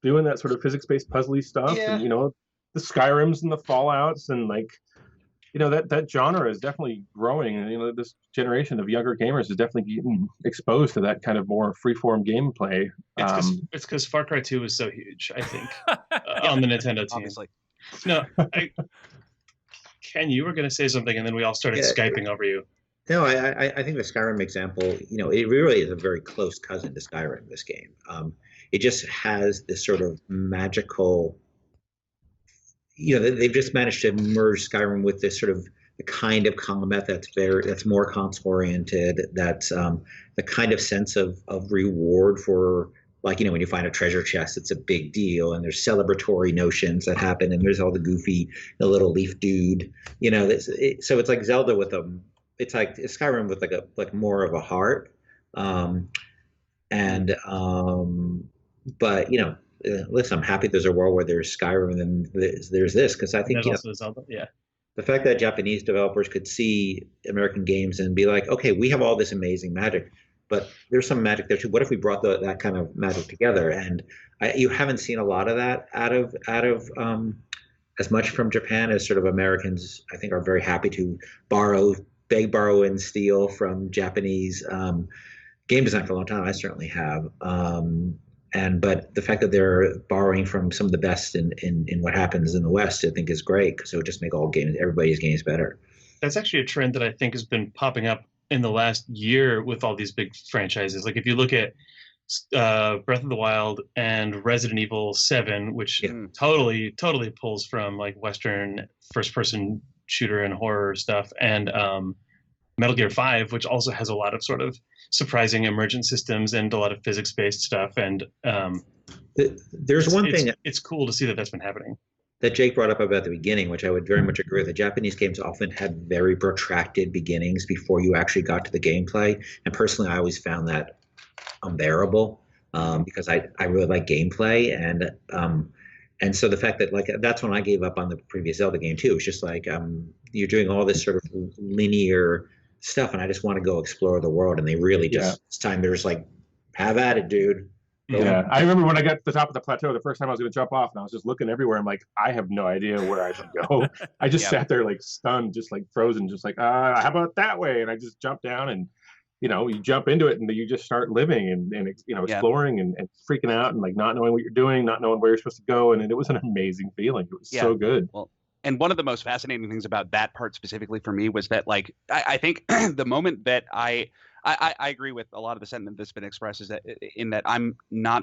doing that sort of physics-based puzzly stuff. Yeah. And the Skyrims and the Fallouts and like, that genre is definitely growing. And this generation of younger gamers is definitely getting exposed to that kind of more freeform gameplay. It's because Far Cry 2 was so huge, I think, on the Nintendo team. Obviously. No, Ken, you were going to say something, and then we all started Skyping over you. No, I think the Skyrim example, it really is a very close cousin to Skyrim, this game. It just has this sort of magical, they've just managed to merge Skyrim with this sort of the kind of combat that's more console oriented, that's the kind of sense of reward for, like, when you find a treasure chest, it's a big deal, and there's celebratory notions that happen, and there's all the little leaf dude, so it's like Zelda with it's like Skyrim with like more of a heart. And And but listen, I'm happy there's a world where there's Skyrim and there's this, because I And think there's also Zelda. Yeah. the fact that Japanese developers could see American games and be like, okay, we have all this amazing magic, but there's some magic there too. What if we brought that kind of magic together? And you haven't seen a lot of that out of as much from Japan as sort of Americans, I think, are very happy to beg, borrow, and steal from Japanese game design for a long time. I certainly have. But the fact that they're borrowing from some of the best in what happens in the West, I think, is great, because it would just make everybody's games better. That's actually a trend that I think has been popping up in the last year with all these big franchises. Like if you look at Breath of the Wild and Resident Evil 7, which totally pulls from like Western first-person shooter and horror stuff, and Metal Gear 5, which also has a lot of sort of surprising emergent systems and a lot of physics-based stuff. And there's one thing. It's cool to see that that's been happening. That Jake brought up about the beginning, which I would very much agree with. The Japanese games often had very protracted beginnings before you actually got to the gameplay. And personally, I always found that unbearable because I really like gameplay. And so the fact that, like, that's when I gave up on the previous Zelda game too. It's just like you're doing all this sort of linear stuff, and I just want to go explore the world. And they really this time they're just like, have at it, dude. Yeah, I remember when I got to the top of the plateau, the first time I was going to jump off, and I was just looking everywhere. I'm like, I have no idea where I should go. I just sat there like stunned, just like frozen, just like, how about that way? And I just jumped down, and you jump into it, and you just start living and exploring and freaking out and like not knowing what you're doing, not knowing where you're supposed to go, and it was an amazing feeling. It was so good. Well, and one of the most fascinating things about that part specifically for me was that, like, I think the moment that I agree with a lot of the sentiment that's been expressed is that in that I'm not.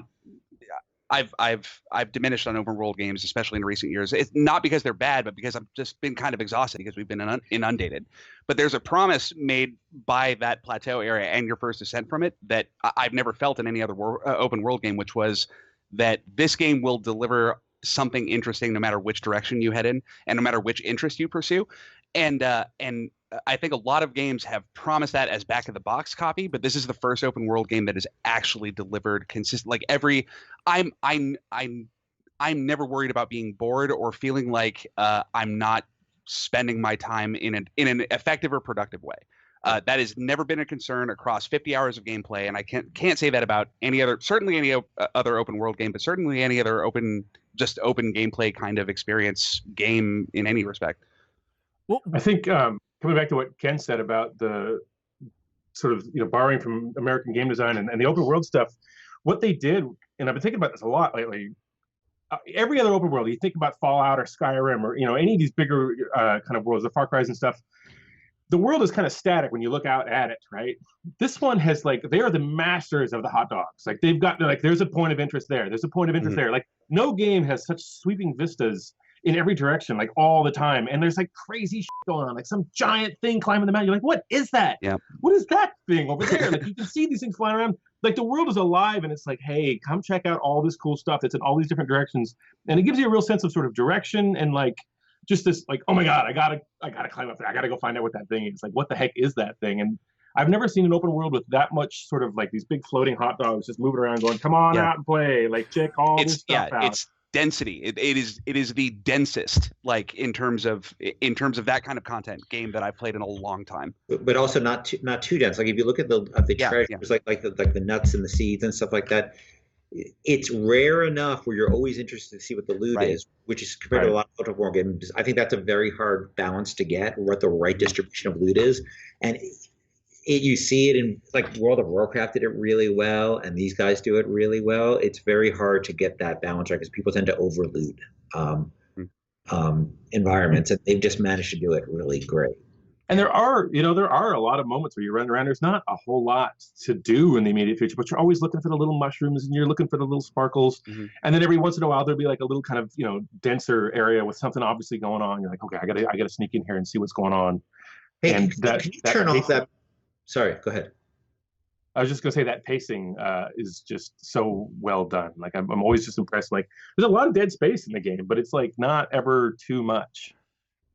I've diminished on open world games, especially in recent years. It's not because they're bad, but because I've just been kind of exhausted because we've been inundated. But there's a promise made by that plateau area and your first ascent from it that I've never felt in any other open world game, which was that this game will deliver something interesting no matter which direction you head in and no matter which interest you pursue. And I think a lot of games have promised that as back of the box copy, but this is the first open world game that has actually delivered consistent. Like I'm never worried about being bored or feeling like I'm not spending my time in an effective or productive way. That has never been a concern across 50 hours of gameplay, and I can't say that about any other open world game, but certainly any other open gameplay kind of experience game in any respect. Well, I think coming back to what Ken said about the sort of borrowing from American game design and the open world stuff, what they did, and I've been thinking about this a lot lately. Every other open world, you think about Fallout or Skyrim or any of these bigger kind of worlds, the Far Cry's and stuff. The world is kind of static when you look out at it, right? This one has they are the masters of the hot dogs. Like they've got there's a point of interest there. There's a point of interest there. Like no game has such sweeping vistas in every direction, like all the time. And there's like crazy shit going on, like some giant thing climbing the mountain. You're like, what is that? Yeah. What is that thing over there? Like you can see these things flying around. Like the world is alive, and it's like, hey, come check out all this cool stuff that's in all these different directions. And it gives you a real sense of sort of direction and like just this like, oh my God, I gotta climb up there. I gotta go find out what that thing is. Like, what the heck is that thing? And I've never seen an open world with that much sort of like these big floating hot dogs just moving around going, come on out and play. Like check all this stuff out. It's density. It is the densest, like in terms of that kind of content game that I've played in a long time. But also not too dense. Like if you look at the treasures, like the nuts and the seeds and stuff like that, it's rare enough where you're always interested to see what the loot is, which is compared to a lot of open world games. I think that's a very hard balance to get, what the right distribution of loot is, and you see it in like World of Warcraft did it really well, and these guys do it really well. It's very hard to get that balance right because people tend to overloot environments, and they've just managed to do it really great. And there are a lot of moments where you run around. There's not a whole lot to do in the immediate future, but you're always looking for the little mushrooms and you're looking for the little sparkles. Mm-hmm. And then every once in a while there'll be like a little kind of denser area with something obviously going on. You're like, okay, I gotta sneak in here and see what's going on. Hey, and can you turn off that? Sorry, go ahead. I was just gonna say that pacing is just so well done. Like I'm always just impressed. Like there's a lot of dead space in the game, but it's like not ever too much.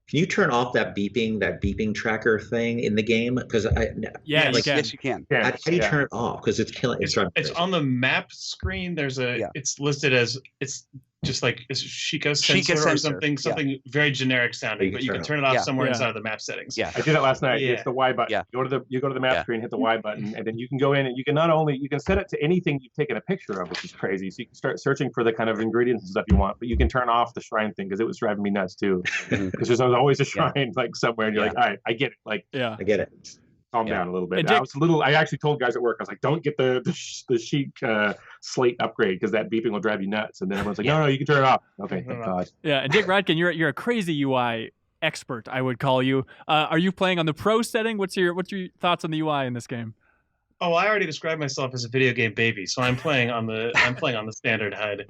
Can you turn off that beeping tracker thing in the game? Because Yeah, yes, you can. yes, you can. how do you turn it off? Because it's killing. It's driving me it's crazy. on the map screen. There's a Yeah. it's listed as it's just like it's Sheikah Sheikah sensor or sensor, something very generic sounding, You but can you turn can it turn it off Yeah. somewhere Yeah. inside of the map settings. Yeah. I did that last night. Yeah. It's the Y button. Yeah. You go to the map Yeah. screen, hit the Y button, and then you can go in and you can not only you can set it to anything you've taken a picture of, which is crazy. So you can start searching for the kind of ingredients and stuff you want, but you can turn off the shrine thing because it was driving me nuts too. Mhm. Because there's always a Yeah. shrine like somewhere, and you're Yeah. like, all right, I get it. Like, Yeah. I get it. calm Yeah. down a little bit. And Jake- I actually told guys at work, I was like, don't get the Sheik slate upgrade because that beeping will drive you nuts. And then everyone's like, no, you can turn it off. Okay, thank God. Yeah, and Jake Rodkin, you're a crazy UI expert, I would call you. Are you playing on the pro setting? What's your thoughts on the UI in this game? Oh, I already described myself as a video game baby, so I'm playing on the standard HUD.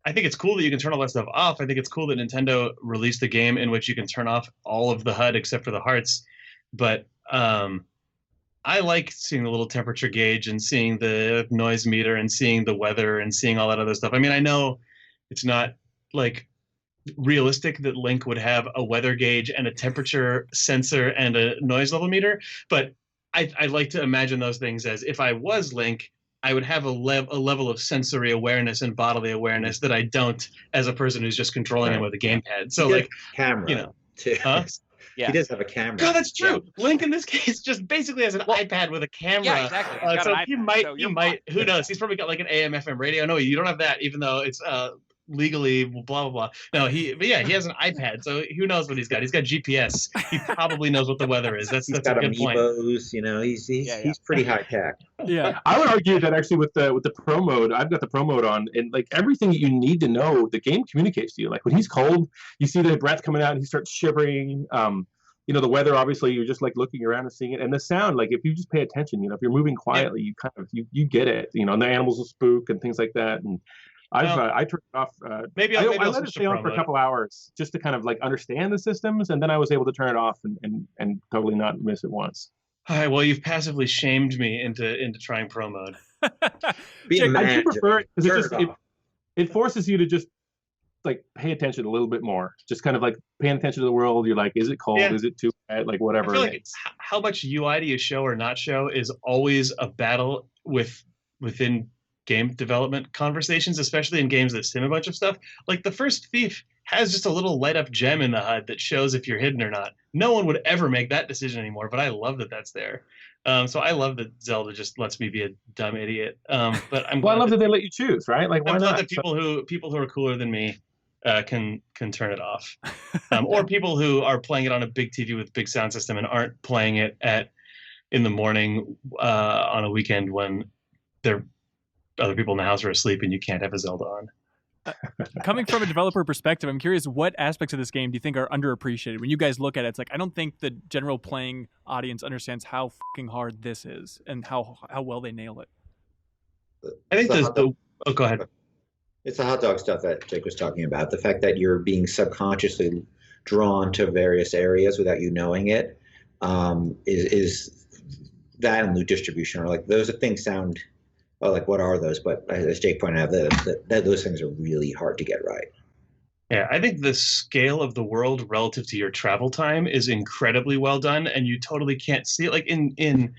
I think it's cool that you can turn all that stuff off. I think it's cool that Nintendo released a game in which you can turn off all of the HUD except for the hearts. But I like seeing the little temperature gauge and seeing the noise meter and seeing the weather and seeing all that other stuff. I mean, I know it's not like realistic that Link would have a weather gauge and a temperature sensor and a noise level meter, but I like to imagine those things as if I was Link, I would have a level of sensory awareness and bodily awareness that I don't as a person who's just controlling him with a gamepad. So He does like, camera, you know, too. huh? Yeah. He does have a camera. God, that's true. Link in this case just basically has an iPad with a camera. Yeah, exactly. He's got So an he iPad, might, so he you're might. fine. Who knows? He's probably got like an AM/FM radio. No, you don't have that, even though it's legally blah blah blah. No, but yeah, he has an iPad. So who knows what he's got? He's got GPS. He probably knows what the weather is. That's He's a got good point. amiibos. You know, he's pretty high tech. Yeah. I would argue that actually with the pro mode, I've got the pro mode on, and like everything that you need to know, the game communicates to you. Like when he's cold, you see the breath coming out, and he starts shivering. You know, the weather, obviously, you're just like looking around and seeing it, and the sound. Like if you just pay attention, you know, if you're moving quietly, you kind of you get it. You know, and the animals will spook and things like that. And I turned it off. Maybe I I'll let it switch to stay on pro for a mode. couple hours just to kind of like understand the systems, and then I was able to turn it off and totally not miss it once. All right, well, you've passively shamed me into trying pro mode. Be a Jake, I man, do prefer it because turn it just it off. it forces you to just like pay attention a little bit more. Just kind of like paying attention to the world. You're like, is it cold? Yeah. Is it too wet? Like I whatever. feel like how much UI do you show or not show is always a battle within game development conversations, especially in games that sim a bunch of stuff. Like the first Thief has just a little light up gem in the HUD that shows if you're hidden or not. No one would ever make that decision anymore, but I love that that's there. So I love that Zelda just lets me be a dumb idiot. But I'm Well, I glad love that they let you choose, right? Like why I'm glad not? that people who are cooler than me can turn it off, or people who are playing it on a big TV with big sound system and aren't playing it in the morning on a weekend when other people in the house are asleep and you can't have a Zelda on. Coming from a developer perspective, I'm curious what aspects of this game do you think are underappreciated? When you guys look at it, it's like I don't think the general playing audience understands how fucking hard this is and how well they nail it. I think It's the oh, go ahead. It's the hot dog stuff that Jake was talking about. The fact that you're being subconsciously drawn to various areas without you knowing it is that and loot distribution are like those things sound. Oh, like what are those? But as Jake pointed out, those things are really hard to get right. Yeah, I think the scale of the world relative to your travel time is incredibly well done, and you totally can't see it. Like in in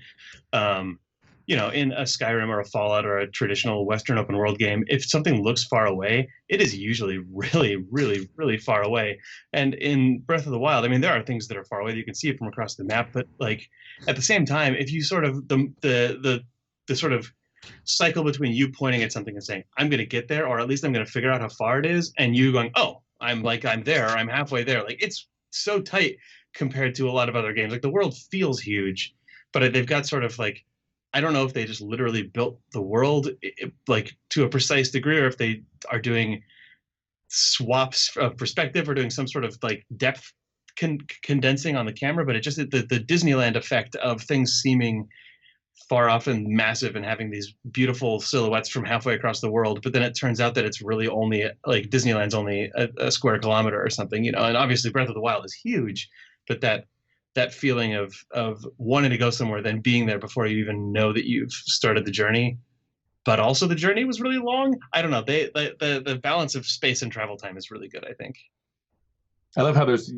a Skyrim or a Fallout or a traditional Western open world game, if something looks far away, it is usually really, really, really far away. And in Breath of the Wild, I mean, there are things that are far away that you can see it from across the map, but like at the same time, if you sort of the sort of cycle between you pointing at something and saying, I'm going to get there, or at least I'm going to figure out how far it is, and you going, oh, I'm there, I'm halfway there. Like it's so tight compared to a lot of other games. Like the world feels huge, but they've got sort of like, I don't know if they just literally built the world like to a precise degree, or if they are doing swaps of perspective or doing some sort of like depth condensing on the camera, but it just the Disneyland effect of things seeming far off and massive and having these beautiful silhouettes from halfway across the world, but then it turns out that it's really only like Disneyland's only a square kilometer or something, and obviously Breath of the Wild is huge, but that feeling of wanting to go somewhere, then being there before you even know that you've started the journey, but also the journey was really long. I don't know. The balance of space and travel time is really good, I think. I love how there's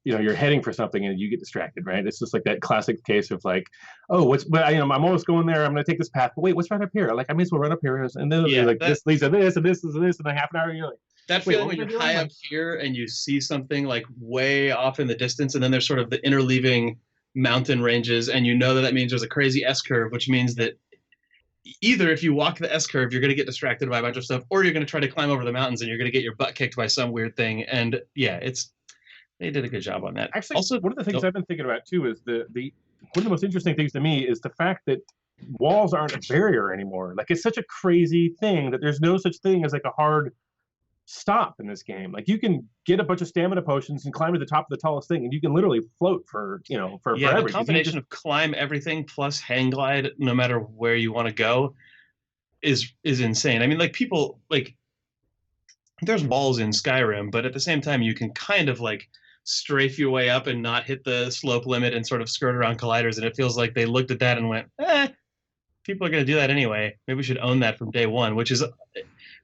you're heading for something and you get distracted, right? It's just like that classic case of like, oh, I'm almost going there. I'm going to take this path. But wait, what's right up here? Like, I may as well run up here. And then this leads to this and this and this and a half an hour. And you're like, that feeling when you're high up here and you see something like way off in the distance, and then there's sort of the interleaving mountain ranges, and you know that means there's a crazy S curve, which means that either if you walk the S curve, you're going to get distracted by a bunch of stuff, or you're going to try to climb over the mountains and you're going to get your butt kicked by some weird thing. And yeah, they did a good job on that. Actually, also, one of the things I've been thinking about too is one of the most interesting things to me is the fact that walls aren't a barrier anymore. Like, it's such a crazy thing that there's no such thing as like a hard stop in this game. Like, you can get a bunch of stamina potions and climb to the top of the tallest thing, and you can literally float for forever. The combination of climb everything plus hang glide, no matter where you want to go, is insane. I mean, like, people like, there's walls in Skyrim, but at the same time, you can kind of like strafe your way up and not hit the slope limit and sort of skirt around colliders, and it feels like they looked at that and went, people are going to do that anyway. Maybe we should own that from day one, which is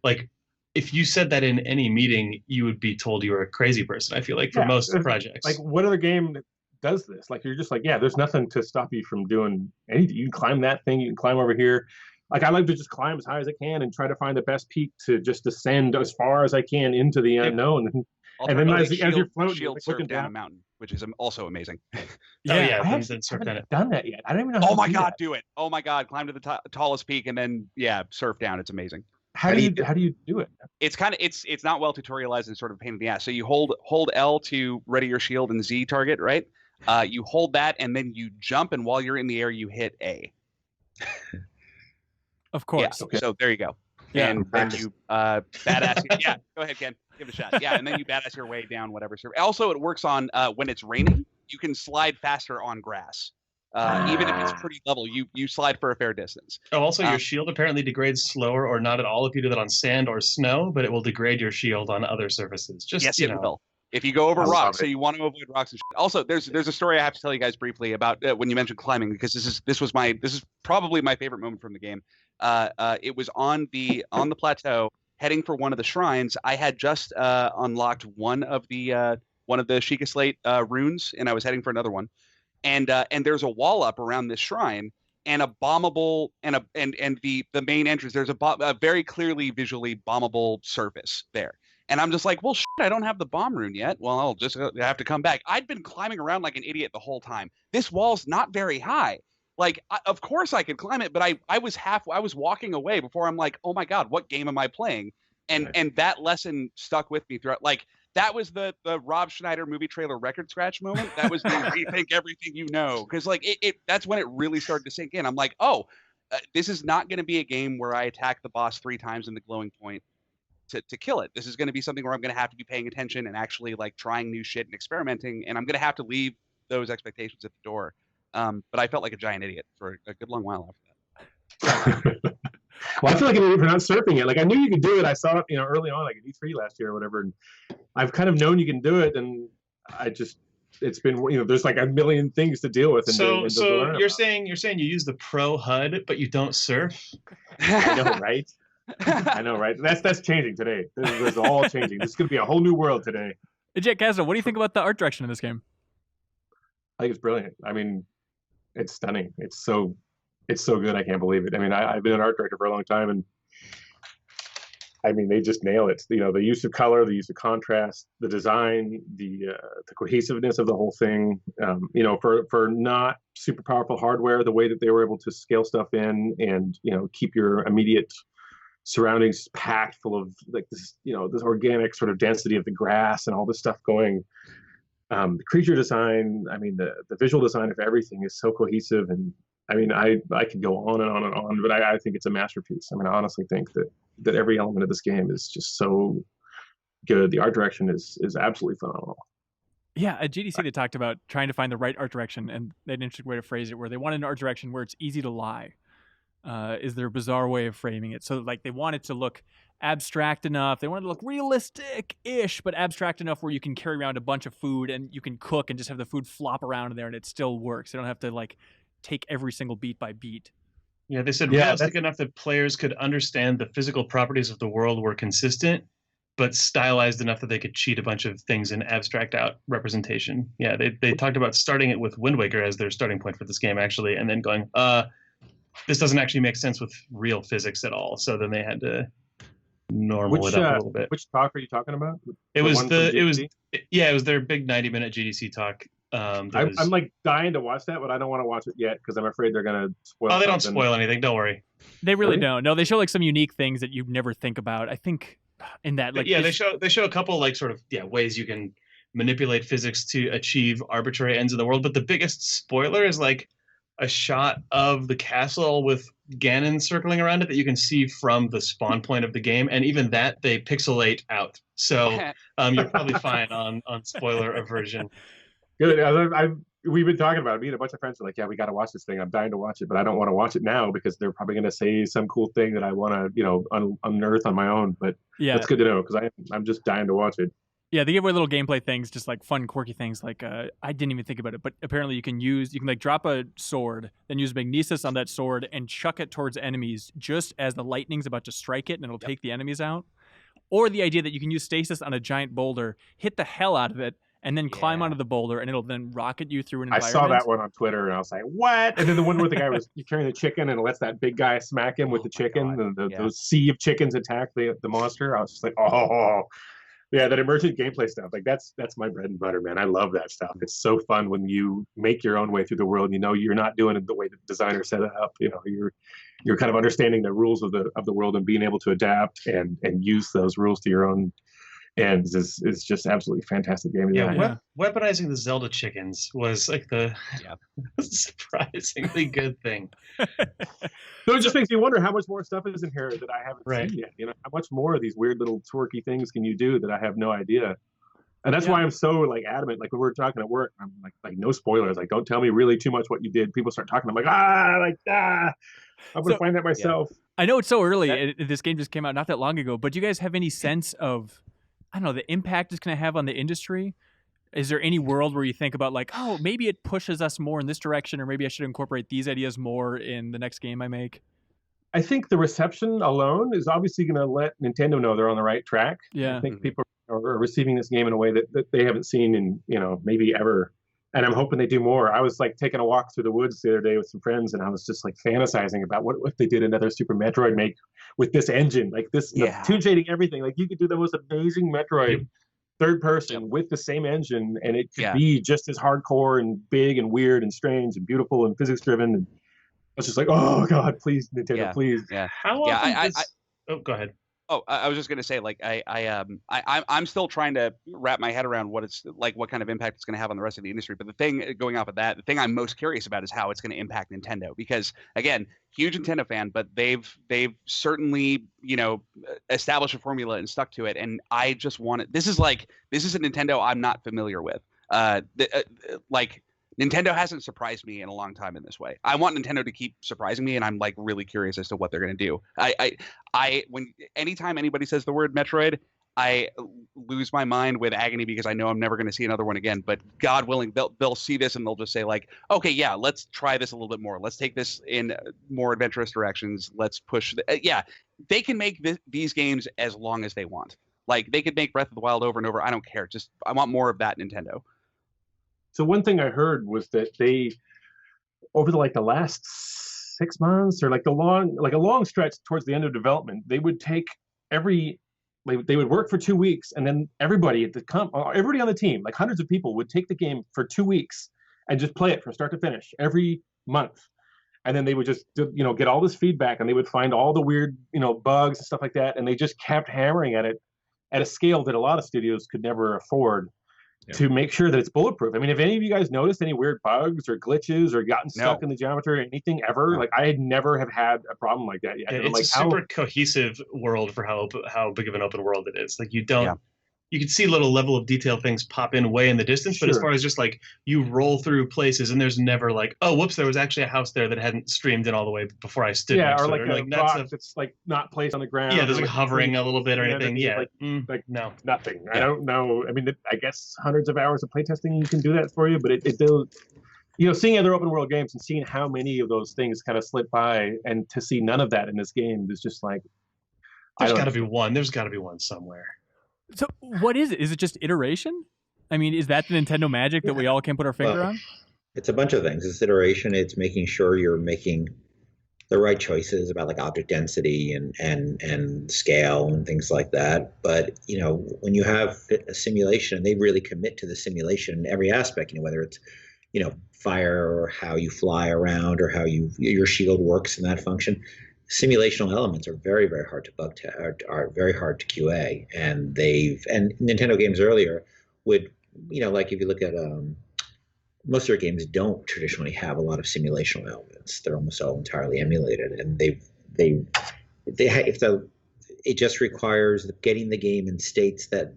like, if you said that in any meeting, you would be told you were a crazy person, I feel like, for most projects. Like, what other game does this? Like, you're just like, there's nothing to stop you from doing anything. You can climb that thing, you can climb over here. Like, I like to just climb as high as I can and try to find the best peak to just descend as far as I can into the unknown. And then as you're floating, shield surf down a mountain, which is also amazing. I haven't done that yet. I don't even know. Oh my god, do it! Oh my god, climb to the tallest peak and then surf down. It's amazing. How do you do it? It's it's not well tutorialized and sort of a pain in the ass. So you hold L to ready your shield and Z target, right? You hold that and then you jump, and while you're in the air, you hit A. Of course. Yeah. Okay. So there you go. Yeah. And then you badass. Yeah. Go ahead, Ken. Give it a shot. Yeah. And then you badass your way down whatever. Also, it works on when it's raining. You can slide faster on grass. Even if it's pretty level, you slide for a fair distance. Oh, also, your shield apparently degrades slower or not at all if you do that on sand or snow, but it will degrade your shield on other surfaces. Just, it will. If you go over rocks, so you want to avoid rocks and shit. Also, there's a story I have to tell you guys briefly about when you mentioned climbing, because this is probably my favorite moment from the game. It was on the plateau, heading for one of the shrines. I had just unlocked one of the Sheikah Slate runes, and I was heading for another one. And there's a wall up around this shrine, and a bombable and the main entrance. There's a very clearly visually bombable surface there. And I'm just like, well, shit, I don't have the bomb rune yet. Well, I'll just have to come back. I'd been climbing around like an idiot the whole time. This wall's not very high. Like, of course I could climb it, but I was walking away before I'm like, oh my god, what game am I playing? And that lesson stuck with me throughout. Like, that was the Rob Schneider movie trailer record scratch moment. That was the rethink everything you know, because like that's when it really started to sink in. I'm like, this is not going to be a game where I attack the boss 3 times in the glowing point to kill it. This is going to be something where I'm going to have to be paying attention and actually like trying new shit and experimenting, and I'm going to have to leave those expectations at the door. But I felt like a giant idiot for a good long while after that. Well, I feel like an idiot for not surfing it. Like, I knew you could do it. I saw it, early on, like at E3 last year or whatever. And I've kind of known you can do it, and it's been, there's like a million things to deal with. And so you're saying you use the pro HUD, but you don't surf? I know, right? I know, right? That's changing today. This is all changing. This is going to be a whole new world today. Jack Kasdan, what do you think about the art direction in this game? I think it's brilliant. I mean, it's stunning. It's so good. I can't believe it. I mean, I've been an art director for a long time, and I mean, they just nail it. The use of color, the use of contrast, the design, the cohesiveness of the whole thing. For not super powerful hardware, the way that they were able to scale stuff in and keep your immediate surroundings packed full of like this, this organic sort of density of the grass and all this stuff going. The creature design, I mean, the visual design of everything is so cohesive, and I mean, I could go on and on and on, but I think it's a masterpiece. I mean, I honestly think that every element of this game is just so good. The art direction is absolutely phenomenal. Yeah, at GDC they talked about trying to find the right art direction, and they had an interesting way to phrase it, where they wanted an art direction where it's easy to lie. Is their bizarre way of framing it. So like they want it to look abstract enough. They want it to look realistic-ish, but abstract enough where you can carry around a bunch of food and you can cook and just have the food flop around in there and it still works. You don't have to like take every single beat by beat. Yeah, they said realistic enough that players could understand the physical properties of the world were consistent, but stylized enough that they could cheat a bunch of things in abstract out representation. Yeah, they talked about starting it with Wind Waker as their starting point for this game, actually, and then going, this doesn't actually make sense with real physics at all. So then they had to normal it up a little bit. Which talk are you talking about? It was their big 90-minute GDC talk. I'm like dying to watch that, but I don't want to watch it yet because I'm afraid they're gonna spoil. Oh, they don't spoil anything. Don't worry. They really don't. No, they show like some unique things that you never think about. I think in that, like, they show a couple like sort of ways you can manipulate physics to achieve arbitrary ends of the world. But the biggest spoiler is like a shot of the castle with Ganon circling around it that you can see from the spawn point of the game, and even that they pixelate out. So you're probably fine on spoiler aversion. Good. We've been talking about it. Me and a bunch of friends are like, yeah, we got to watch this thing. I'm dying to watch it, but I don't want to watch it now because they're probably going to say some cool thing that I want to, unearth on my own. But that's good to know because I'm just dying to watch it. Yeah, they give away little gameplay things, just like fun, quirky things. Like I didn't even think about it, but apparently you can like drop a sword, then use magnesis on that sword and chuck it towards enemies just as the lightning's about to strike it, and it'll take the enemies out. Or the idea that you can use stasis on a giant boulder, hit the hell out of it, and then climb onto the boulder, and it'll then rocket you through an environment. I saw that one on Twitter, and I was like, what? And then the one where the guy was carrying the chicken and lets that big guy smack him with the chicken, and those sea of chickens attack the monster. I was just like, oh. Yeah, that emergent gameplay stuff, like that's my bread and butter, man. I love that stuff. It's so fun when you make your own way through the world. You're not doing it the way the designer set it up. You're kind of understanding the rules of the world and being able to adapt and use those rules to your own ends is just absolutely fantastic game. Weaponizing the Zelda chickens was like the surprisingly good thing. So it just makes you wonder how much more stuff is in here that I haven't seen yet. How much more of these weird little twerky things can you do that I have no idea? And that's why I'm so like adamant. Like when we're talking at work, I'm like no spoilers. Like don't tell me really too much what you did. People start talking. I'm like I'm gonna find that myself. I know it's so early. This game just came out not that long ago. But do you guys have any sense of, I don't know, the impact it's going to have on the industry? Is there any world where you think about like, oh, maybe it pushes us more in this direction, or maybe I should incorporate these ideas more in the next game I make? I think the reception alone is obviously going to let Nintendo know they're on the right track. Yeah. I think people are receiving this game in a way that they haven't seen in, maybe ever. And I'm hoping they do more. I was like taking a walk through the woods the other day with some friends, and I was just like fantasizing about what if they did another Super Metroid make with this engine, like this, tune shading, everything. Like you could do the most amazing Metroid third person with the same engine, and it could be just as hardcore and big and weird and strange and beautiful and physics driven. And I was just like, oh God, please Nintendo, please. Yeah. How often Oh, go ahead. Oh, I was just gonna say, like, I'm still trying to wrap my head around what it's like, what kind of impact it's gonna have on the rest of the industry. But the thing going off of that, the thing I'm most curious about is how it's gonna impact Nintendo, because again, huge Nintendo fan, but they've certainly established a formula and stuck to it. And I just want it. This is a Nintendo I'm not familiar with. Like. Nintendo hasn't surprised me in a long time in this way. I want Nintendo to keep surprising me, and I'm like really curious as to what they're going to do. Anytime anybody says the word Metroid, I lose my mind with agony because I know I'm never going to see another one again. But God willing, they'll see this and they'll just say like, okay, yeah, let's try this a little bit more. Let's take this in more adventurous directions. Let's push. They can make these games as long as they want. Like they could make Breath of the Wild over and over. I don't care. Just I want more of that, Nintendo. So one thing I heard was that they, over the last 6 months or a long stretch towards the end of development, they would take they would work for 2 weeks, and then everybody on the team, like hundreds of people, would take the game for 2 weeks and just play it from start to finish every month. And then they would just get all this feedback, and they would find all the weird bugs and stuff like that, and they just kept hammering at it at a scale that a lot of studios could never afford. To make sure that it's bulletproof. I mean, have any of you guys noticed any weird bugs or glitches or gotten stuck in the geometry or anything ever? Like I never have had a problem like that yet. It's like, a super cohesive world for how big of an open world it is. Like you can see little level of detail things pop in way in the distance, but as far as just like you roll through places and there's never like, oh, whoops, there was actually a house there that hadn't streamed in all the way before I stood next or to like it. Or like rock that's like not placed on the ground. Yeah, there's like hovering a little bit or anything. No, nothing. I don't know. I mean, I guess hundreds of hours of playtesting can do that for you, but it does. Seeing other open world games and seeing how many of those things kind of slip by, and to see none of that in this game is just like. There's got to be one. There's got to be one somewhere. So what is it? Is it just iteration? I mean, is that the Nintendo magic that we all can put our finger on? It's a bunch of things. It's iteration. It's making sure you're making the right choices about like object density and scale and things like that. But when you have a simulation, they really commit to the simulation in every aspect. Whether it's fire or how you fly around or how your shield works in that function. Simulational elements are very, very hard to bug test, are very hard to QA, and Nintendo games earlier would like if you look at most of their games don't traditionally have a lot of simulational elements. They're almost all entirely emulated, and it just requires getting the game in states that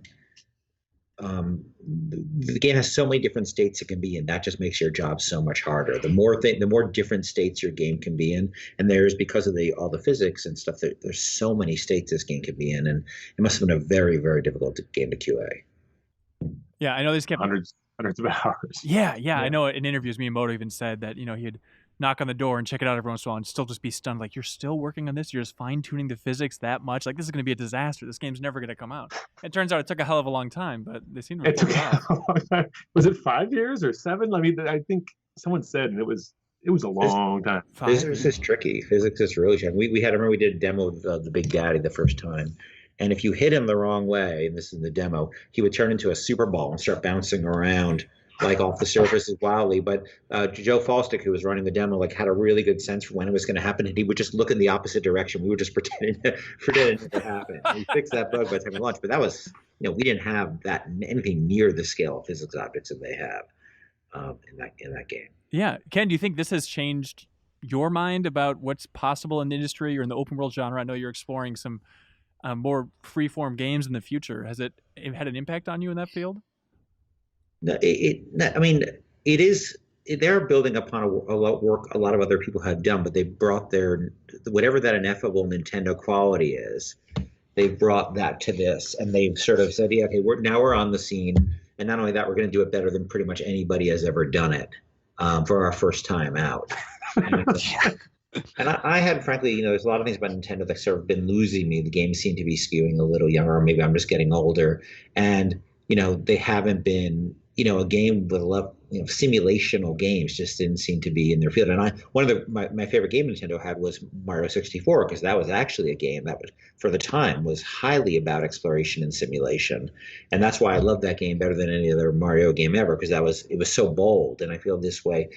the game has so many different states it can be in. That just makes your job so much harder. The more different states your game can be in, and there's because of all the physics and stuff. There's so many states this game could be in, and it must have been a very, very difficult game to QA. Yeah, I know these kept hundreds of hours. Yeah. I know in interviews, Miyamoto even said that he'd knock on the door and check it out every once in a while and still just be stunned. Like, you're still working on this? You're just fine-tuning the physics that much? Like, this is going to be a disaster. This game's never going to come out. It turns out it took a hell of a long time, but they seem to It took a long time. Was it 5 years or 7? I mean, I think someone said it was a long time. Physics is tricky. Physics is really tricky. I remember we did a demo of the Big Daddy the first time. And if you hit him the wrong way, and this is the demo, he would turn into a super ball and start bouncing around like off the surfaces wildly. But Joe Falstick, who was running the demo, had a really good sense for when it was going to happen, and he would just look in the opposite direction. We were just pretending it never happened. We fixed that bug by the time we launched, but that was, we didn't have that anything near the scale of physics objects that they have in that game. Yeah, Ken, do you think this has changed your mind about what's possible in the industry or in the open world genre? I know you're exploring some more freeform games in the future. Has it had an impact on you in that field? No, it is. They're building upon a lot of work a lot of other people have done, but they brought their whatever that ineffable Nintendo quality is. They've brought that to this, and they've sort of said, "Yeah, okay, we're on the scene, and not only that, we're going to do it better than pretty much anybody has ever done it for our first time out." And I had, frankly, there's a lot of things about Nintendo that sort of been losing me. The games seem to be skewing a little younger, or maybe I'm just getting older, and they haven't been. A game with a lot, simulational games just didn't seem to be in their field. And one of my favorite game Nintendo had was Mario 64, because that was actually a game that for the time was highly about exploration and simulation. And that's why I love that game better than any other Mario game ever, because it was so bold. And I feel this way,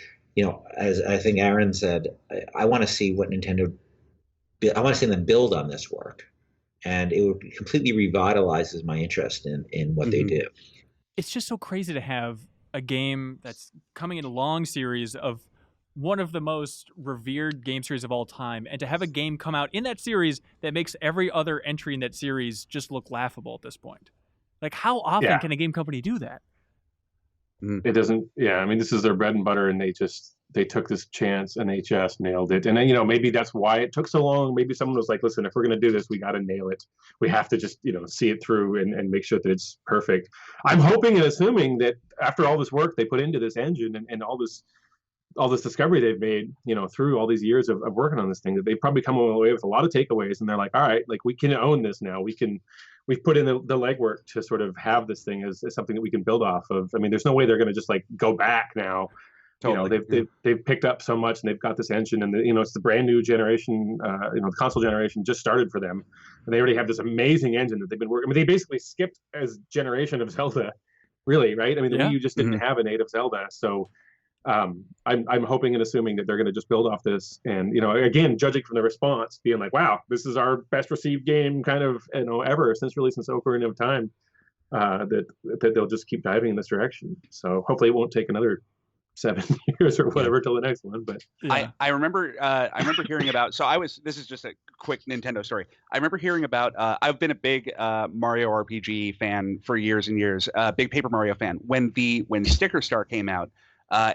as I think Aaron said, I want to see what I want to see them build on this work. And it completely revitalizes my interest in what they do. It's just so crazy to have a game that's coming in a long series of one of the most revered game series of all time, and to have a game come out in that series that makes every other entry in that series just look laughable at this point. Like, how often can a game company do that? It doesn't. Yeah, I mean, this is their bread and butter, and they took this chance and they just nailed it. And then, maybe that's why it took so long. Maybe someone was like, listen, if we're going to do this, we got to nail it. We have to just, see it through and make sure that it's perfect. I'm hoping and assuming that after all this work they put into this engine and all this discovery they've made, through all these years of working on this thing, that they probably come away with a lot of takeaways, and they're like, all right, like, we can own this now. We've put in the legwork to sort of have this thing as something that we can build off of. I mean, there's no way they're going to just go back now. Totally. They've picked up so much, and they've got this engine, and it's the brand new generation. The console generation just started for them, and they already have this amazing engine that they've been working. I mean, they basically skipped a generation of Zelda, really, right? I mean, the Wii U just didn't have a native Zelda, so I'm hoping and assuming that they're going to just build off this, and again, judging from the response, being like, wow, this is our best received game kind of ever since Ocarina of Time. That they'll just keep diving in this direction. So hopefully it won't take another 7 years or whatever till the next one. But I remember hearing about, this is just a quick Nintendo story. I remember hearing about, I've been a big Mario RPG fan for years and years, big Paper Mario fan. When Sticker Star came out,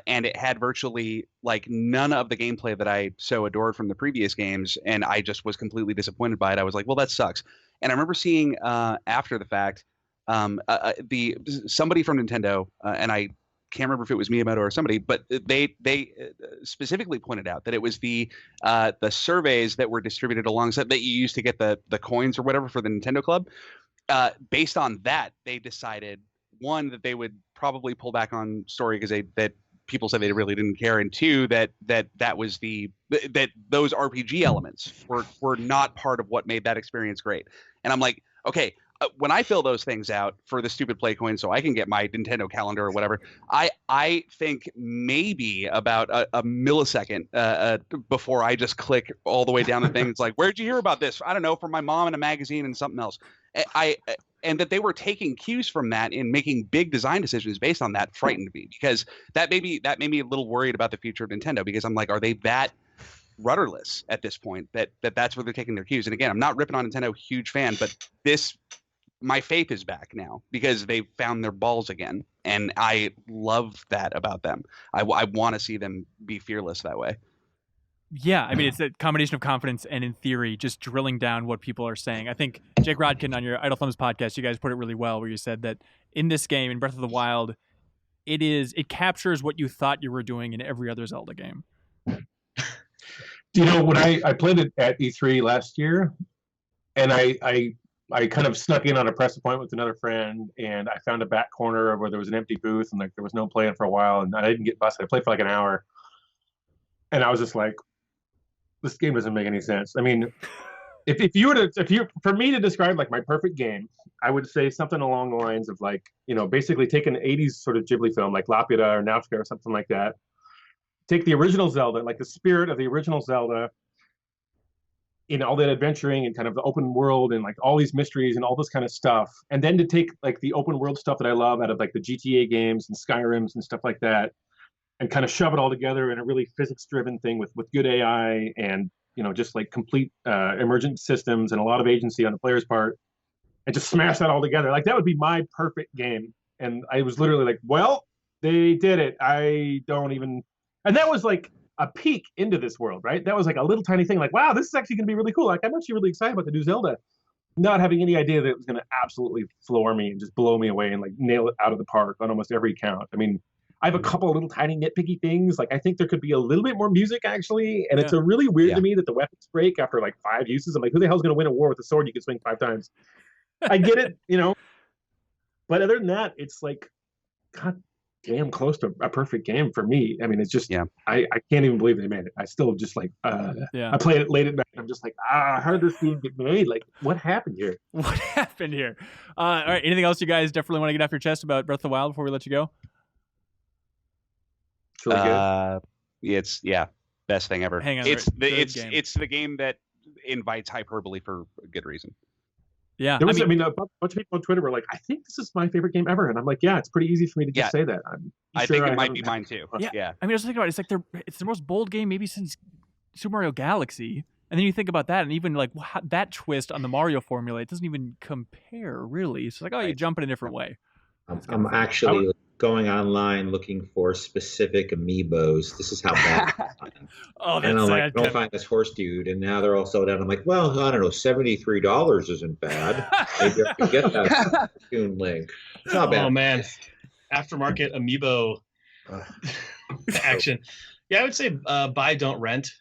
and it had virtually none of the gameplay that I so adored from the previous games, and I just was completely disappointed by it. I was like, well, that sucks. And I remember seeing after the fact, somebody from Nintendo, and I can't remember if it was Miyamoto or somebody, but they specifically pointed out that it was the surveys that were distributed alongside that you used to get the coins or whatever for the Nintendo Club. based on that, they decided, one, that they would probably pull back on story because that people said they really didn't care, and two, that was that those RPG elements were not part of what made that experience great. And I'm like, okay, when I fill those things out for the stupid play coin so I can get my Nintendo calendar or whatever, I think maybe about a millisecond before I just click all the way down the thing. It's like, where'd you hear about this? I don't know, from my mom in a magazine and something else. And that they were taking cues from that in making big design decisions based on that frightened me, because that made me a little worried about the future of Nintendo, because I'm like, are they that rudderless at this point that's where they're taking their cues? And again, I'm not ripping on Nintendo, huge fan, but my faith is back now because they found their balls again, and I love that about them. I want to see them be fearless that way. Yeah, I mean, it's a combination of confidence and, in theory, just drilling down what people are saying. I think Jake Rodkin on your Idle Thumbs podcast, you guys put it really well, where you said that in this game, in Breath of the Wild, it captures what you thought you were doing in every other Zelda game. You know, when I played it at E3 last year, and I kind of snuck in on a press appointment with another friend, and I found a back corner where there was an empty booth, and like there was no playing for a while, and I didn't get busted. I played for like an hour, and I was just like, this game doesn't make any sense. I mean, for me to describe like my perfect game, I would say something along the lines of like, you know, basically take an 80s sort of Ghibli film like Laputa or Nausicaa or something like that. Take the original Zelda, like the spirit of the original Zelda, in all that adventuring and kind of the open world and like all these mysteries and all this kind of stuff. And then to take like the open world stuff that I love out of like the GTA games and Skyrims and stuff like that, and kind of shove it all together in a really physics-driven thing with good AI and, you know, just like complete emergent systems and a lot of agency on the player's part, and just smash that all together. Like that would be my perfect game. And I was literally like, well, they did it. I don't even. And that was like a peek into this world, right? That was like a little tiny thing. Like, wow, this is actually going to be really cool. Like, I'm actually really excited about the new Zelda. Not having any idea that it was going to absolutely floor me and just blow me away and like nail it out of the park on almost every count. I mean, I have a couple of little tiny nitpicky things. Like I think there could be a little bit more music actually. And it's a really weird to me that the weapons break after like 5 uses. I'm like, who the hell's going to win a war with a sword you can swing 5 times? I get it, you know. But other than that, it's like, God damn close to a perfect game for me. I mean, it's just, I can't even believe they made it. I still just like, I played it late at night. And I'm just like, how did this game get made? Like, what happened here? What happened here? All right, anything else you guys definitely want to get off your chest about Breath of the Wild before we let you go? It's really good. It's best thing ever. Hang on, it's the game that invites hyperbole for a good reason. Yeah, there was. I mean, a bunch of people on Twitter were like, "I think this is my favorite game ever," and I'm like, "Yeah, it's pretty easy for me to just say that." I think it might be mine too. Yeah. I mean, I was thinking about it. It's the most bold game maybe since Super Mario Galaxy, and then you think about that, and even like that twist on the Mario formula, it doesn't even compare really. So like, you jump in a different way. I'm actually going online looking for specific amiibos. This is how bad. Oh, that's and I'm like, I don't find this horse dude. And now they're all sold out. I'm like, well, I don't know, $73 isn't bad. Maybe I could get that Toon Link. It's not bad. Oh man, aftermarket amiibo action. Yeah, I would say buy, don't rent.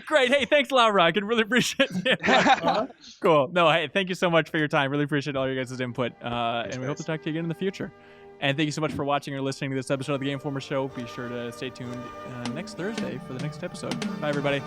Great. Hey, thanks a lot, Rock. I really appreciate it. Cool. No, hey, thank you so much for your time. Really appreciate all your guys' input. And we hope to talk to you again in the future. And thank you so much for watching or listening to this episode of the Game Informer Show. Be sure to stay tuned next Thursday for the next episode. Bye, everybody.